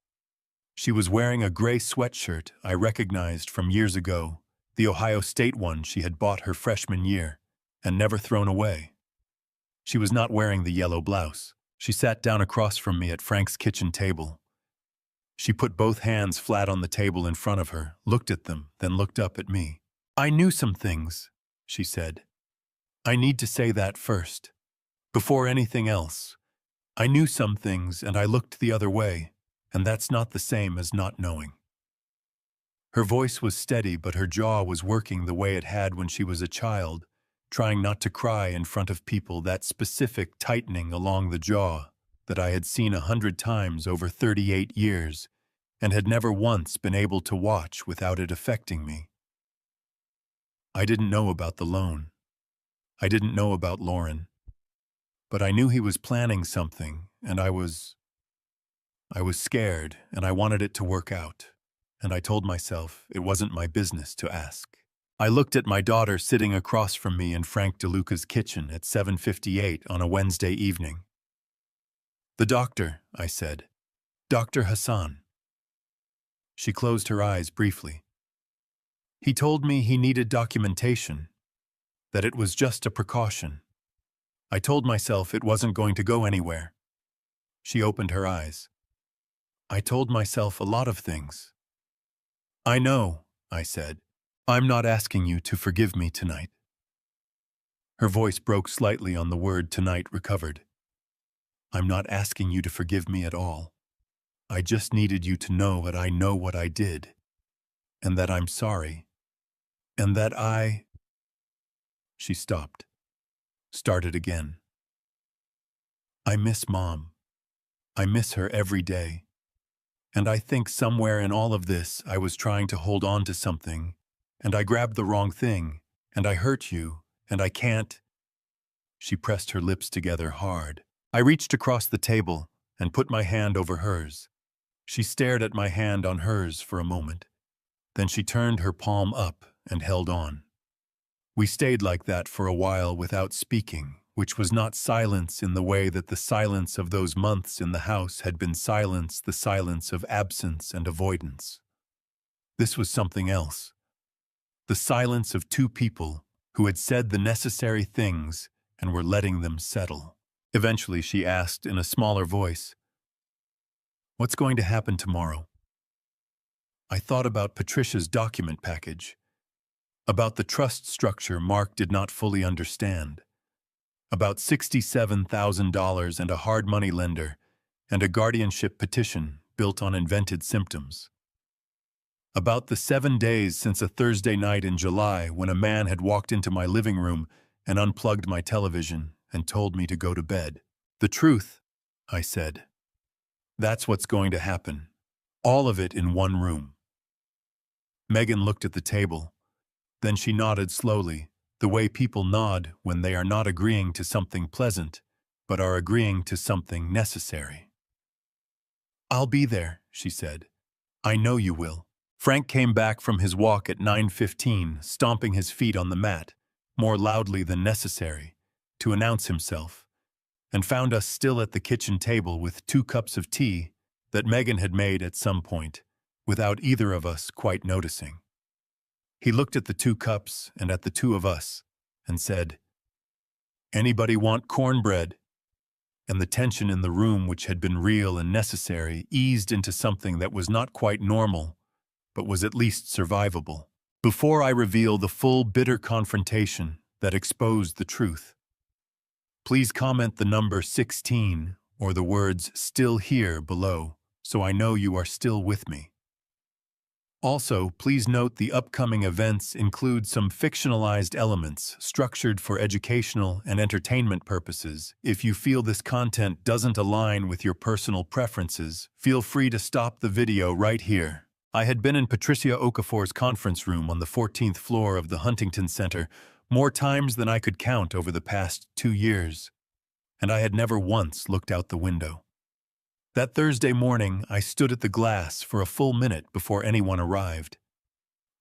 She was wearing a gray sweatshirt I recognized from years ago, the Ohio State one she had bought her freshman year and never thrown away. She was not wearing the yellow blouse. She sat down across from me at Frank's kitchen table. She put both hands flat on the table in front of her, looked at them, then looked up at me. I knew some things, she said. I need to say that first. Before anything else. I knew some things and I looked the other way, and that's not the same as not knowing. Her voice was steady, but her jaw was working the way it had when she was a child, trying not to cry in front of people, that specific tightening along the jaw that I had seen 100 times over 38 years and had never once been able to watch without it affecting me. I didn't know about the loan. I didn't know about Lauren. But I knew he was planning something, and I was scared, and I wanted it to work out. And I told myself it wasn't my business to ask. I looked at my daughter sitting across from me in Frank DeLuca's kitchen at 7:58 on a Wednesday evening. The doctor, I said. Dr. Hassan. She closed her eyes briefly. He told me he needed documentation, that it was just a precaution. I told myself it wasn't going to go anywhere. She opened her eyes. I told myself a lot of things. I know, I said. I'm not asking you to forgive me tonight. Her voice broke slightly on the word tonight recovered. I'm not asking you to forgive me at all. I just needed you to know that I know what I did, and that I'm sorry, and that She stopped, started again. I miss Mom. I miss her every day. And I think somewhere in all of this I was trying to hold on to something, and I grabbed the wrong thing, and I hurt you, and I can't. She pressed her lips together hard. I reached across the table and put my hand over hers. She stared at my hand on hers for a moment. Then she turned her palm up and held on. We stayed like that for a while without speaking, which was not silence in the way that the silence of those months in the house had been silence, the silence of absence and avoidance. This was something else. The silence of 2 people who had said the necessary things and were letting them settle. Eventually she asked in a smaller voice, "What's going to happen tomorrow?" I thought about Patricia's document package, about the trust structure Mark did not fully understand, about $67,000 and a hard money lender, and a guardianship petition built on invented symptoms. About the 7 days since a Thursday night in July when a man had walked into my living room and unplugged my television and told me to go to bed. The truth, I said. That's what's going to happen. All of it in one room. Megan looked at the table. Then she nodded slowly, the way people nod when they are not agreeing to something pleasant, but are agreeing to something necessary. I'll be there, she said. I know you will. Frank came back from his walk at 9:15, stomping his feet on the mat, more loudly than necessary, to announce himself, and found us still at the kitchen table with 2 cups of tea that Megan had made at some point, without either of us quite noticing. He looked at the 2 cups and at the 2 of us, and said, "Anybody want cornbread?" And the tension in the room, which had been real and necessary, eased into something that was not quite normal, but was at least survivable. Before I reveal the full bitter confrontation that exposed the truth, please comment the number 16 or the words "still here" below, so I know you are still with me. Also, please note the upcoming events include some fictionalized elements structured for educational and entertainment purposes. If you feel this content doesn't align with your personal preferences, feel free to stop the video right here. I had been in Patricia Okafor's conference room on the 14th floor of the Huntington Center more times than I could count over the past 2 years, and I had never once looked out the window. That Thursday morning, I stood at the glass for a full minute before anyone arrived.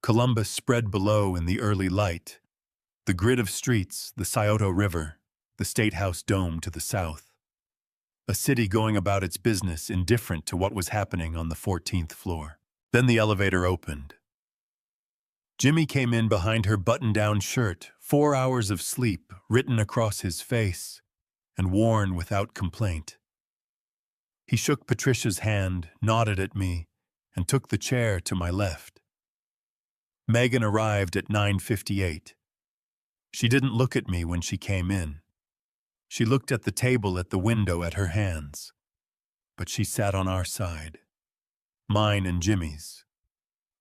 Columbus spread below in the early light, the grid of streets, the Scioto River, the State House dome to the south. A city going about its business indifferent to what was happening on the 14th floor. Then the elevator opened. Jimmy came in behind her button-down shirt, 4 hours of sleep written across his face, and worn without complaint. He shook Patricia's hand, nodded at me, and took the chair to my left. Megan arrived at 9:58. She didn't look at me when she came in. She looked at the table at the window at her hands. But she sat on our side. Mine and Jimmy's.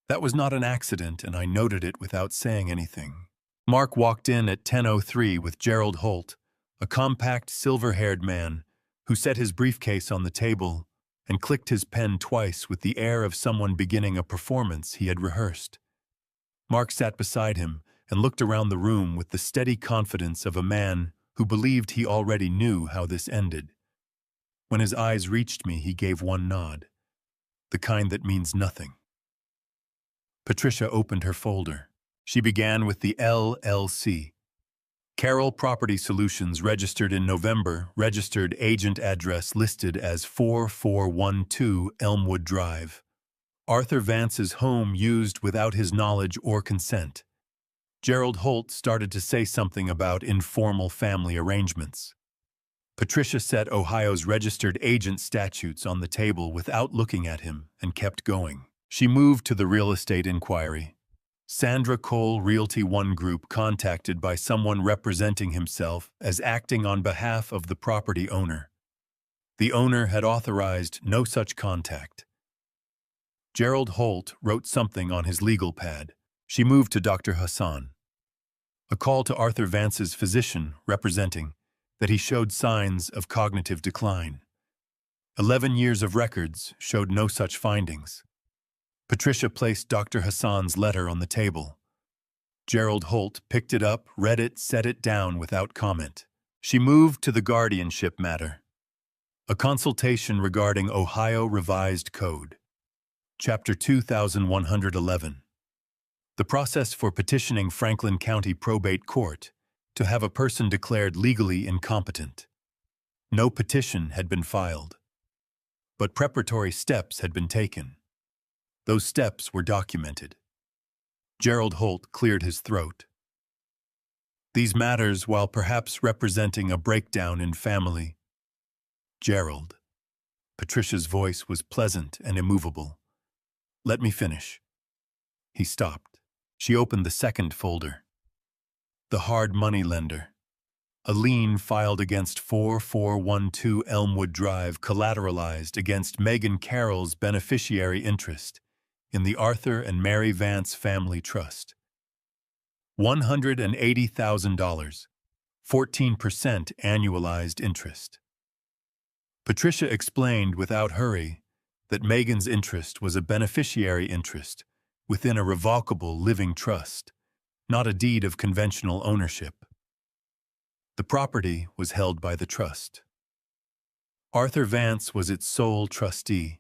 That was not an accident, and I noted it without saying anything. Mark walked in at 10:03 with Gerald Holt, a compact, silver-haired man who set his briefcase on the table and clicked his pen twice with the air of someone beginning a performance he had rehearsed. Mark sat beside him and looked around the room with the steady confidence of a man who believed he already knew how this ended. When his eyes reached me, he gave one nod, the kind that means nothing. Patricia opened her folder. She began with the LLC. Carroll Property Solutions, registered in November, registered agent address listed as 4412 Elmwood Drive. Arthur Vance's home used without his knowledge or consent. Gerald Holt started to say something about informal family arrangements. Patricia set Ohio's registered agent statutes on the table without looking at him and kept going. She moved to the real estate inquiry. Sandra Cole Realty One Group contacted by someone representing himself as acting on behalf of the property owner. The owner had authorized no such contact. Gerald Holt wrote something on his legal pad. She moved to Dr. Hassan. A call to Arthur Vance's physician representing that he showed signs of cognitive decline. 11 years of records showed no such findings. Patricia placed Dr. Hassan's letter on the table. Gerald Holt picked it up, read it, set it down without comment. She moved to the guardianship matter. A consultation regarding Ohio Revised Code. Chapter 2111. The process for petitioning Franklin County Probate Court to have a person declared legally incompetent. No petition had been filed, but preparatory steps had been taken. Those steps were documented. Gerald Holt cleared his throat. These matters, while perhaps representing a breakdown in family. Gerald. Patricia's voice was pleasant and immovable. Let me finish. He stopped. She opened the second folder. The hard money lender. A lien filed against 4412 Elmwood Drive, collateralized against Megan Carroll's beneficiary interest in the Arthur and Mary Vance Family Trust. $180,000, 14% annualized interest. Patricia explained without hurry that Megan's interest was a beneficiary interest within a revocable living trust, not a deed of conventional ownership. The property was held by the trust. Arthur Vance was its sole trustee.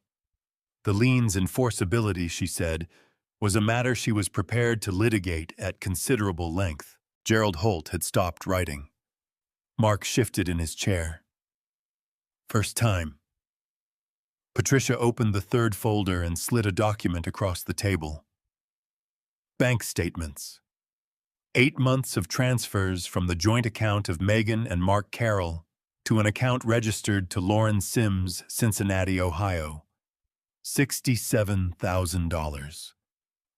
The lien's enforceability, she said, was a matter she was prepared to litigate at considerable length. Gerald Holt had stopped writing. Mark shifted in his chair. First time. Patricia opened the third folder and slid a document across the table. Bank statements. 8 months of transfers from the joint account of Megan and Mark Carroll to an account registered to Lauren Sims, Cincinnati, Ohio. $67,000.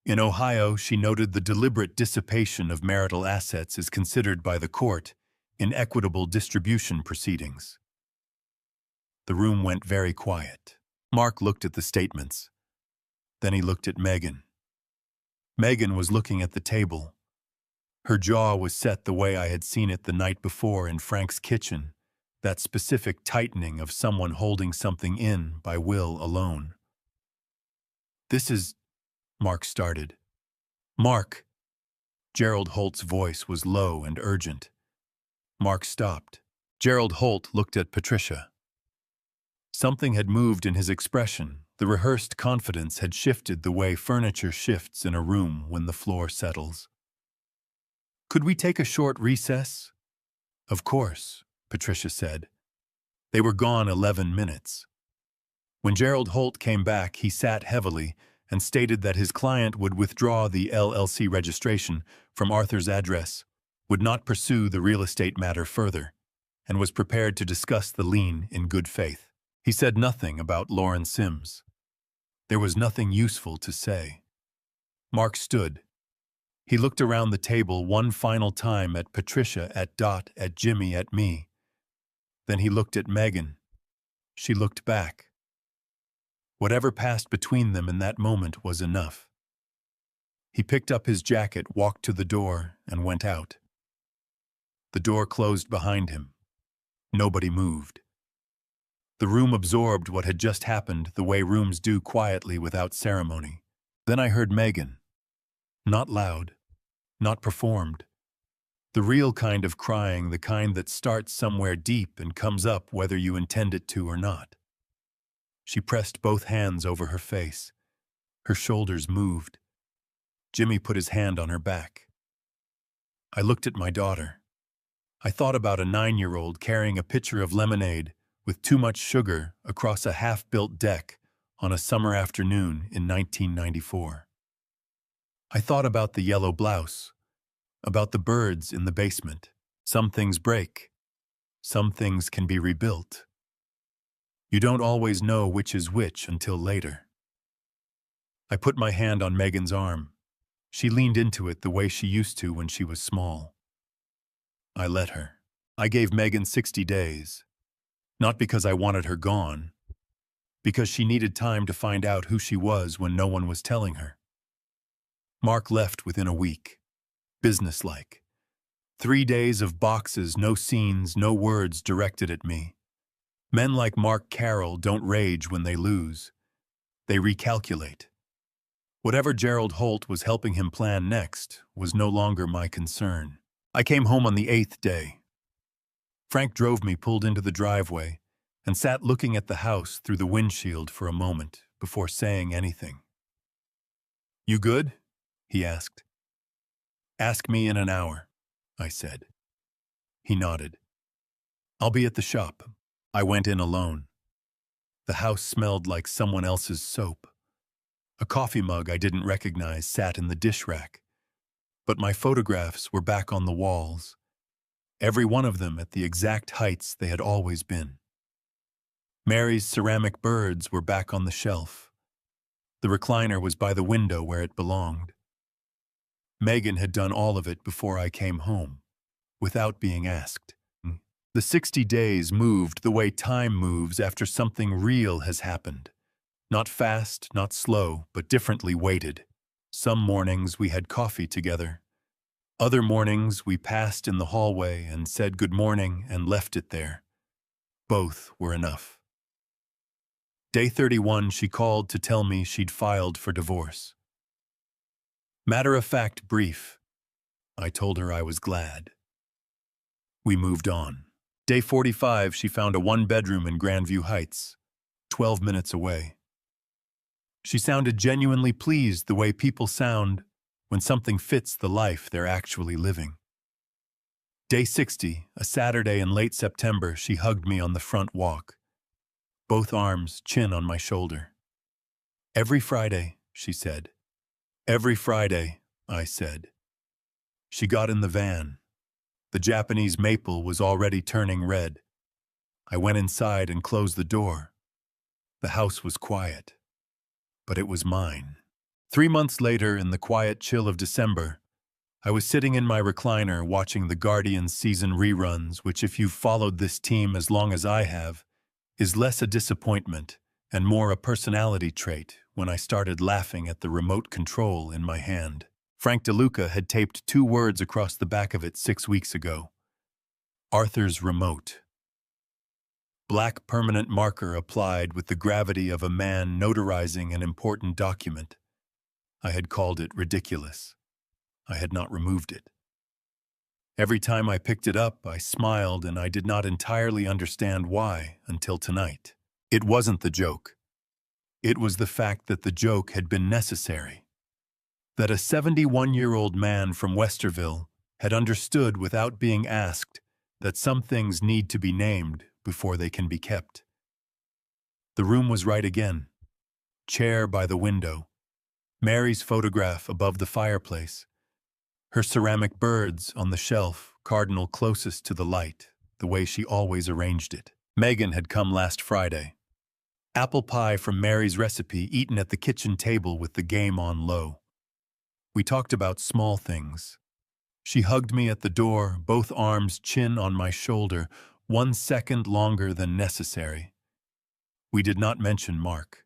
In Ohio, she noted the deliberate dissipation of marital assets is considered by the court in equitable distribution proceedings. The room went very quiet. Mark looked at the statements. Then he looked at Megan. Megan was looking at the table. Her jaw was set the way I had seen it the night before in Frank's kitchen, that specific tightening of someone holding something in by will alone. "This is—" Mark started. "Mark!" Gerald Holt's voice was low and urgent. Mark stopped. Gerald Holt looked at Patricia. Something had moved in his expression. The rehearsed confidence had shifted the way furniture shifts in a room when the floor settles. "Could we take a short recess?" "Of course," Patricia said. They were gone 11 minutes. When Gerald Holt came back, he sat heavily and stated that his client would withdraw the LLC registration from Arthur's address, would not pursue the real estate matter further, and was prepared to discuss the lien in good faith. He said nothing about Lauren Sims. There was nothing useful to say. Mark stood. He looked around the table one final time at Patricia, at Dot, at Jimmy, at me. Then he looked at Megan. She looked back. Whatever passed between them in that moment was enough. He picked up his jacket, walked to the door, and went out. The door closed behind him. Nobody moved. The room absorbed what had just happened the way rooms do, quietly, without ceremony. Then I heard Megan. Not loud, not performed. The real kind of crying, the kind that starts somewhere deep and comes up whether you intend it to or not. She pressed both hands over her face. Her shoulders moved. Jimmy put his hand on her back. I looked at my daughter. I thought about a 9-year-old carrying a pitcher of lemonade with too much sugar across a half-built deck on a summer afternoon in 1994. I thought about the yellow blouse, about the birds in the basement. Some things break. Some things can be rebuilt. You don't always know which is which until later. I put my hand on Megan's arm. She leaned into it the way she used to when she was small. I let her. I gave Megan 60 days. Not because I wanted her gone, because she needed time to find out who she was when no one was telling her. Mark left within a week. Businesslike. 3 days of boxes, no scenes, no words directed at me. Men like Mark Carroll don't rage when they lose. They recalculate. Whatever Gerald Holt was helping him plan next was no longer my concern. I came home on the 8th day. Frank drove me, pulled into the driveway, and sat looking at the house through the windshield for a moment before saying anything. "You good?" he asked. "Ask me in an hour," I said. He nodded. "I'll be at the shop." I went in alone. The house smelled like someone else's soap. A coffee mug I didn't recognize sat in the dish rack, but my photographs were back on the walls, every one of them at the exact heights they had always been. Mary's ceramic birds were back on the shelf. The recliner was by the window where it belonged. Megan had done all of it before I came home, without being asked. The 60 days moved the way time moves after something real has happened. Not fast, not slow, but differently weighted. Some mornings we had coffee together. Other mornings we passed in the hallway and said good morning and left it there. Both were enough. Day 31, she called to tell me she'd filed for divorce. Matter-of-fact brief. I told her I was glad. We moved on. Day 45, she found a one-bedroom in Grandview Heights, 12 minutes away. She sounded genuinely pleased the way people sound when something fits the life they're actually living. Day 60, a Saturday in late September, she hugged me on the front walk, both arms, chin on my shoulder. Every Friday, she said. Every Friday, I said. She got in the van. The Japanese maple was already turning red. I went inside and closed the door. The house was quiet, but it was mine. 3 months later, in the quiet chill of December, I was sitting in my recliner watching the Guardians season reruns, which, if you've followed this team as long as I have, is less a disappointment and more a personality trait when I started laughing at the remote control in my hand. Frank DeLuca had taped 2 words across the back of it 6 weeks ago. Arthur's remote. Black permanent marker applied with the gravity of a man notarizing an important document. I had called it ridiculous. I had not removed it. Every time I picked it up, I smiled, and I did not entirely understand why until tonight. It wasn't the joke. It was the fact that the joke had been necessary. That a 71-year-old man from Westerville had understood without being asked that some things need to be named before they can be kept. The room was right again. Chair by the window. Mary's photograph above the fireplace. Her ceramic birds on the shelf, cardinal closest to the light, the way she always arranged it. Megan had come last Friday. Apple pie from Mary's recipe eaten at the kitchen table with the game on low. We talked about small things. She hugged me at the door, both arms chin on my shoulder, 1 second longer than necessary. We did not mention Mark.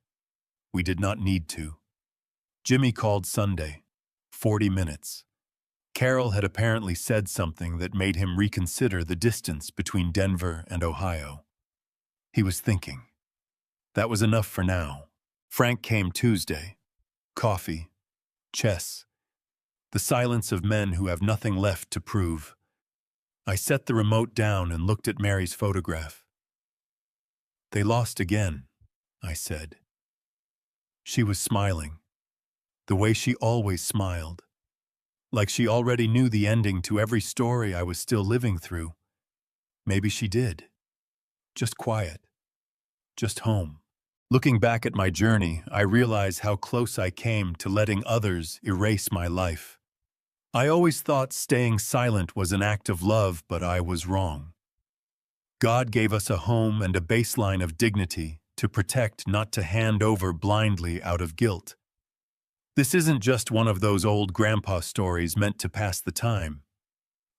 We did not need to. Jimmy called Sunday. 40 minutes. Carol had apparently said something that made him reconsider the distance between Denver and Ohio. He was thinking. That was enough for now. Frank came Tuesday. Coffee. Chess. The silence of men who have nothing left to prove. I set the remote down and looked at Mary's photograph. They lost again, I said. She was smiling, the way she always smiled, like she already knew the ending to every story I was still living through. Maybe she did. Just quiet. Just home. Looking back at my journey, I realize how close I came to letting others erase my life. I always thought staying silent was an act of love, but I was wrong. God gave us a home and a baseline of dignity to protect, not to hand over blindly out of guilt. This isn't just one of those old grandpa stories meant to pass the time.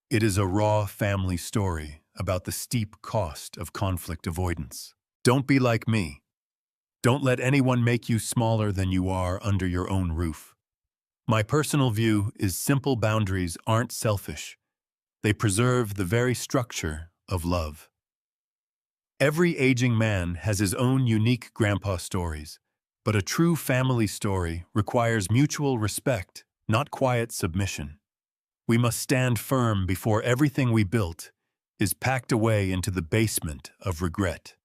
It is a raw family story about the steep cost of conflict avoidance. Don't be like me. Don't let anyone make you smaller than you are under your own roof. My personal view is simple boundaries aren't selfish. They preserve the very structure of love. Every aging man has his own unique grandpa stories, but a true family story requires mutual respect, not quiet submission. We must stand firm before everything we built is packed away into the basement of regret.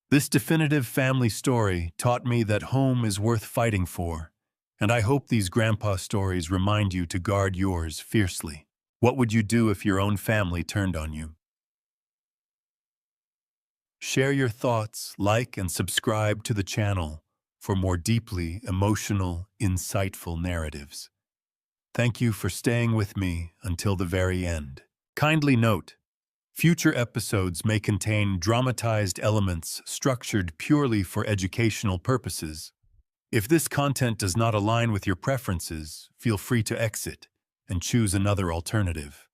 This definitive family story taught me that home is worth fighting for, and I hope these grandpa stories remind you to guard yours fiercely. What would you do if your own family turned on you? Share your thoughts, like and subscribe to the channel for more deeply emotional, insightful narratives. Thank you for staying with me until the very end. Kindly note, future episodes may contain dramatized elements structured purely for educational purposes. If this content does not align with your preferences, feel free to exit and choose another alternative.